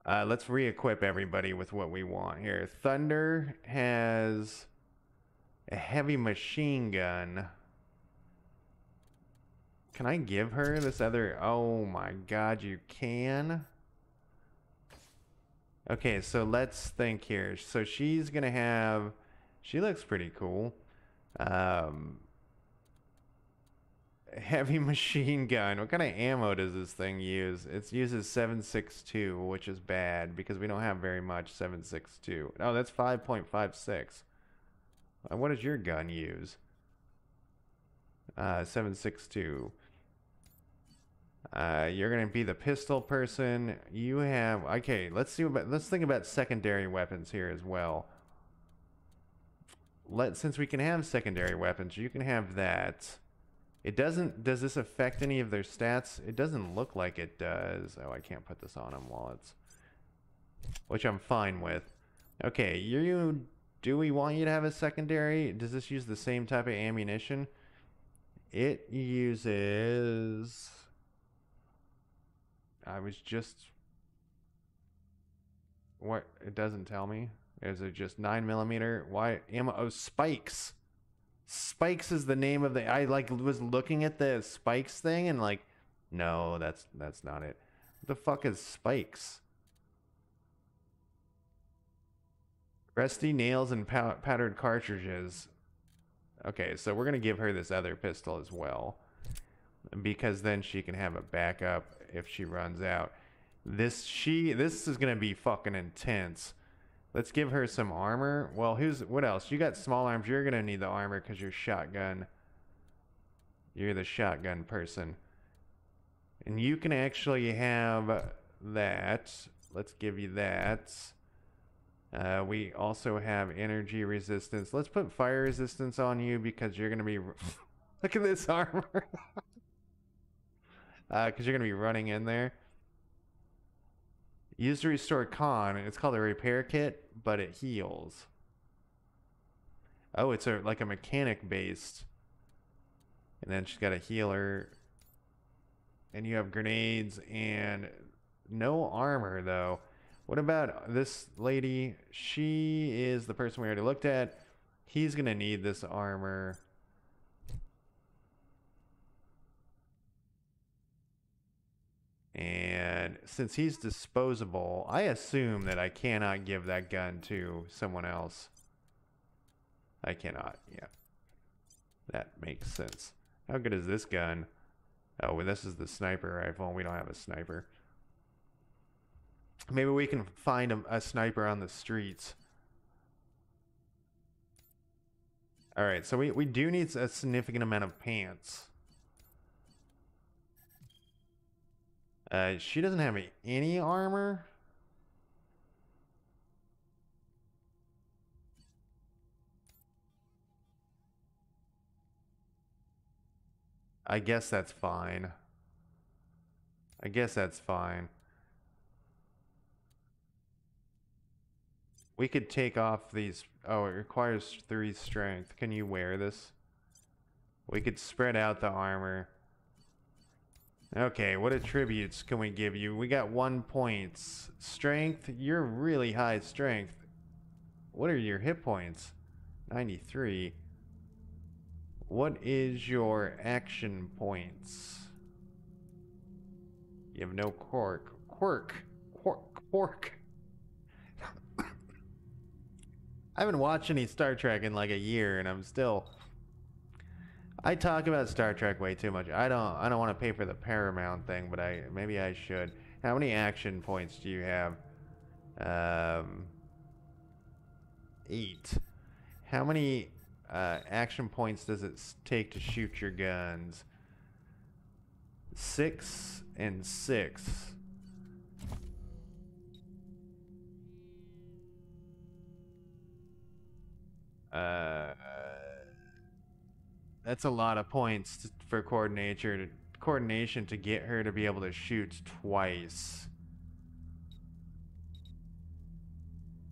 Speaker 1: Let's re-equip everybody with what we want here. Thunder has a heavy machine gun. Can I give her this other? Oh my god, you can? Okay, so let's think here. So she's gonna have... She looks pretty cool. Heavy machine gun. What kind of ammo does this thing use? It uses 7.62, which is bad because we don't have very much 7.62. Oh, that's 5.56. What does your gun use? 7.62. You're gonna be the pistol person. You have... Okay, let's think about secondary weapons here as well. Since we can have secondary weapons, you can have that. It doesn't... Does this affect any of their stats? It doesn't look like it does. Oh, I can't put this on them while it's... Which I'm fine with. Okay, do we want you to have a secondary? Does this use the same type of ammunition? It uses... I was just... What? It doesn't tell me. Is it just 9mm? Why? Ammo? Oh, spikes. Spikes is the name of the... I was looking at the spikes thing and like... No, that's not it. What the fuck is spikes? Rusty nails and powdered cartridges. Okay, so we're gonna give her this other pistol as well, because then she can have a backup if she runs out. This is gonna be fucking intense. Let's give her some armor. Well, what else? You got small arms. You're gonna need the armor because you're shotgun. You're the shotgun person, and you can actually have that. Let's give you that. We also have energy resistance. Let's put fire resistance on you because you're gonna be... Look at this armor. Because you're gonna be running in there. Used to restore con. It's called a repair kit, but it heals. Oh, it's like a mechanic based. And then she's got a healer. And you have grenades and no armor though. What about this lady? She is the person we already looked at. He's gonna need this armor. And since he's disposable, I assume that I cannot give that gun to someone else. I cannot, yeah. That makes sense. How good is this gun? Oh, well, this is the sniper rifle. We don't have a sniper. Maybe we can find a sniper on the streets. Alright, so we do need a significant amount of pants. She doesn't have any armor. I guess that's fine. I guess that's fine. We could take off these. Oh, it requires 3 strength. Can you wear this? We could spread out the armor. Okay, what attributes can we give you? We got 1 point. Strength, you're really high strength. What are your hit points? 93. What is your action points? You have no quirk. Quirk. I haven't watched any Star Trek in like a year, and I'm still... I talk about Star Trek way too much. I don't want to pay for the Paramount thing, but maybe I should. How many action points do you have? 8. How many action points does it take to shoot your guns? 6 and 6. That's a lot of points for coordination to get her to be able to shoot twice.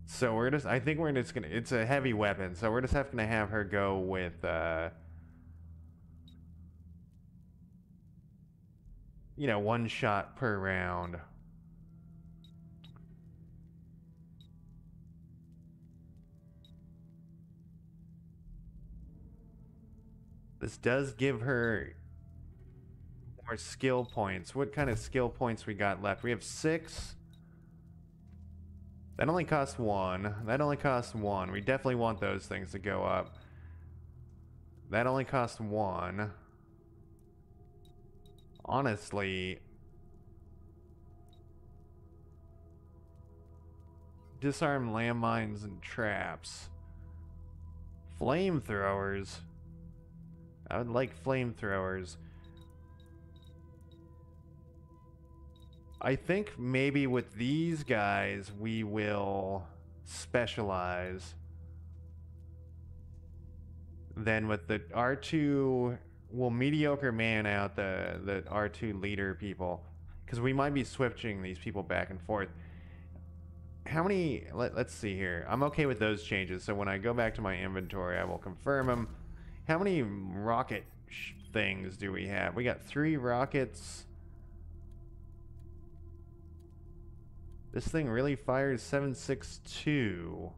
Speaker 1: So we're just, I think we're just gonna, it's a heavy weapon, so we're just gonna have her go with, you know, 1 shot per round. This does give her more skill points. What kind of skill points we got left? We have 6. That only costs 1. That only costs 1. We definitely want those things to go up. That only costs 1. Honestly, disarm landmines and traps. Flamethrowers. I would like flamethrowers. I think maybe with these guys we will specialize. Then with the R2, we'll mediocre man out the R2 leader people. Because we might be switching these people back and forth. How many, let's see here. I'm okay with those changes. So when I go back to my inventory, I will confirm them. How many rocket things do we have? We got 3 rockets. This thing really fires 7.62.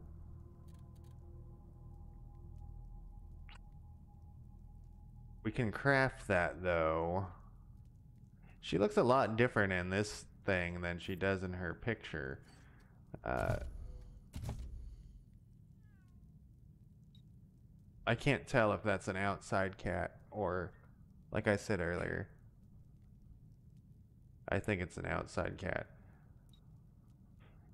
Speaker 1: We can craft that though. She looks a lot different in this thing than she does in her picture. I can't tell if that's an outside cat or, like I said earlier, I think it's an outside cat.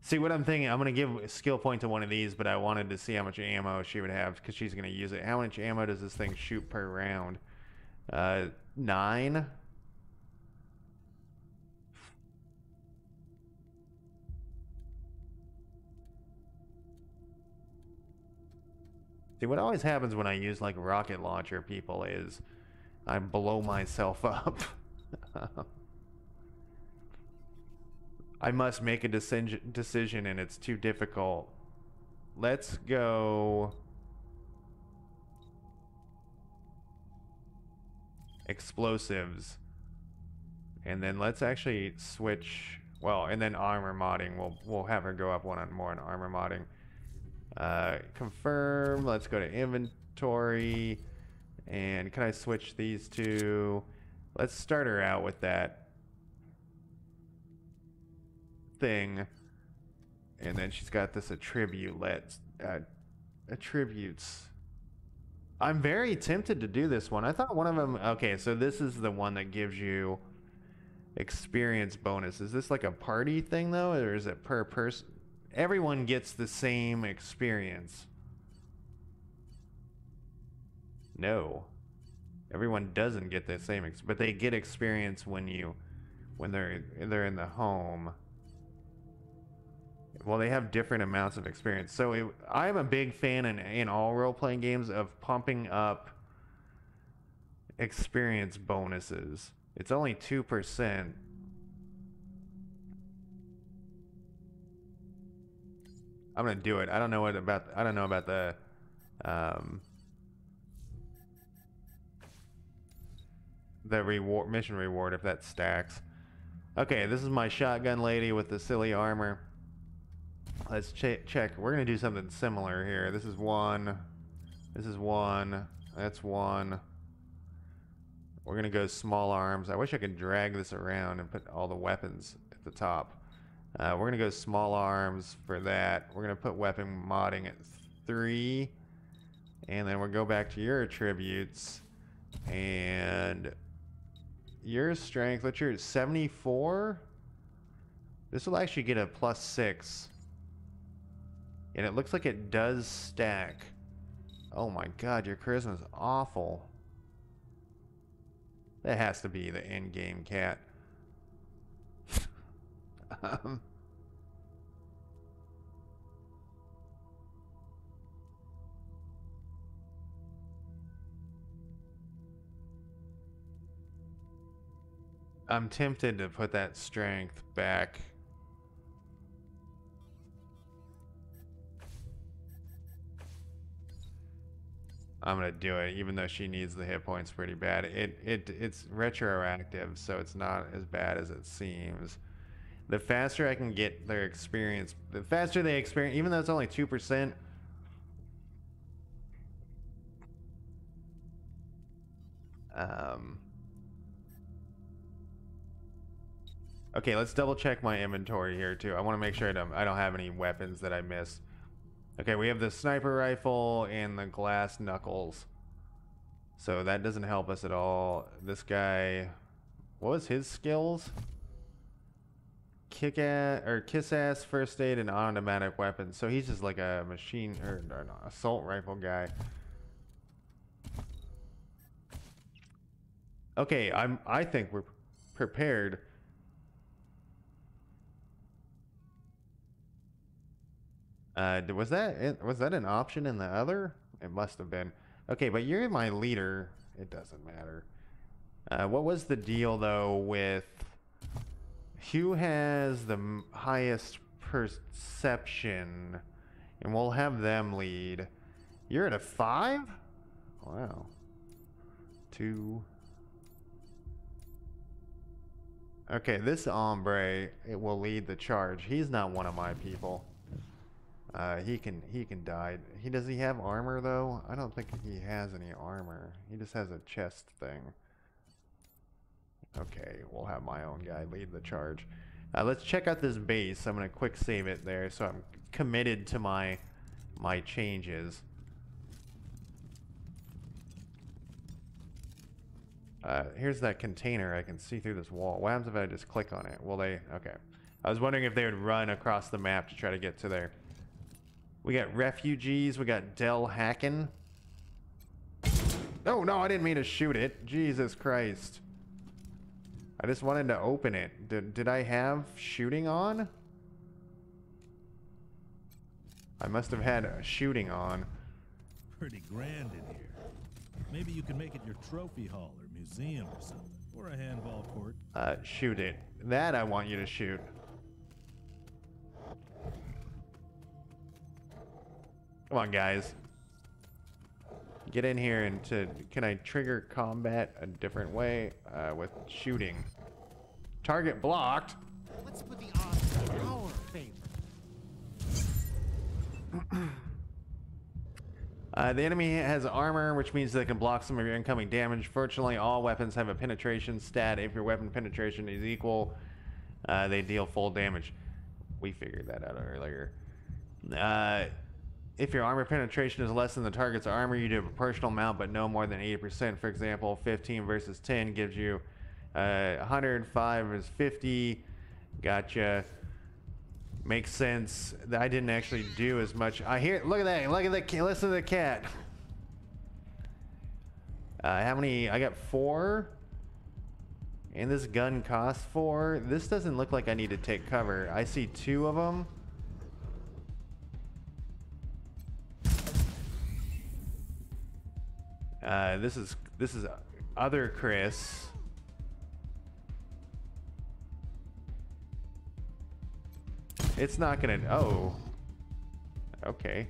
Speaker 1: See what I'm thinking? I'm going to give a skill point to one of these, but I wanted to see how much ammo she would have because she's going to use it. How much ammo does this thing shoot per round? 9? See, what always happens when I use like rocket launcher people is I blow myself up. I must make a decision and it's too difficult. Let's go explosives. And then let's actually switch Well, and then armor modding. We'll have her go up one on more on armor modding. Confirm. Let's go to inventory. And can I switch these two? Let's start her out with that thing. And then she's got this attributes. I'm very tempted to do this one. I thought one of them... Okay, so this is the one that gives you experience bonus. Is this like a party thing, though? Or is it per person? Everyone gets the same experience. No. Everyone doesn't get the same but they get experience when they're in the home. Well, they have different amounts of experience. So I'm a big fan in all role-playing games of pumping up experience bonuses. It's only 2%. I'm gonna do it. I don't know about the mission reward if that stacks. Okay, this is my shotgun lady with the silly armor. Let's check. We're gonna do something similar here. This is one. This is one. That's one. We're gonna go small arms. I wish I could drag this around and put all the weapons at the top. We're gonna go small arms for that. We're gonna put weapon modding at 3, and then we'll go back to your attributes and your strength. What's your 74? This will actually get a +6. And it looks like it does stack. Oh my god, your charisma is awful. That has to be the end game cat. I'm tempted to put that strength back. I'm gonna do it, even though she needs the hit points pretty bad. It's retroactive, so it's not as bad as it seems. The faster I can get their experience, the faster they experience, even though it's only 2%. Okay, let's double check my inventory here too. I want to make sure I don't have any weapons that I missed. Okay, we have the sniper rifle and the glass knuckles. So that doesn't help us at all. This guy, what was his skills? Kiss ass, first aid, and automatic weapons. So he's just like a machine or an assault rifle guy. Okay, I think we're prepared. Was that an option in the other? It must have been. Okay, but you're my leader. It doesn't matter. What was the deal though with who has the highest perception? And we'll have them lead. You're at a 5? Wow. 2. Okay, this hombre, it will lead the charge. He's not one of my people. He can die. Does he have armor though? I don't think he has any armor. He just has a chest thing. Okay, we'll have my own guy lead the charge. Let's check out this base. I'm gonna quick save it there, so I'm committed to my changes. Here's that container. I can see through this wall. What happens if I just click on it? Will they? Okay. I was wondering if they would run across the map to try to get to there. We got refugees. We got Del Hacken. Oh, no, I didn't mean to shoot it. Jesus Christ. I just wanted to open it. Did I have shooting on? I must have had shooting on.
Speaker 6: Pretty grand in here. Maybe you can make it your trophy hall or museum or something. Or a handball court.
Speaker 1: Shoot it. That I want you to shoot. Come on, guys. Get in here and can I trigger combat a different way with shooting? Target blocked.
Speaker 13: Let's put the
Speaker 1: The enemy has armor, which means they can block some of your incoming damage. Fortunately, all weapons have a penetration stat. If your weapon penetration is equal, they deal full damage. We figured that out earlier. If your armor penetration is less than the target's armor, you do a proportional amount, but no more than 80%. For example, 15 versus 10 gives you 105 is 50. Gotcha. Makes sense. I didn't actually do as much. I hear. Look at that. Look at the. Listen to the cat. How many? I got 4. And this gun costs 4. This doesn't look like I need to take cover. I see 2 of them. This is other Chris. It's not gonna. Oh. Okay.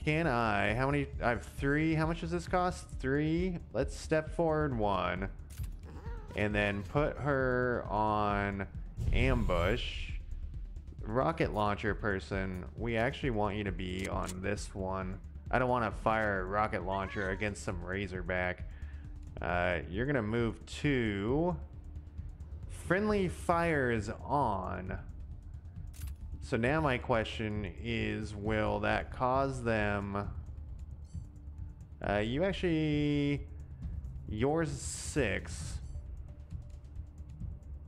Speaker 1: Can I? How many? I have 3. How much does this cost? 3. Let's step forward 1. And then put her on ambush. Rocket launcher person, we actually want you to be on this one. I don't want to fire a rocket launcher against some Razorback. You're gonna move to friendly fire is on. So now my question is, will that cause them? You actually, yours is 6.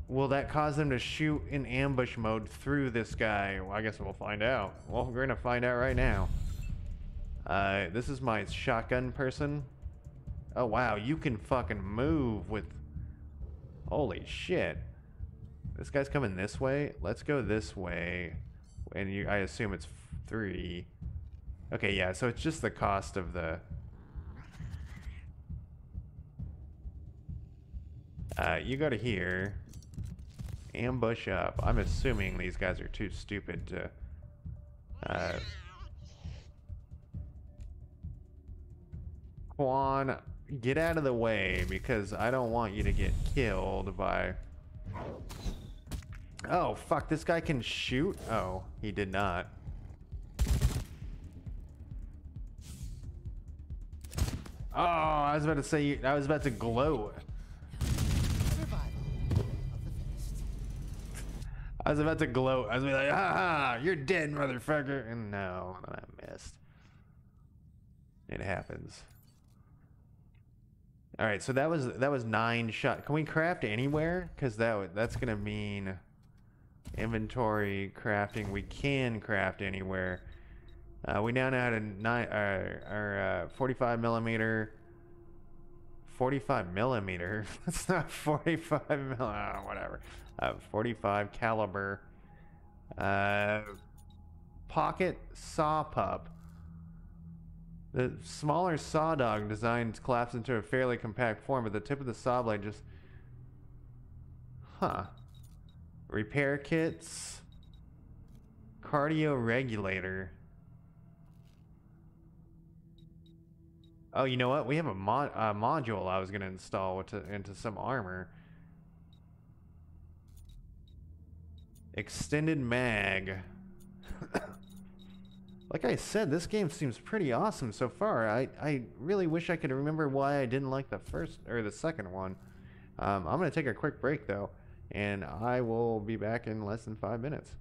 Speaker 1: Will that cause them to shoot in ambush mode through this guy? Well, I guess we'll find out. Well, we're gonna find out right now. This is my shotgun person. Oh wow, you can fucking move with... Holy shit. This guy's coming this way. Let's go this way. And I assume it's 3. Okay, yeah, so it's just the cost of the... you go to here. Ambush up. I'm assuming these guys are too stupid to... Quan, get out of the way, because I don't want you to get killed by... Oh, fuck, this guy can shoot? Oh, he did not. Oh, I was about to say, I was about to gloat. I was about to gloat. I was like, ha, you're dead, motherfucker. And no, I missed. It happens. All right, so that was 9 shot. Can we craft anywhere? Because that's gonna mean inventory crafting. We can craft anywhere. We now know how to 45 millimeter. 45 millimeter. That's not 45 whatever. 45 caliber. Pocket saw pup. The smaller saw dog design collapsed into a fairly compact form, but the tip of the saw blade just... Huh. Repair kits. Cardio regulator. Oh, you know what? We have a module I was going to install into some armor. Extended mag. Like I said, this game seems pretty awesome so far. I really wish I could remember why I didn't like the first or the second one. I'm going to take a quick break though, and I will be back in less than 5 minutes.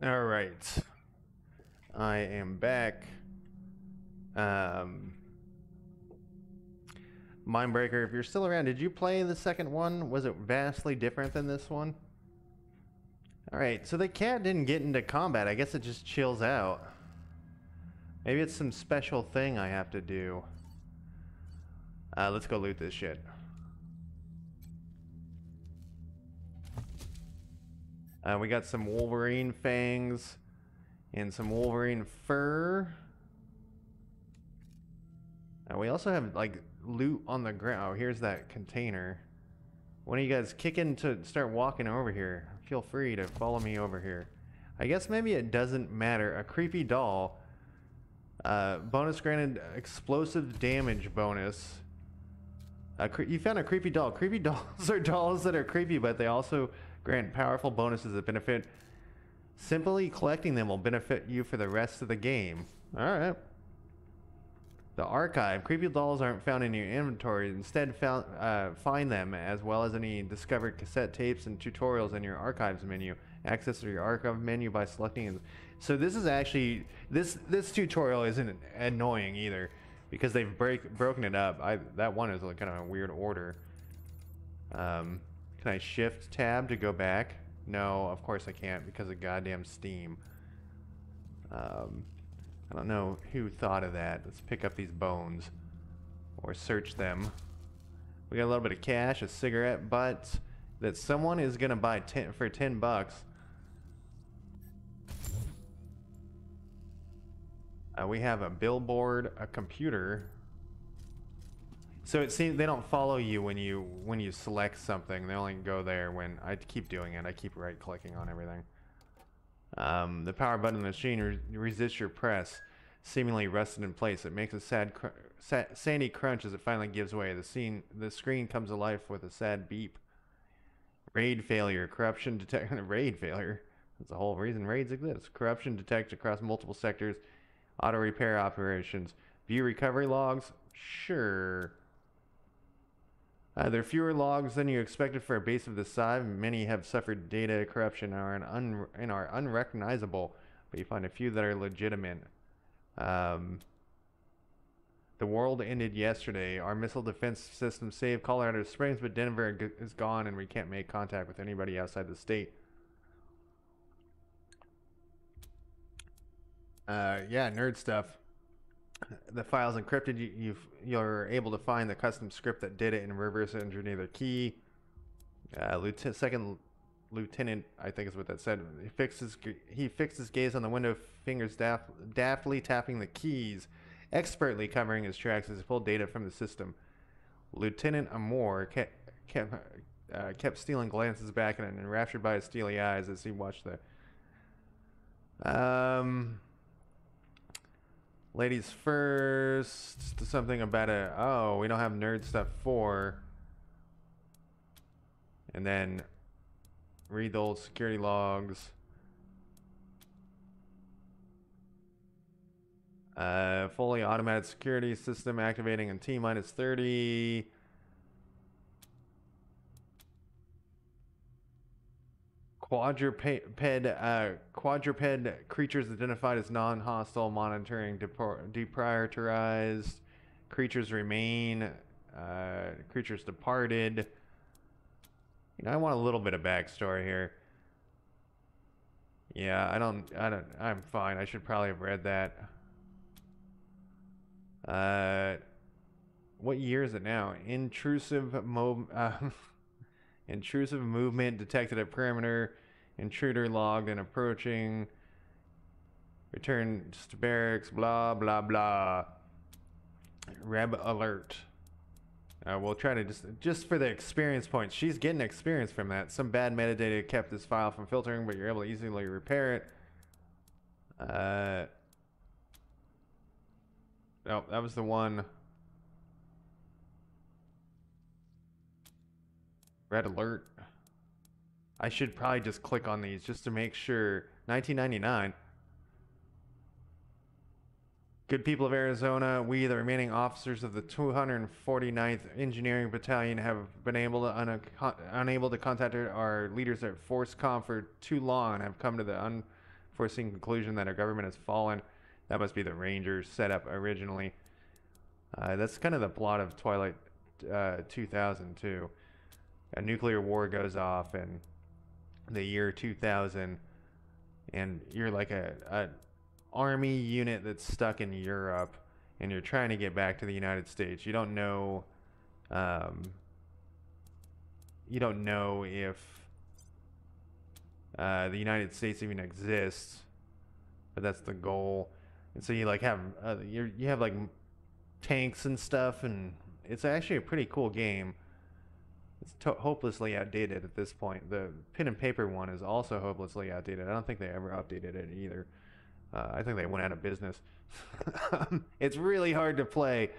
Speaker 1: All right. I am back. Mindbreaker, if you're still around, did you play the second one? Was it vastly different than this one? Alright, so the cat didn't get into combat. I guess it just chills out. Maybe it's some special thing I have to do. Let's go loot this shit. We got some Wolverine fangs and some Wolverine fur. We also have, like, loot on the ground. Oh, here's that container. When are you guys kicking to start walking over here? Feel free to follow me over here. I guess maybe it doesn't matter. A creepy doll. Bonus granted explosive damage bonus. You found a creepy doll. Creepy dolls are dolls that are creepy, but they also grant powerful bonuses that benefit. Simply collecting them will benefit you for the rest of the game. Alright. The archive. Creepy dolls aren't found in your inventory. Instead, find them, as well as any discovered cassette tapes and tutorials in your archives menu. Access your archive menu by selecting. So this is actually this tutorial isn't annoying either, because they've broken it up. That one is like kind of a weird order. Can I shift tab to go back? No, of course I can't because of goddamn Steam. I don't know who thought of that. Let's pick up these bones. Or search them. We got a little bit of cash, a cigarette butt that someone is going to buy for 10 bucks. We have a billboard, a computer. So it seems they don't follow you when you select something. They only go there when I keep doing it. I keep right-clicking on everything. The power button of the machine resists your press, seemingly rusted in place. It makes a sandy crunch as it finally gives way. The screen comes to life with a sad beep. Raid failure. Corruption detect. Raid failure. That's the whole reason raids exist. Corruption detected across multiple sectors. Auto repair operations. View recovery logs. Sure. There are fewer logs than you expected for a base of this size. Many have suffered data corruption and are unrecognizable, but you find a few that are legitimate. The world ended yesterday. Our missile defense system saved Colorado Springs, but Denver is gone, and we can't make contact with anybody outside the state. Yeah, nerd stuff. The file's encrypted. You're able to find the custom script that did it and reverse engineer the key. Second lieutenant, I think is what that said. He fixed his gaze on the window, fingers daftly tapping the keys, expertly covering his tracks as he pulled data from the system. Lieutenant Amor kept stealing glances back and enraptured by his steely eyes as he watched the. Ladies first. Something about a. Oh, we don't have nerd stuff 4. And then read the old security logs. Fully automatic security system activating in T-minus 30. Quadruped creatures identified as non-hostile, monitoring deprioritized. Creatures remain. Creatures departed. You know, I want a little bit of backstory here. Yeah, I'm fine. I should probably have read that. What year is it now? Intrusive movement detected at perimeter. Intruder logged and approaching. Return to barracks. Blah blah blah. Reb alert. We'll try to just for the experience points. She's getting experience from that. Some bad metadata kept this file from filtering, but you're able to easily repair it. Oh, that was the one. Red alert. I should probably just click on these just to make sure. 1999. Good people of Arizona, we, the remaining officers of the 249th Engineering Battalion, have been unable to contact our leaders at Force Com for too long and have come to the foreseen conclusion that our government has fallen. That must be the Rangers set up originally. That's kind of the plot of Twilight 2002. A nuclear war goes off in the year 2000, and you're like a army unit that's stuck in Europe, and you're trying to get back to the United States. You don't know if the United States even exists, but that's the goal. And so you like have you have like tanks and stuff, and it's actually a pretty cool game. It's hopelessly outdated at this point. The pen and paper one is also hopelessly outdated. I don't think they ever updated it either. I think they went out of business. It's really hard to play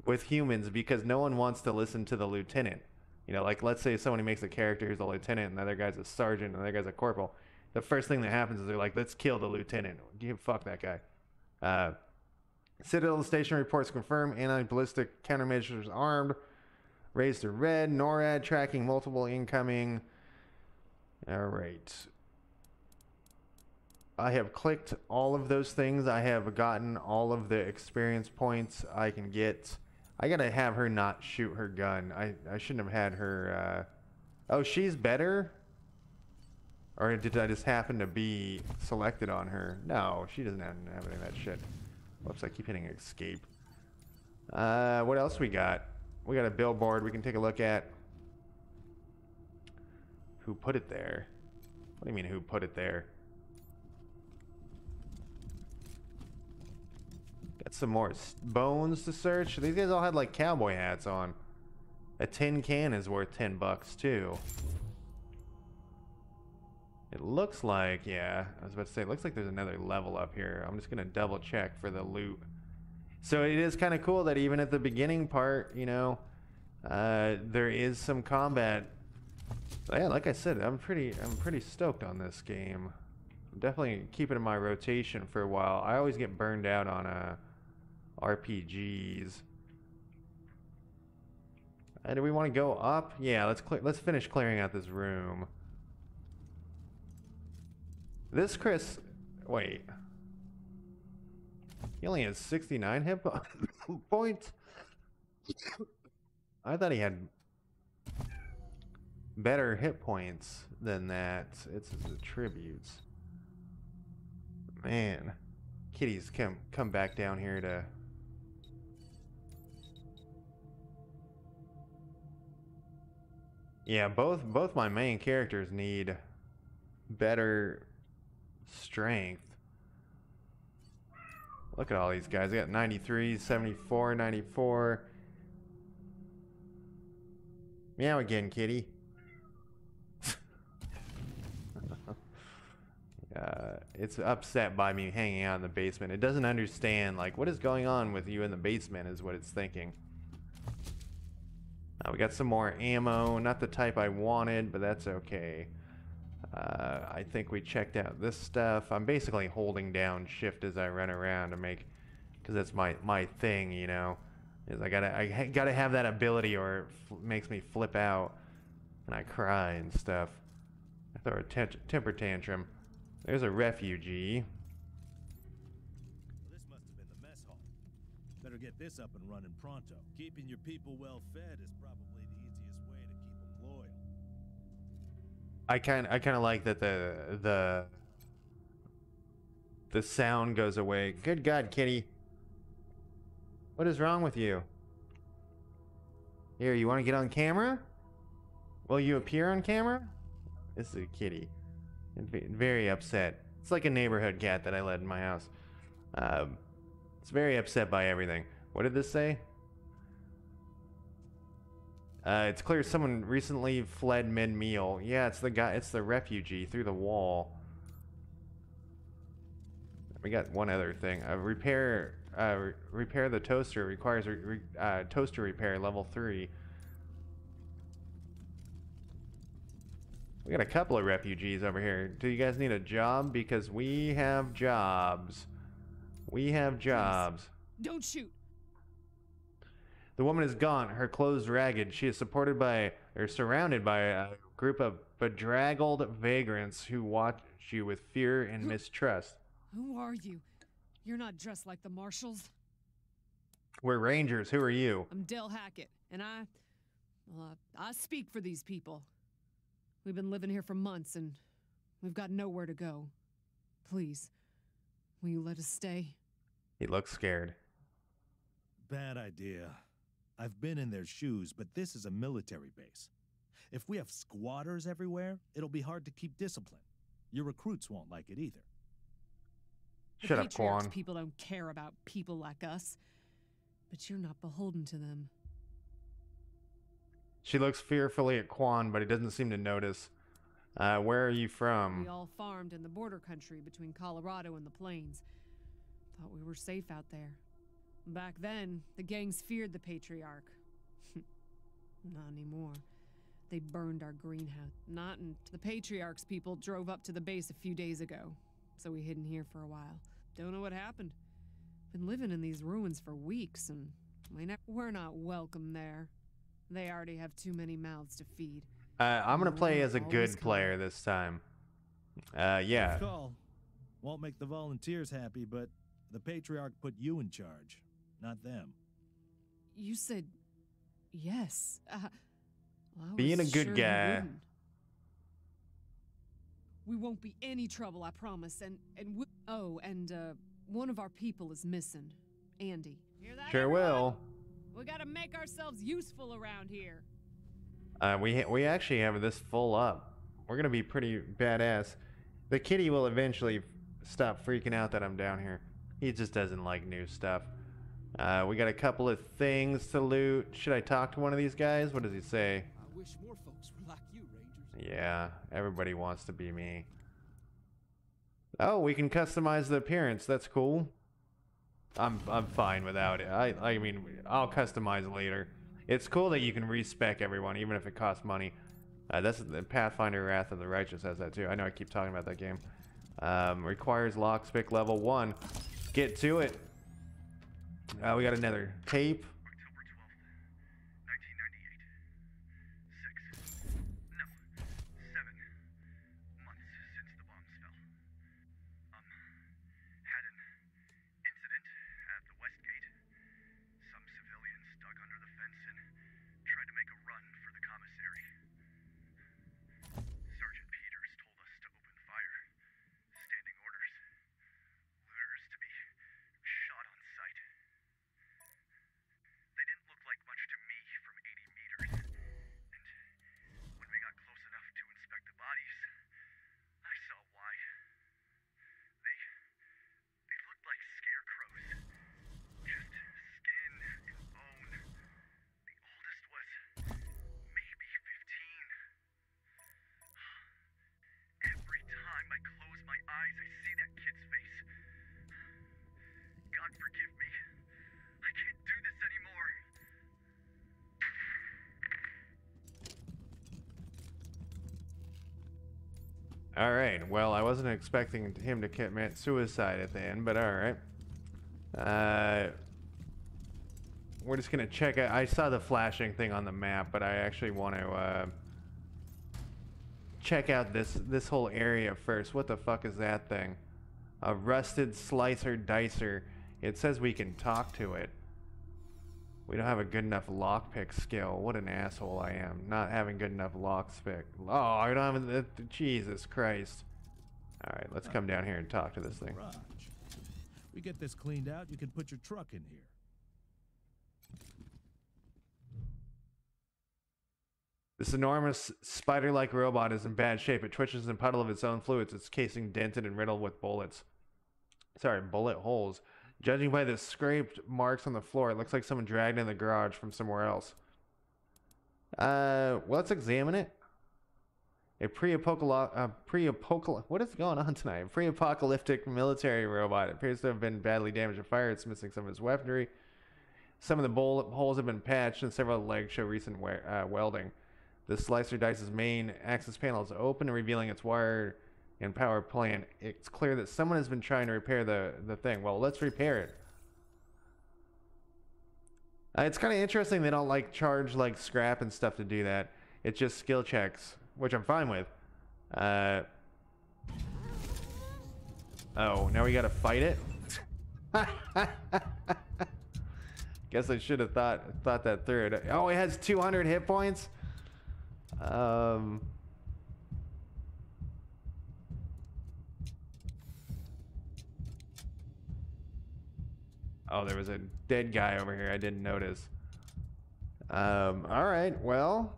Speaker 1: with humans because no one wants to listen to the lieutenant. You know, like let's say somebody makes a character who's a lieutenant and the other guy's a sergeant and the other guy's a corporal. The first thing that happens is they're like, let's kill the lieutenant. Fuck that guy. Citadel Station reports confirm anti-ballistic countermeasures armed. Raised to red. NORAD tracking multiple incoming. Alright. I have clicked all of those things. I have gotten all of the experience points I can get. I gotta have her not shoot her gun. I shouldn't have had her... Oh, she's better? Or did I just happen to be selected on her? No, she doesn't have any of that shit. Whoops, I keep hitting escape. What else we got? We got a billboard we can take a look at. Who put it there? What do you mean, who put it there? Got some more bones to search. These guys all had like cowboy hats on. A tin can is worth $10 too. It looks like, yeah, I was about to say, it looks like there's another level up here. I'm just gonna double check for the loot. So it is kind of cool that even at the beginning part, you know, there is some combat. So yeah, like I said, I'm pretty stoked on this game. I'm definitely keep it in my rotation for a while. I always get burned out on RPGs. Do we want to go up? Yeah, let's finish clearing out this room. This Chris, wait. He only has 69 hit points. I thought he had better hit points than that. It's his attributes. Man, Kitty's come back down here to. Yeah, both my main characters need better strength. Look at all these guys. They got 93, 74, 94. Meow again, kitty. It's upset by me hanging out in the basement. It doesn't understand, like, what is going on with you in the basement is what it's thinking. We got some more ammo. Not the type I wanted, but that's okay. I think we checked out this stuff. I'm basically holding down shift as I run around to make, because that's my thing, you know. Is I gotta have that ability, or it makes me flip out and I cry and stuff. I throw a temper tantrum. There's a refugee.
Speaker 6: Well, this must have been the mess hall. Better get this up and running pronto. Keeping your people well fed is probably the easiest way to keep them loyal.
Speaker 1: I kind of like that the sound goes away. Good God, kitty. What is wrong with you? Here, you want to get on camera? Will you appear on camera? This is a kitty. Very upset. It's like a neighborhood cat that I let in my house. It's very upset by everything. What did this say? It's clear someone recently fled mid-meal. Yeah, it's the guy. It's the refugee through the wall. We got one other thing. Repair the toaster. Requires toaster repair level 3. We got a couple of refugees over here. Do you guys need a job? Because we have jobs. We have jobs.
Speaker 7: Don't shoot.
Speaker 1: The woman is gaunt, her clothes ragged. She is surrounded by group of bedraggled vagrants who watch you with fear and mistrust.
Speaker 7: Who are you? You're not dressed like the marshals.
Speaker 1: We're rangers. Who are you?
Speaker 7: I'm Del Hackett, and I speak for these people. We've been living here for months, and we've got nowhere to go. Please, will you let us stay?
Speaker 1: He looks scared.
Speaker 6: Bad idea. I've been in their shoes, but this is a military base. If we have squatters everywhere, it'll be hard to keep discipline. Your recruits won't like it either.
Speaker 1: Shut up,
Speaker 7: Patriarch's
Speaker 1: Quan.
Speaker 7: people don't care about people like us, but you're not beholden to them.
Speaker 1: She looks fearfully at Quan, but he doesn't seem to notice. Where are you from?
Speaker 7: We all farmed in the border country between Colorado and the plains. Thought we were safe out there. Back then, the gangs feared the Patriarch. Not anymore. They burned our greenhouse. Not until the Patriarch's people drove up to the base a few days ago. So we hid in here for a while. Don't know what happened. Been living in these ruins for weeks, and we're not welcome there. They already have too many mouths to feed.
Speaker 1: I'm gonna play as a good player this time. Yeah.
Speaker 6: Good call. Won't make the volunteers happy, but the Patriarch put you in charge, not them.
Speaker 7: You said yes. Well, I
Speaker 1: Being
Speaker 7: was
Speaker 1: a good
Speaker 7: sure you
Speaker 1: guy.
Speaker 7: wouldn't. We won't be any trouble, I promise. And one of our people is missing. Andy. Hear that,
Speaker 1: Sure
Speaker 7: everyone?
Speaker 1: will.
Speaker 7: We gotta make ourselves useful around here.
Speaker 1: We actually have this full up. We're gonna be pretty badass. The kitty will eventually stop freaking out that I'm down here. He just doesn't like new stuff. We got a couple of things to loot. Should I talk to one of these guys? What does he say?
Speaker 9: I wish more folks were like you, Rangers.
Speaker 1: Yeah, everybody wants to be me. Oh, we can customize the appearance. That's cool. I'm fine without it. I mean, I'll customize later. It's cool that you can respec everyone, even if it costs money. That's the Pathfinder Wrath of the Righteous has that too. I know I keep talking about that game. Requires lockpick level 1. Get to it. We got another tape.
Speaker 13: October 12th, 1998. 7 months since the bombs fell. Had an incident at the West Gate. Some civilians dug under the fence and tried to make a run for the commissary. Sergeant Peters told us to open fire. Standing orders. Looters to be shot on sight. They didn't look like much to me from 80 meters. And when we got close enough to inspect the bodies, I saw why. They looked like scarecrows. Just skin and bone. The oldest was maybe 15. Every time I close my eyes, I see that kid's face. God forgive me. I can't do this anymore.
Speaker 1: Alright, well, I wasn't expecting him to commit suicide at the end, but alright. We're just gonna check out. I saw the flashing thing on the map, but I actually want to check out this whole area first. What the fuck is that thing? A rusted slicer dicer. It says we can talk to it. We don't have a good enough lockpick skill. What an asshole I am. Not having good enough lockpick. Oh, I don't have... Jesus Christ. Alright, let's come down here and talk to this thing.
Speaker 6: Garage. We get this cleaned out, you can put your truck in here.
Speaker 1: This enormous spider-like robot is in bad shape. It twitches in a puddle of its own fluids, its casing dented and riddled with bullets. Sorry, bullet holes. Judging by the scraped marks on the floor, it looks like someone dragged it in the garage from somewhere else. Well, let's examine it. A what is going on tonight? A pre-apocalyptic military robot. It appears to have been badly damaged by fire. It's missing some of its weaponry. Some of the bullet holes have been patched, and several legs show recent welding. The slicer dice's main access panel is open, revealing its wire and power plant. It's clear that someone has been trying to repair the thing. Well, let's repair it. It's kind of interesting they don't like charge like scrap and stuff to do that. It's just skill checks. which I'm fine with. Oh, now we gotta fight it? Guess I should have thought that through. Oh, it has 200 hit points? Oh, there was a dead guy over here I didn't notice. Alright, well.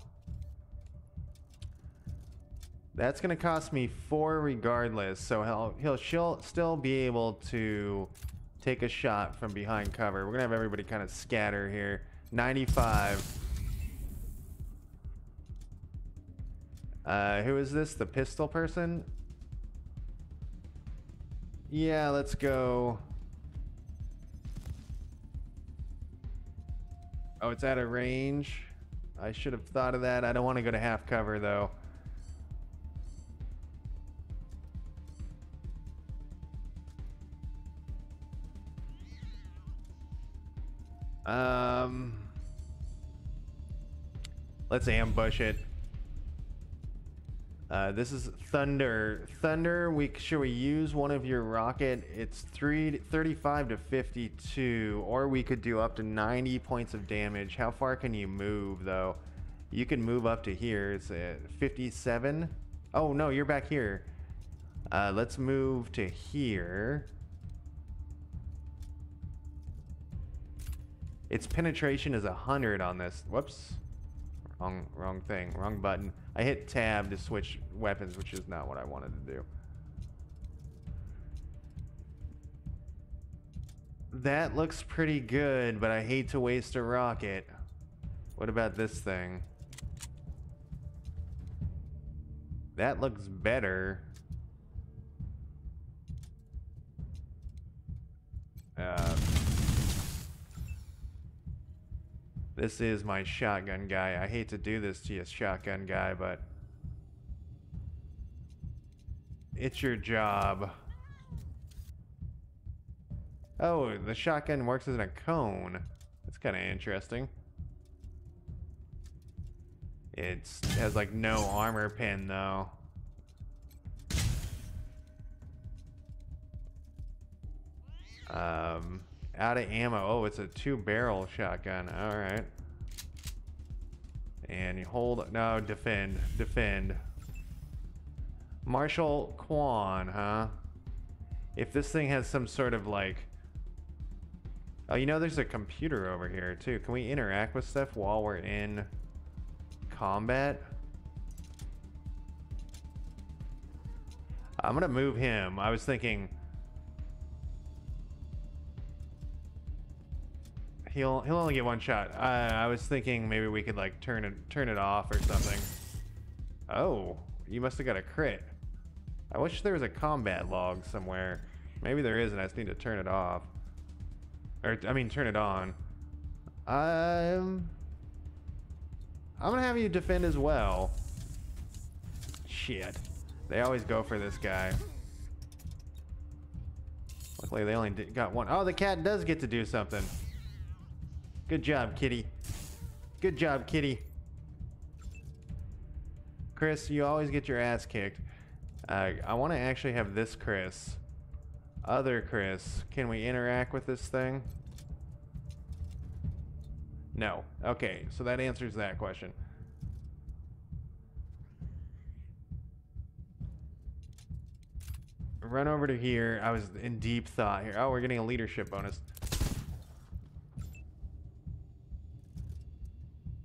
Speaker 1: That's gonna cost me 4 regardless, so he'll still be able to take a shot from behind cover. We're gonna have everybody kind of scatter here. 95. Who is this? The pistol person? Yeah, let's go. Oh, it's out of range. I should have thought of that. I don't want to go to half cover though. Let's ambush it. This is Thunder. Thunder, should we use one of your rocket? It's 35 to 52, or we could do up to 90 points of damage. How far can you move, though? You can move up to here. It's at 57. Oh, no, you're back here. Let's move to here. Its penetration is 100 on this. Whoops. Wrong thing. Wrong button. I hit tab to switch weapons, which is not what I wanted to do. That looks pretty good, but I hate to waste a rocket. What about this thing? That looks better. This is my shotgun guy. I hate to do this to you, shotgun guy, but it's your job. Oh, the shotgun works as a cone. That's kind of interesting. It has like no armor pin though. Out of ammo. Oh, it's a 2-barrel shotgun. All right. And you hold. No, defend. Defend. Marshal Quan, huh? If this thing has some sort of like. Oh, you know, there's a computer over here too. Can we interact with stuff while we're in combat? I'm gonna move him. I was thinking. He'll only get one shot. I was thinking maybe we could like turn it off or something. Oh, you must have got a crit. I wish there was a combat log somewhere. Maybe there isn't. I just need to turn it off. Or I mean, turn it on. I'm gonna have you defend as well. Shit, they always go for this guy. Luckily, they only got one. Oh, the cat does get to do something. Good job, kitty. Good job, kitty. Chris, you always get your ass kicked. I want to actually have this Chris. Other Chris. Can we interact with this thing? No. Okay, so that answers that question. Run over to here. I was in deep thought here. Oh, we're getting a leadership bonus.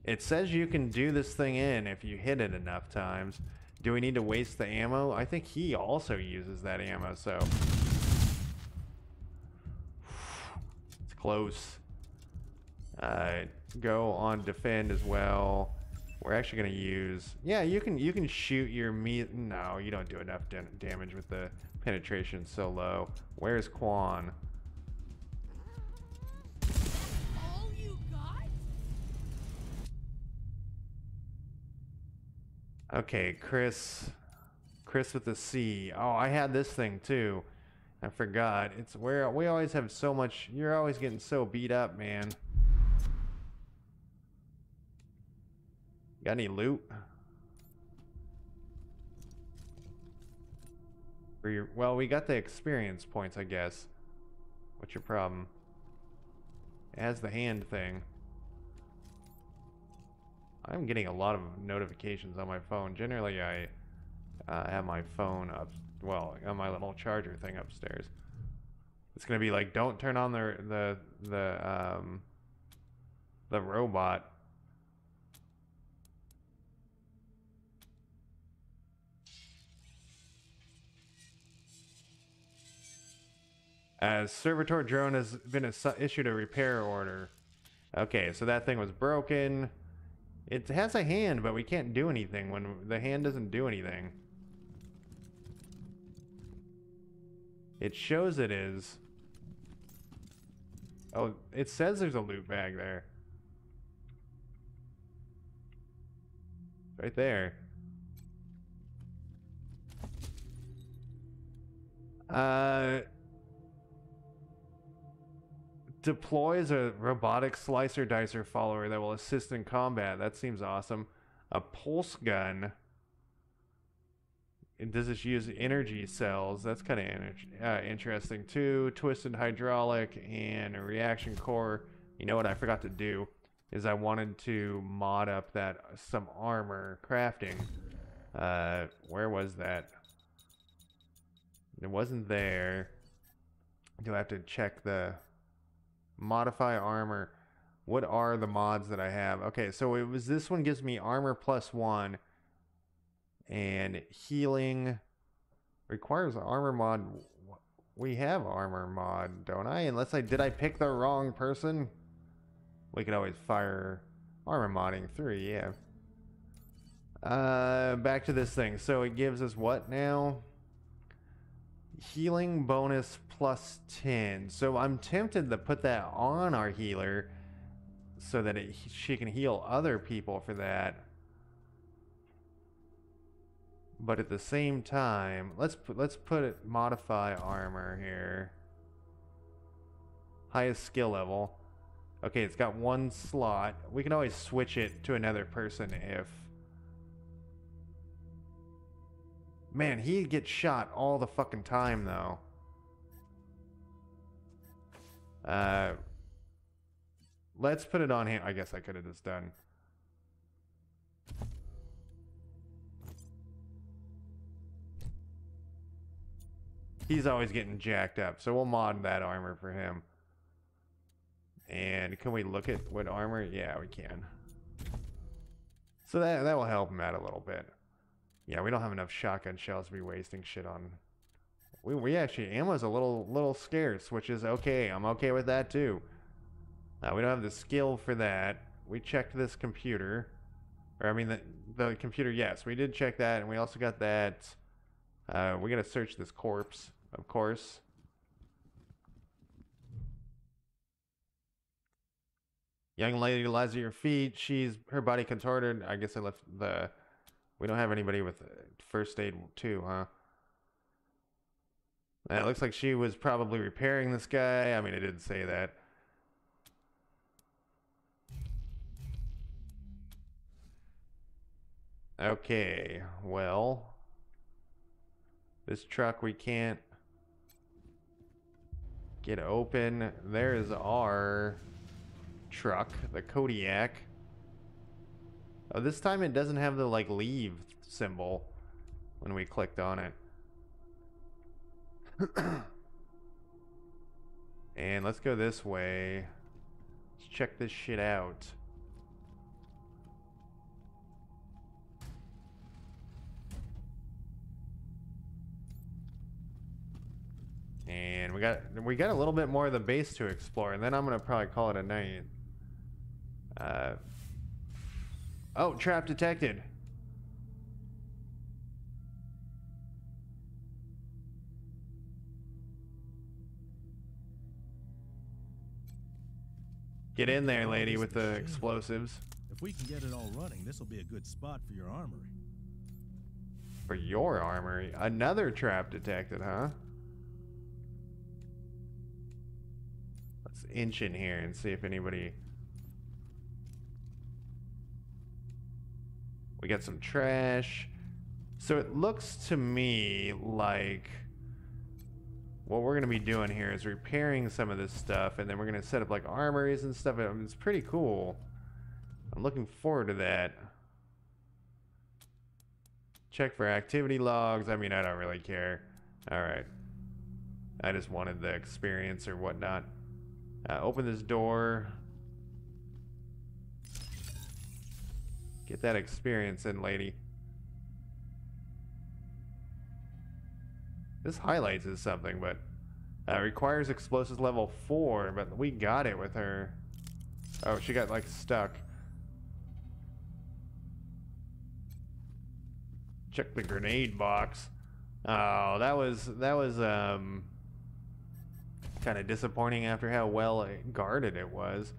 Speaker 1: It says you can do this thing in if you hit it enough times. Do we need to waste the ammo? I think he also uses that ammo, so. It's close. Go on defend as well. We're actually gonna use. Yeah, you can shoot your meat. No, you don't do enough damage with the penetration so low. Where's Quan? Okay, Chris with the C. Oh, I had this thing too. I forgot. It's where we always have so much. You're always getting so beat up, man. Got any loot? Well, we got the experience points, I guess. What's your problem? It has the hand thing. I'm getting a lot of notifications on my phone. Generally, I have my phone up, well, on my little charger thing upstairs. It's gonna be like, don't turn on the robot. As Servitor drone has been issued a repair order. Okay, so that thing was broken. It has a hand, but we can't do anything when the hand doesn't do anything. It shows it is. Oh, it says there's a loot bag there. Right there. Deploys a robotic slicer dicer follower that will assist in combat. That seems awesome. A pulse gun. Does this use energy cells? That's kind of interesting too. Twisted hydraulic and a reaction core. You know what I forgot to do is I wanted to mod up that some armor crafting. Where was that? It wasn't there. Do I have to check the modify armor? What are the mods that I have? Okay, so it was this one gives me armor +1 and healing requires armor mod. We have armor mod, don't I? Unless did I pick the wrong person? We could always fire armor modding 3, yeah. Back to this thing. So it gives us what now? Healing bonus +10. So I'm tempted to put that on our healer so that she can heal other people for that. But at the same time, let's put it modify armor here. Highest skill level. Okay, it's got 1 slot. We can always switch it to another person if... Man, he gets shot all the fucking time, though. Let's put it on him. I guess I could have just done. He's always getting jacked up, so we'll mod that armor for him. And can we look at what armor? Yeah, we can. So that will help him out a little bit. Yeah, we don't have enough shotgun shells to be wasting shit on. We actually, ammo's a little scarce, which is okay. I'm okay with that too. We don't have the skill for that. We checked this computer. Or I mean the computer, yes. We did check that, and we also got that. We gotta search this corpse, of course. Young lady lies at your feet. Her body contorted. I guess I left the... We don't have anybody with first aid too, huh? It looks like she was probably repairing this guy. I mean, it didn't say that. Okay, well... This truck we can't get open. There's our truck, the Kodiak. Oh, this time it doesn't have the, like, leave symbol when we clicked on it. And let's go this way. Let's check this shit out. And we got a little bit more of the base to explore, and then I'm gonna probably call it a night. Oh, trap detected. Get in there, lady, with the explosives.
Speaker 6: If we can get it all running, this will be a good spot for your armory.
Speaker 1: For your armory? Another trap detected, huh? Let's inch in here and see if anybody... We got some trash. So it looks to me like what we're gonna be doing here is repairing some of this stuff, and then we're gonna set up like armories and stuff. It's pretty cool. I'm looking forward to that. Check for activity logs. I mean, I don't really care. Alright. I just wanted the experience or whatnot. Open this door. Get that experience in, lady. This highlights is something, but requires explosives level 4, but we got it with her. Oh, she got like stuck. Check the grenade box. Oh, that was kind of disappointing after how well guarded it was.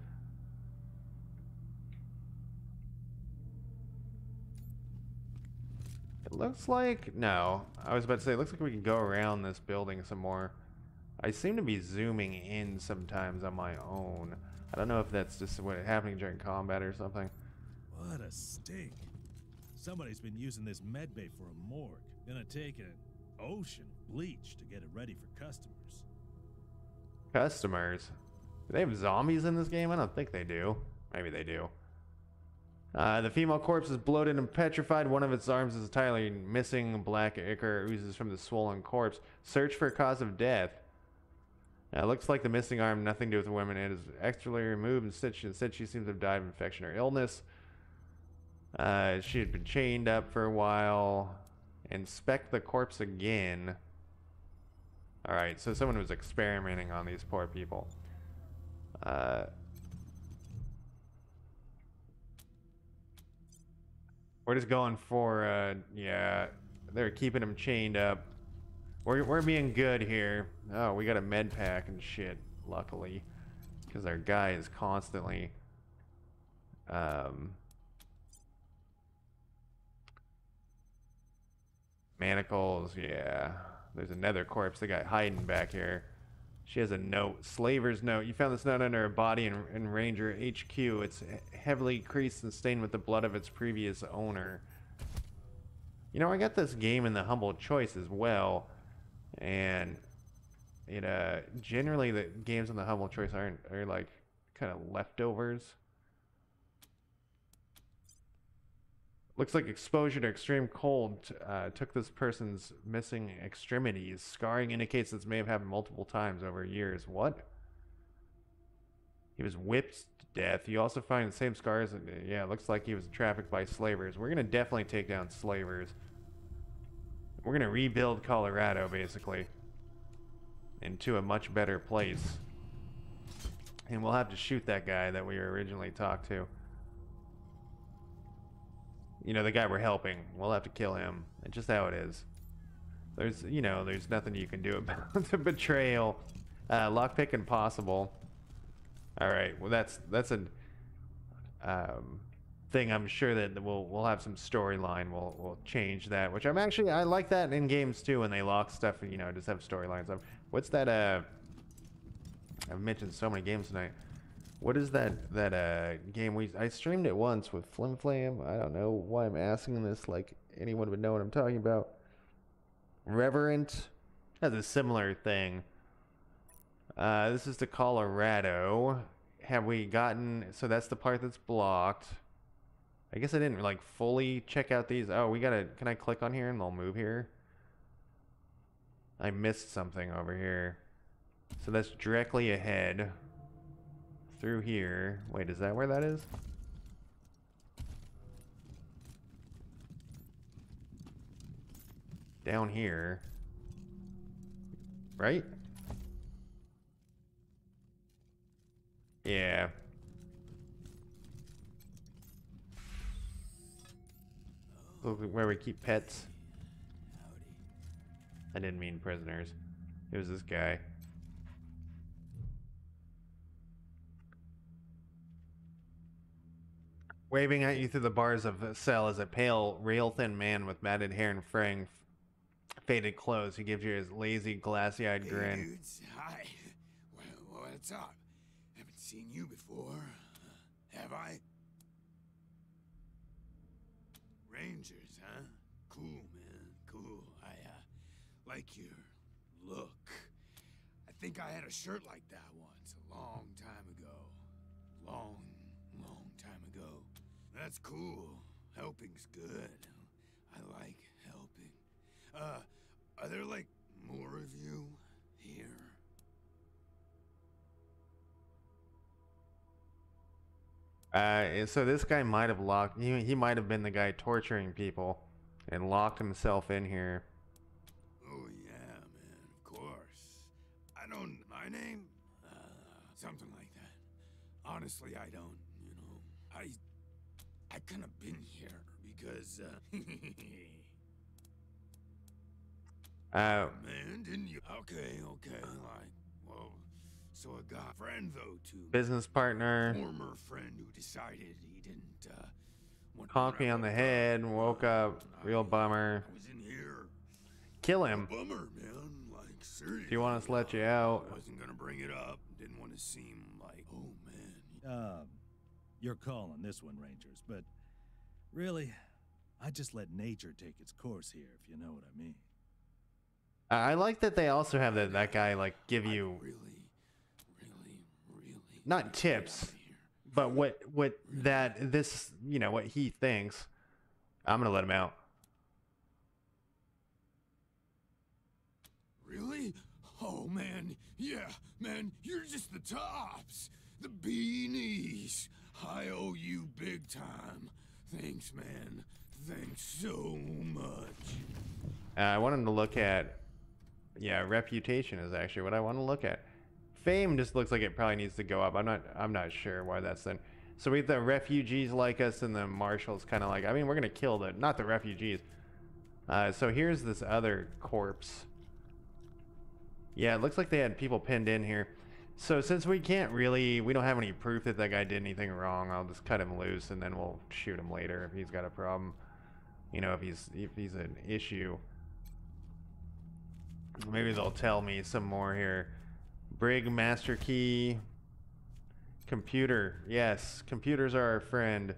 Speaker 1: It looks like, no, I was about to say, it looks like we can go around this building some more. I seem to be zooming in sometimes on my own. I don't know if that's just what happening during combat or something.
Speaker 6: What a stink. Somebody's been using this med bay for a morgue. Gonna take an ocean of bleach to get it ready for customers.
Speaker 1: Customers? Do they have zombies in this game? I don't think they do. Maybe they do. The female corpse is bloated and petrified. One of its arms is entirely missing. Black ichor oozes from the swollen corpse. Search for cause of death. Looks like the missing arm, nothing to do with the woman. It is externally removed. Instead, she seems to have died of infection or illness. She had been chained up for a while. Inspect the corpse again. Alright, so someone was experimenting on these poor people. We're just going for, yeah, they're keeping him chained up. We're being good here. Oh, we got a med pack and shit, luckily. Because our guy is constantly, manacles, yeah. There's another corpse, the guy hiding back here. She has a note, slaver's note. You found this note under her body in Ranger HQ. It's heavily creased and stained with the blood of its previous owner. You know, I got this game in the humble choice as well, and it generally the games in the humble choice are like kind of leftovers. Looks like exposure to extreme cold took this person's missing extremities. Scarring indicates this may have happened multiple times over years. What? He was whipped to death. You also find the same scars. Yeah, it looks like he was trafficked by slavers. We're going to definitely take down slavers. We're going to rebuild Colorado, basically, into a much better place. And we'll have to shoot that guy that we originally talked to. You know, the guy we're helping. We'll have to kill him. It's just how it is. There's, you know, there's nothing you can do about the betrayal. Lockpick impossible. Alright, well that's a thing I'm sure that we'll have some storyline. We'll change that, which I like that in games too when they lock stuff, you know, just have storylines up. What's that I've mentioned so many games tonight. What is that game I streamed it once with Flim Flam? I don't know why I'm asking this, like anyone would know what I'm talking about. Reverent has a similar thing. This is to Colorado. Have we gotten, so that's the part that's blocked. I guess I didn't like fully check out these. Oh, can I click on here and they'll move here? I missed something over here. So that's directly ahead. Through here. Wait, is that where that is? Down here. Right? Yeah. Where we keep pets. I didn't mean prisoners. It was this guy. Waving at you through the bars of the cell is a pale, rail-thin man with matted hair and fraying, faded clothes. He gives you his lazy, glassy-eyed grin.
Speaker 14: Dudes, hi. Well, what's up? Haven't seen you before, have I? Rangers, huh? Cool, man, cool. I like your look. think I had a shirt like that once, a long time ago. Long time ago. That's cool. Helping's good. I like helping. Are there, like, more of you here?
Speaker 1: So this guy might have locked. He might have been the guy torturing people, and locked himself in here.
Speaker 14: Oh yeah, man. Of course. I don't. My name? Something like that. Honestly, I don't. You know, I kind of been here because. Man, didn't you? Okay. Like, well, so I got a friend though too.
Speaker 1: Business partner.
Speaker 14: Former friend who decided he didn't.
Speaker 1: Conked me on the head. Woke up. Real bummer.
Speaker 14: I was in here.
Speaker 1: Kill him.
Speaker 14: Bummer, man. Like seriously.
Speaker 1: Do you want us to let you out?
Speaker 14: I wasn't gonna bring it up. Didn't want to seem like, oh man.
Speaker 6: You're calling this one, Rangers, but really, I just let nature take its course here, if you know what I mean.
Speaker 1: I like that they also have that guy like give you
Speaker 14: Really
Speaker 1: not tips, but what this you know what he thinks. I'm gonna let him out.
Speaker 14: Really? Oh man, yeah, man, you're just the tops, the beanies. I owe you big time. Thanks, man. Thanks so much.
Speaker 1: I want him to look at. Yeah, reputation is actually what I want to look at. Fame just looks like it probably needs to go up. I'm not sure why that's then. So we have the refugees like us, and the marshals kind of like. I mean, we're gonna kill not the refugees. So here's this other corpse. Yeah, it looks like they had people pinned in here. So since we don't have any proof that guy did anything wrong, I'll just cut him loose, and then we'll shoot him later if he's got a problem. You know, if he's an issue. Maybe they'll tell me some more here. Brig master key. Computer. Yes, computers are our friend.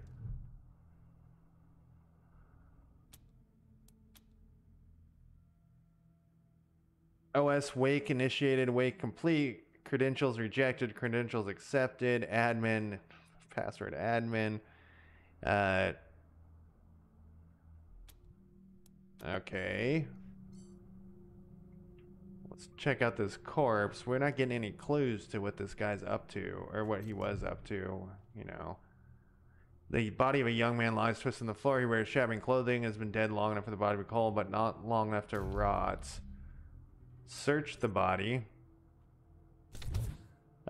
Speaker 1: OS wake initiated, wake complete. Credentials rejected, credentials accepted. Admin, password admin. Okay. Let's check out this corpse. We're not getting any clues to what this guy's up to, or what he was up to, you know. The body of a young man lies twisted on the floor. He wears shabby clothing, has been dead long enough for the body to be cold, but not long enough to rot. Search the body.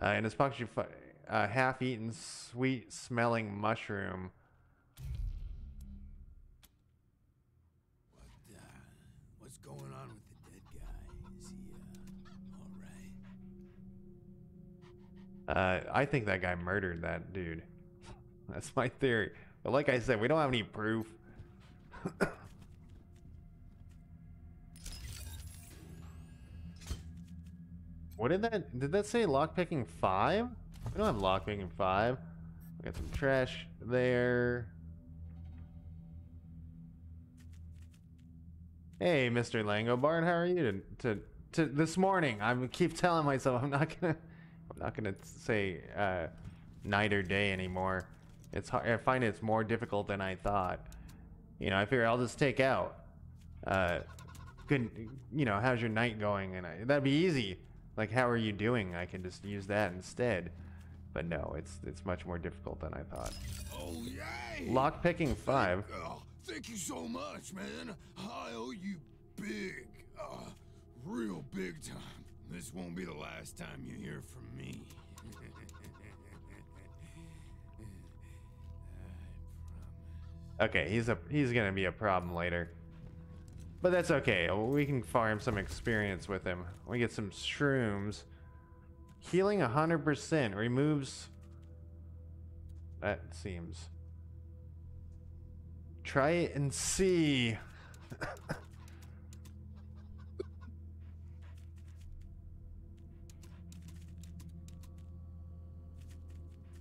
Speaker 1: In his pocket, you find a half-eaten, sweet-smelling mushroom.
Speaker 14: What's going on with the dead guy? Is he, all right?
Speaker 1: I think that guy murdered that dude. That's my theory. But like I said, we don't have any proof. What did that say? Lockpicking 5? We don't have lockpicking 5. We got some trash there. Hey, Mr. Langobard, how are you to this morning? I keep telling myself I'm not gonna say night or day anymore. It's hard. I find it's more difficult than I thought. You know, I figure I'll just take out. Good. You know, how's your night going? And that'd be easy. Like, how are you doing? I can just use that instead. But no, it's much more difficult than I thought.
Speaker 14: Oh, yay!
Speaker 1: Lockpicking 5.
Speaker 14: Thank you so much, man. I owe you big, real big time. This won't be the last time you hear from me.
Speaker 1: Okay, he's gonna be a problem later. But that's okay. We can farm some experience with him. We get some shrooms. Healing 100% removes. That seems. Try it and see.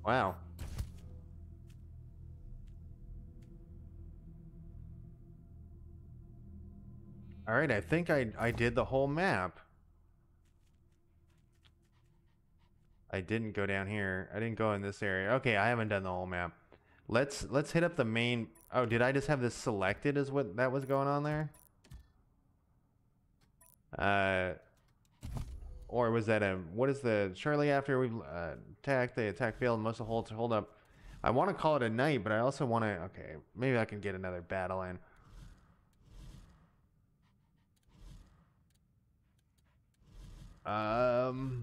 Speaker 1: Wow. All right, I think I did the whole map. I didn't go down here. I didn't go in this area. Okay, I haven't done the whole map. Let's hit up the main. Oh, did I just have this selected is what that was going on there? Or was that a, what is the, shortly after we've attacked, the attack failed, most of the holds hold up. I want to call it a night, but I also want to, okay, maybe I can get another battle in. Alright,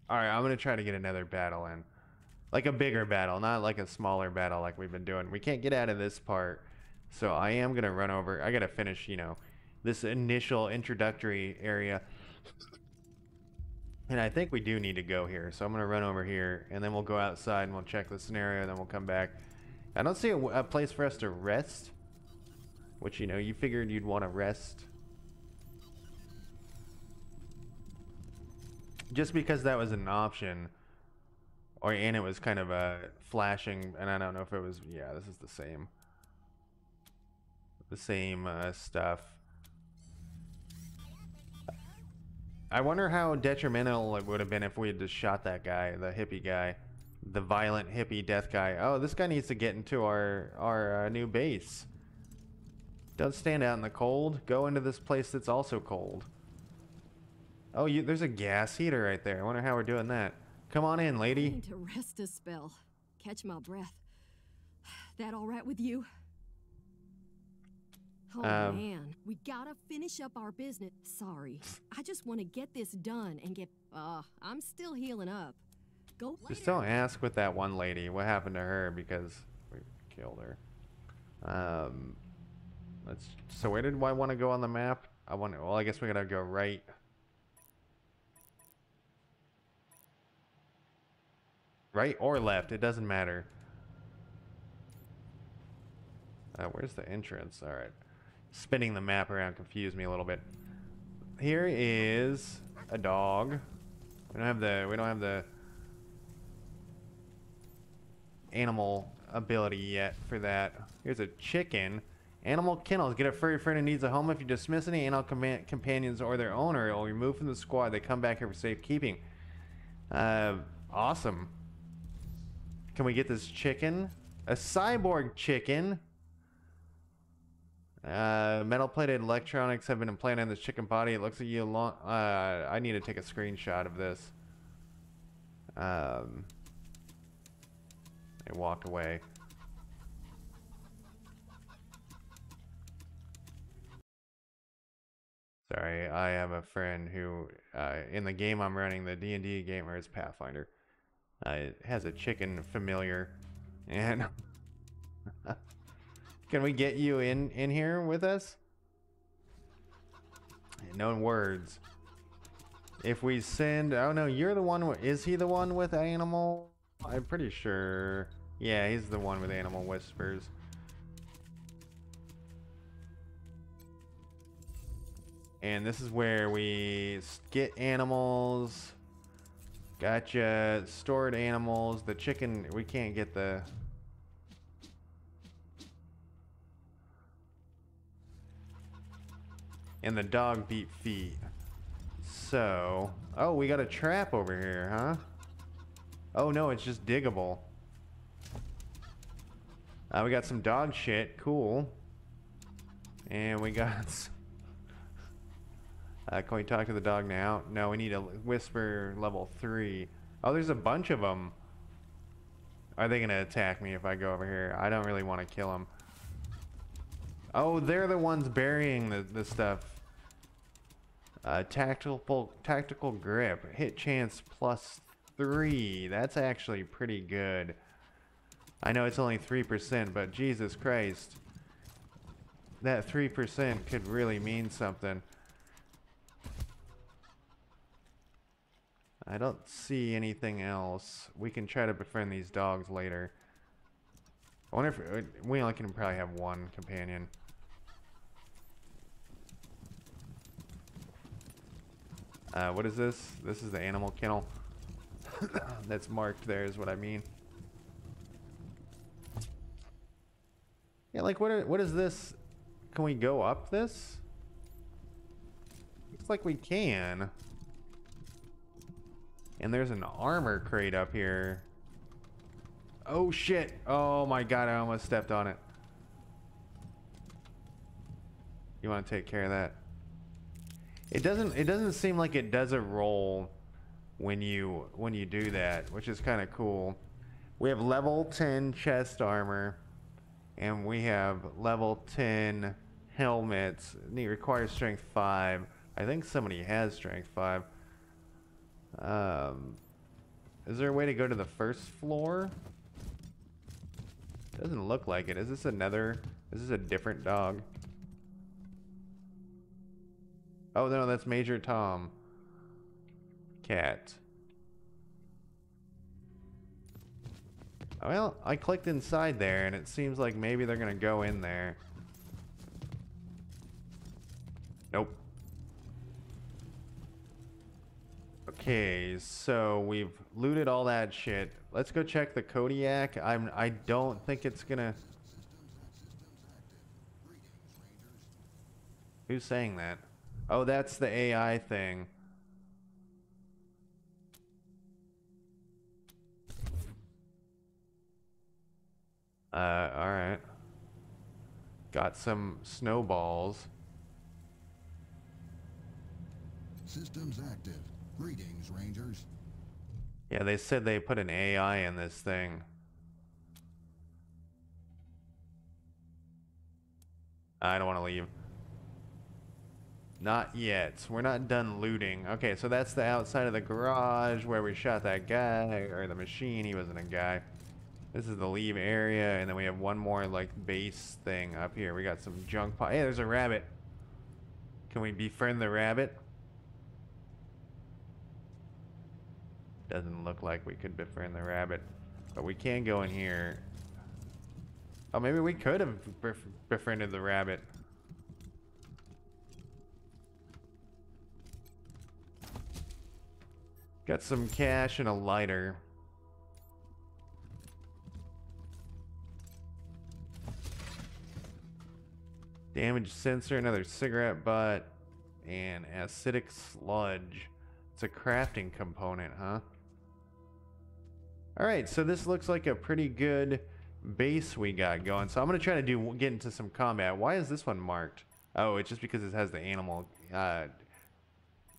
Speaker 1: I'm going to try to get another battle in. Like a bigger battle, not like a smaller battle like we've been doing. We can't get out of this part, so I am going to run over. I got to finish, you know, this initial introductory area. And I think we do need to go here, so I'm going to run over here, and then we'll go outside and we'll check the scenario, and then we'll come back. I don't see a place for us to rest, which, you know, you figured you'd want to rest. Just because that was an option, and it was kind of flashing, and I don't know if it was, yeah, this is the same stuff. I wonder how detrimental it would have been if we had just shot that guy, the hippie guy, the violent hippie death guy. Oh, this guy needs to get into our new base. Don't stand out in the cold. Go into this place that's also cold. Oh, there's a gas heater right there. I wonder how we're doing that. Come on in, lady.
Speaker 5: I need to rest a spell. Catch my breath. That all right with you? Oh man, we gotta finish up our business. Sorry, I just want to get this done and get. I'm still healing up. Go.
Speaker 1: Just don't ask with that one lady what happened to her because we killed her. So where did I want to go on the map? Well, I guess we gotta go right. Right or left, it doesn't matter. Where's the entrance? All right. Spinning the map around confused me a little bit. Here is a dog. We don't have the animal ability yet for that. Here's a chicken. Animal kennels. Get a furry friend who needs a home. If you dismiss any animal companions or their owner, it will be removed from the squad. They come back here for safekeeping. Awesome. Can we get this chicken? A cyborg chicken. Metal-plated electronics have been implanted in this chicken body. It looks like you long. I need to take a screenshot of this. It walked away. Sorry, I have a friend who, in the game I'm running, the D&D game, or it's Pathfinder, it has a chicken familiar, and can we get you in here with us? No words. If we send, oh no, you're the one. Is he the one with animal? I'm pretty sure. Yeah, he's the one with animal whispers. And this is where we get animals. Gotcha. Stored animals. The chicken, we can't get the... And the dog beat feet. So... Oh, we got a trap over here, huh? Oh no, it's just diggable. We got some dog shit. Cool. And we got... can we talk to the dog now? No, we need a whisper level 3. Oh, there's a bunch of them. Are they gonna attack me if I go over here? I don't really want to kill them. Oh, they're the ones burying the stuff. Tactical grip. Hit chance +3. That's actually pretty good. I know it's only 3%, but Jesus Christ. That 3% could really mean something. I don't see anything else. We can try to befriend these dogs later. I wonder if we only can probably have one companion. What is this? This is the animal kennel. That's marked there is what I mean. Yeah, like what is this? Can we go up this? Looks like we can. And there's an armor crate up here. Oh shit. Oh my god, I almost stepped on it. You want to take care of that? It doesn't seem like it does a roll when you do that, which is kind of cool. We have level 10 chest armor, and we have level 10 helmets. And it requires strength 5. I think somebody has strength 5. Is there a way to go to the first floor? Doesn't look like it. Is this a different dog? Oh no, that's Major Tom. Cat. Well, I clicked inside there and it seems like maybe they're gonna go in there. Nope. Okay, so we've looted all that shit. Let's go check the Kodiak. I don't think it's gonna... Who's saying that? Oh, that's the AI thing. Alright. Got some snowballs.
Speaker 15: Systems active. Greetings, Rangers.
Speaker 1: Yeah, they said they put an AI in this thing. I don't want to leave. Not yet. We're not done looting. Okay, so that's the outside of the garage where we shot that guy, or the machine. He wasn't a guy. This is the leave area, and then we have one more like base thing up here. We got some junk pot. Hey, there's a rabbit. Can we befriend the rabbit? Doesn't look like we could befriend the rabbit, but we can go in here. Oh, maybe we could have befriended the rabbit. Got some cash and a lighter. Damaged sensor, another cigarette butt, and acidic sludge. It's a crafting component, huh? Alright, so this looks like a pretty good base we got going. So I'm going to try to get into some combat. Why is this one marked? Oh, it's just because it has the animal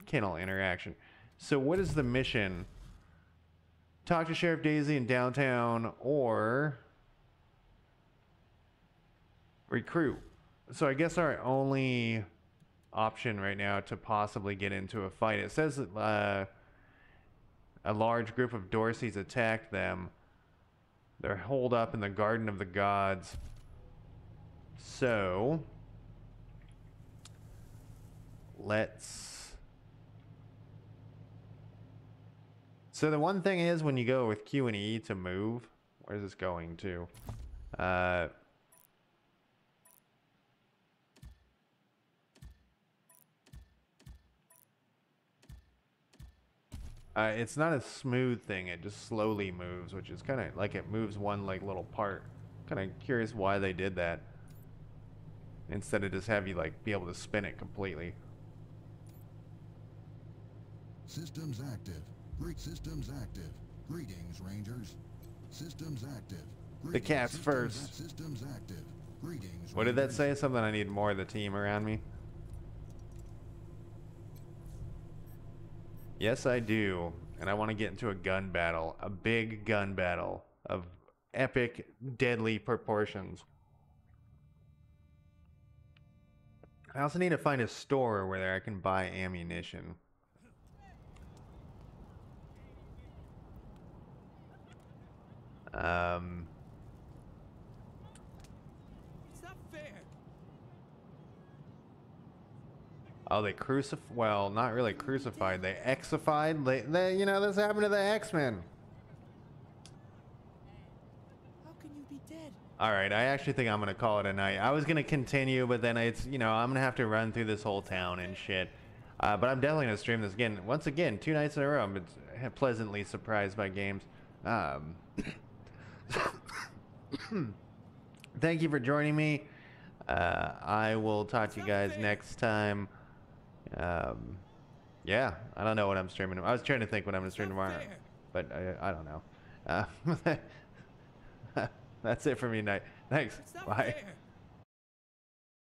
Speaker 1: kennel interaction. So what is the mission? Talk to Sheriff Daisy in downtown or recruit. So I guess our only option right now to possibly get into a fight. It says that a large group of Dorseys attacked them. They're holed up in the Garden of the Gods. So let's... So the one thing is when you go with Q and E to move, where's this going to? It's not a smooth thing, it just slowly moves, which is kind of like it moves one like little part. Kind of curious why they did that. Instead of just have you like be able to spin it completely.
Speaker 15: Systems active. Systems active. Greetings, Rangers. Systems active.
Speaker 1: The cat's first.
Speaker 15: Systems active. Greetings.
Speaker 1: What did that say? Something I need more of the team around me? Yes, I do. And I want to get into a gun battle. A big gun battle of epic, deadly proportions. I also need to find a store where I can buy ammunition.
Speaker 3: It's not fair.
Speaker 1: Oh, they crucified. Well, not really crucified. They X-ified. They, you know, this happened to the X-Men.
Speaker 3: How can you be dead?
Speaker 1: All right, I actually think I'm gonna call it a night. I was gonna continue, but then it's, you know, I'm gonna have to run through this whole town and shit. But I'm definitely gonna stream this again. Once again, 2 nights in a row. I'm pleasantly surprised by games. Thank you for joining me. I will talk to you guys next time. Yeah, I don't know what I'm streaming. I was trying to think what I'm gonna stream tomorrow, but I don't know. That's it for me tonight. Thanks. Bye.
Speaker 3: Fair.